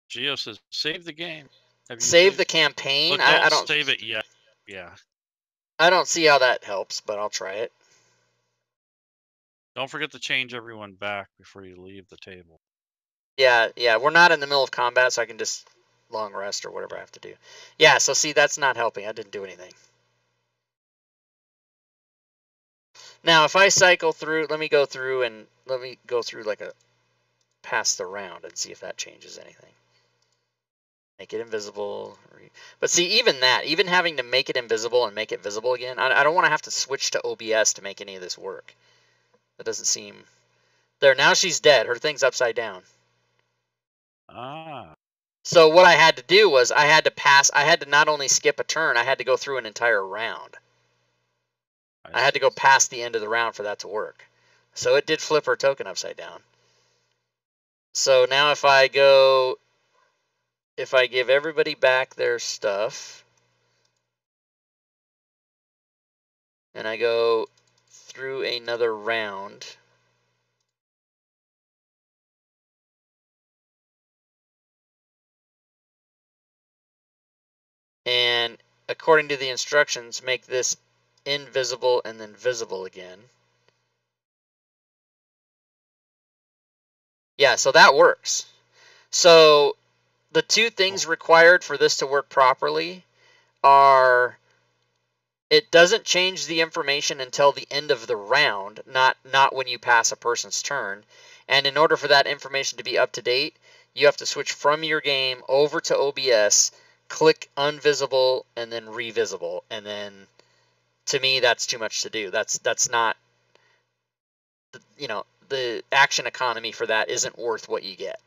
Geo says, save the game. Save the campaign? But I don't save it yet. Yeah. I don't see how that helps, but I'll try it. Don't forget to change everyone back before you leave the table. Yeah, we're not in the middle of combat, so I can just long rest or whatever I have to do. Yeah, so see, that's not helping. I didn't do anything. Now, if I cycle through, let me go through like a past the round and see if that changes anything. Make it invisible. But see, even having to make it invisible and make it visible again, I don't want to have to switch to OBS to make any of this work. That doesn't seem... There, now she's dead. Her thing's upside down. Ah. So what I had to do was I had to not only skip a turn, I had to go through an entire round. I had to go past the end of the round for that to work. So it did flip her token upside down. So now if I give everybody back their stuff, and I go through another round, and according to the instructions, make this invisible and then visible again. Yeah, so that works. So the two things required for this to work properly are it doesn't change the information until the end of the round, not when you pass a person's turn. And in order for that information to be up to date, you have to switch from your game over to OBS, click unvisible, and then revisible. And then, to me, that's too much to do. That's not, the action economy for that isn't worth what you get.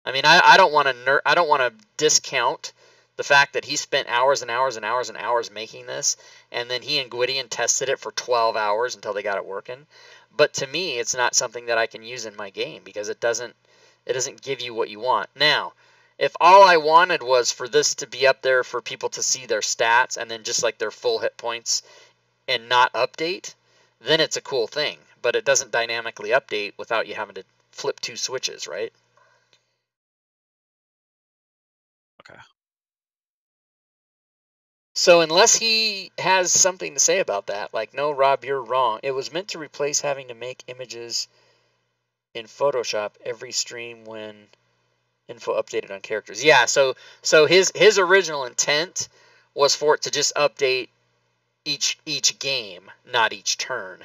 I mean, I don't want to discount the fact that he spent hours and hours and hours and hours making this, and then he and Gwydion tested it for 12 hours until they got it working. But to me, it's not something that I can use in my game because it doesn't give you what you want. Now, if all I wanted was for this to be up there for people to see their stats and then just like their full hit points and not update, then it's a cool thing. But it doesn't dynamically update without you having to flip two switches, right? Okay. So unless he has something to say about that, like, no, Rob, you're wrong. It was meant to replace having to make images in Photoshop every stream when info updated on characters. Yeah, so his original intent was for it to just update each game, not each turn.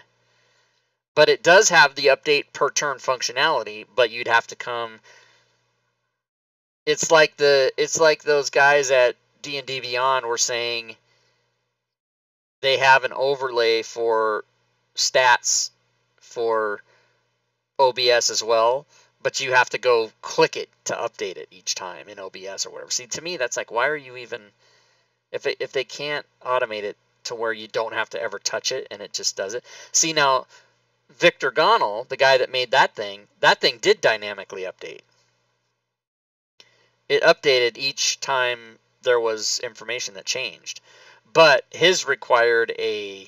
But it does have the update per turn functionality, but you'd have to come... It's like those guys at D&D Beyond were saying they have an overlay for stats for OBS as well, but you have to go click it to update it each time in OBS or whatever. See, to me, that's like, why are you even... If they can't automate it to where you don't have to ever touch it and it just does it. See, now, Victor Gonal, the guy that made that thing did dynamically update. It updated each time there was information that changed. But his required a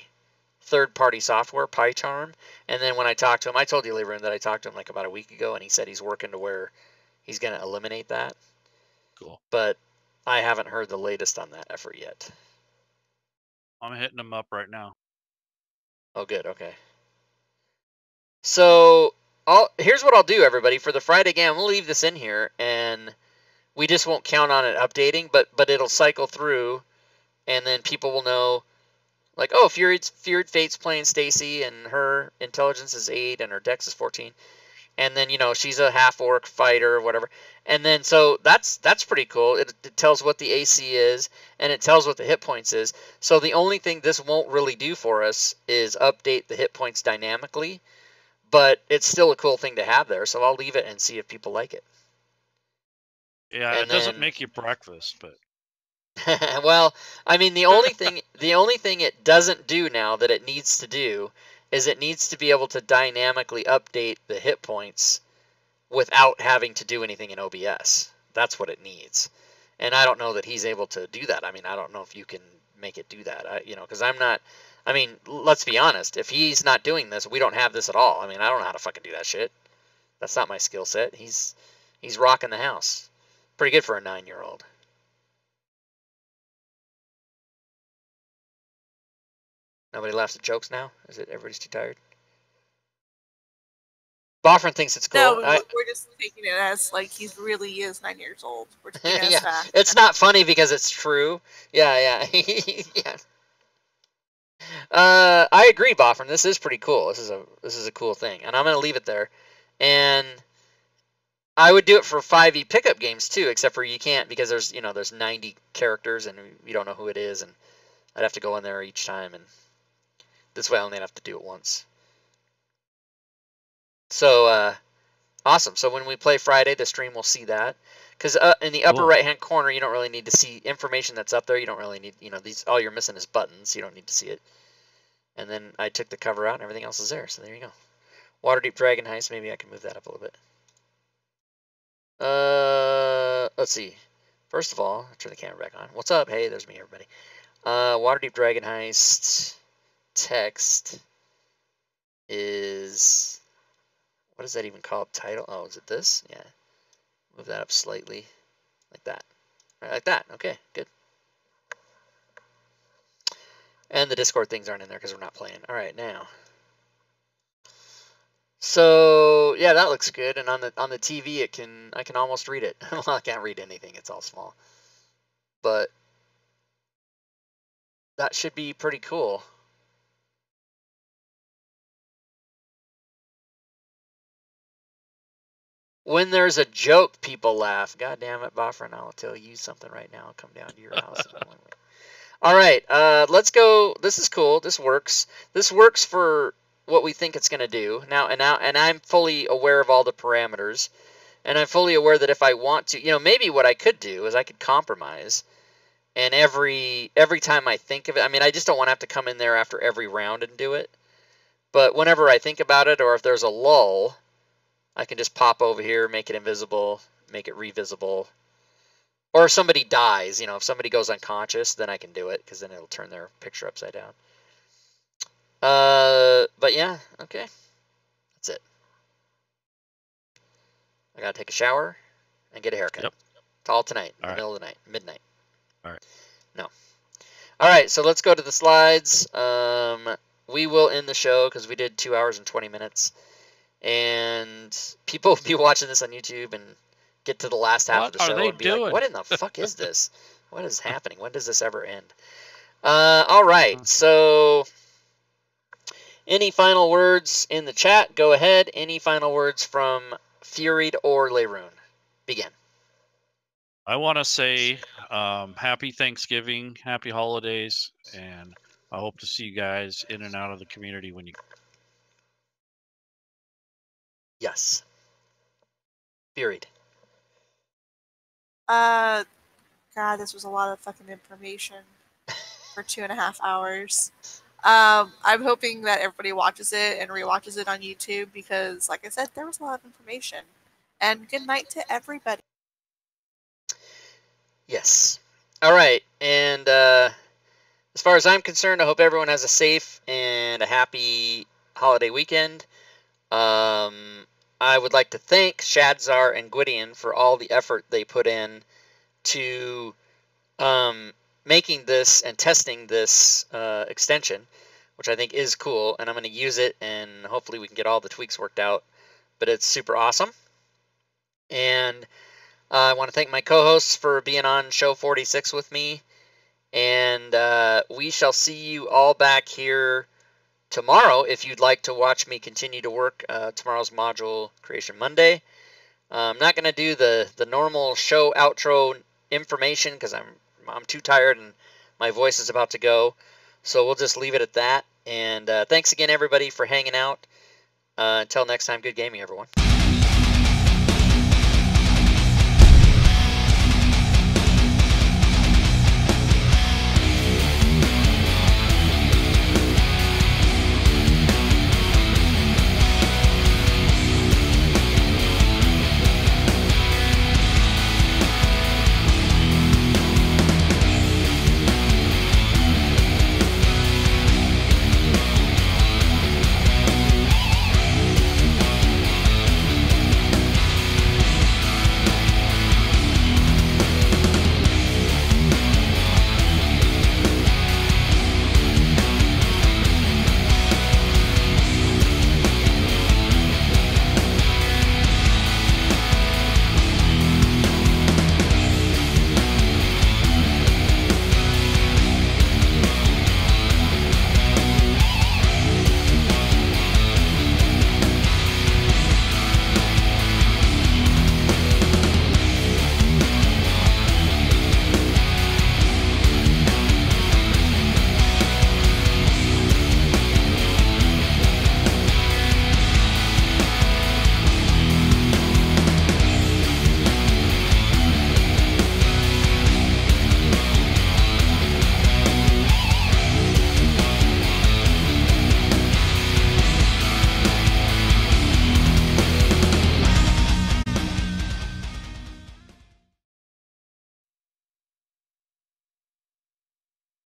third-party software, PyCharm. And then when I talked to him, I told you, Lieberman, that I talked to him like about a week ago, and he said he's working to where he's going to eliminate that. Cool. But I haven't heard the latest on that effort yet. I'm hitting him up right now. Oh, good. Okay. So here's what I'll do, everybody. For the Friday game, we'll leave this in here, and we just won't count on it updating, but it'll cycle through, and then people will know, like, oh, Feared Fate's playing Stacy, and her intelligence is 8, and her dex is 14. and then she's a half orc fighter or whatever, and then so that's pretty cool. It tells what the AC is, and it tells what the hit points is. So the only thing this won't really do for us is update the hit points dynamically, but it's still a cool thing to have there. So I'll leave it and see if people like it. Yeah, And it doesn't then, make you breakfast, but well, I mean, the only thing it doesn't do now that it needs to do is it needs to be able to dynamically update the hit points without having to do anything in OBS. That's what it needs. And I don't know that he's able to do that. I mean, I don't know if you can make it do that. Because I'm not. I mean, let's be honest. If he's not doing this, we don't have this at all. I mean, I don't know how to fucking do that shit. That's not my skill set. He's rocking the house. Pretty good for a 9-year-old. Nobody laughs at jokes now? Is it everybody's too tired? Boffrin thinks it's cool. No, we're just taking it as like he really is 9 years old. We're taking it as fact. It's not funny because it's true. Yeah. Yeah. I agree, Boffrin. This is pretty cool. This is a cool thing, and I'm gonna leave it there. And I would do it for 5e pickup games too, except for you can't because there's 90 characters and you don't know who it is, and I'd have to go in there each time, and this way I only have to do it once. So awesome. So when we play Friday, the stream will see that. Because in the upper right-hand corner, you don't really need to see information that's up there. You don't really need, these. All you're missing is buttons. You don't need to see it. And then I took the cover out, and everything else is there. So there you go. Waterdeep Dragon Heist. Maybe I can move that up a little bit. Let's see. First of all, I'll turn the camera back on. What's up? Hey, there's me, everybody. Waterdeep Dragon Heist text is... What is that even called? Title? Oh, is it this? Yeah. Move that up slightly. Like that. Right, like that. Okay, good. And the Discord things aren't in there because we're not playing. All right, now. So yeah, that looks good. And on the TV, I can almost read it. Well, I can't read anything. It's all small. But that should be pretty cool. When there's a joke, people laugh. God damn it, Boffrin, I'll tell you something right now. I'll come down to your house. All right, let's go. This is cool. This works. This works for what we think it's going to do. Now, and I'm fully aware of all the parameters. And I'm fully aware that if I want to, maybe what I could do is I could compromise. And every time I think of it, I mean, I just don't want to have to come in there after every round and do it. But whenever I think about it, or if there's a lull, I can just pop over here, make it invisible, make it revisible. Or if somebody dies, if somebody goes unconscious, then I can do it, because then it'll turn their picture upside down. But yeah, okay. That's it. I gotta take a shower and get a haircut. Yep. It's all tonight, in the All right. middle of the night, midnight. All right. No. All right, so let's go to the slides. We will end the show because we did 2 hours and 20 minutes. And people will be watching this on YouTube and get to the last half of the show and be like, what in the fuck is this? What is happening? When does this ever end? All right, so any final words in the chat? Go ahead. Any final words from Furied or Leroon? Begin. I want to say happy Thanksgiving, happy holidays, and I hope to see you guys in and out of the community when you... Yes. Furied. God, this was a lot of fucking information for 2.5 hours. I'm hoping that everybody watches it and rewatches it on YouTube because, like I said, there was a lot of information. And good night to everybody. Yes. All right. And as far as I'm concerned, I hope everyone has a safe and a happy holiday weekend. I would like to thank Shadzar and Gwydion for all the effort they put in to making this and testing this extension, which I think is cool, and I'm going to use it, and hopefully we can get all the tweaks worked out, but it's super awesome. And I want to thank my co-hosts for being on show 46 with me, and we shall see you all back here tomorrow, if you'd like to watch me continue to work tomorrow's module Creation Monday. I'm not going to do the normal show outro information because I'm too tired and my voice is about to go. So we'll just leave it at that. And thanks again, everybody, for hanging out. Until next time, good gaming, everyone.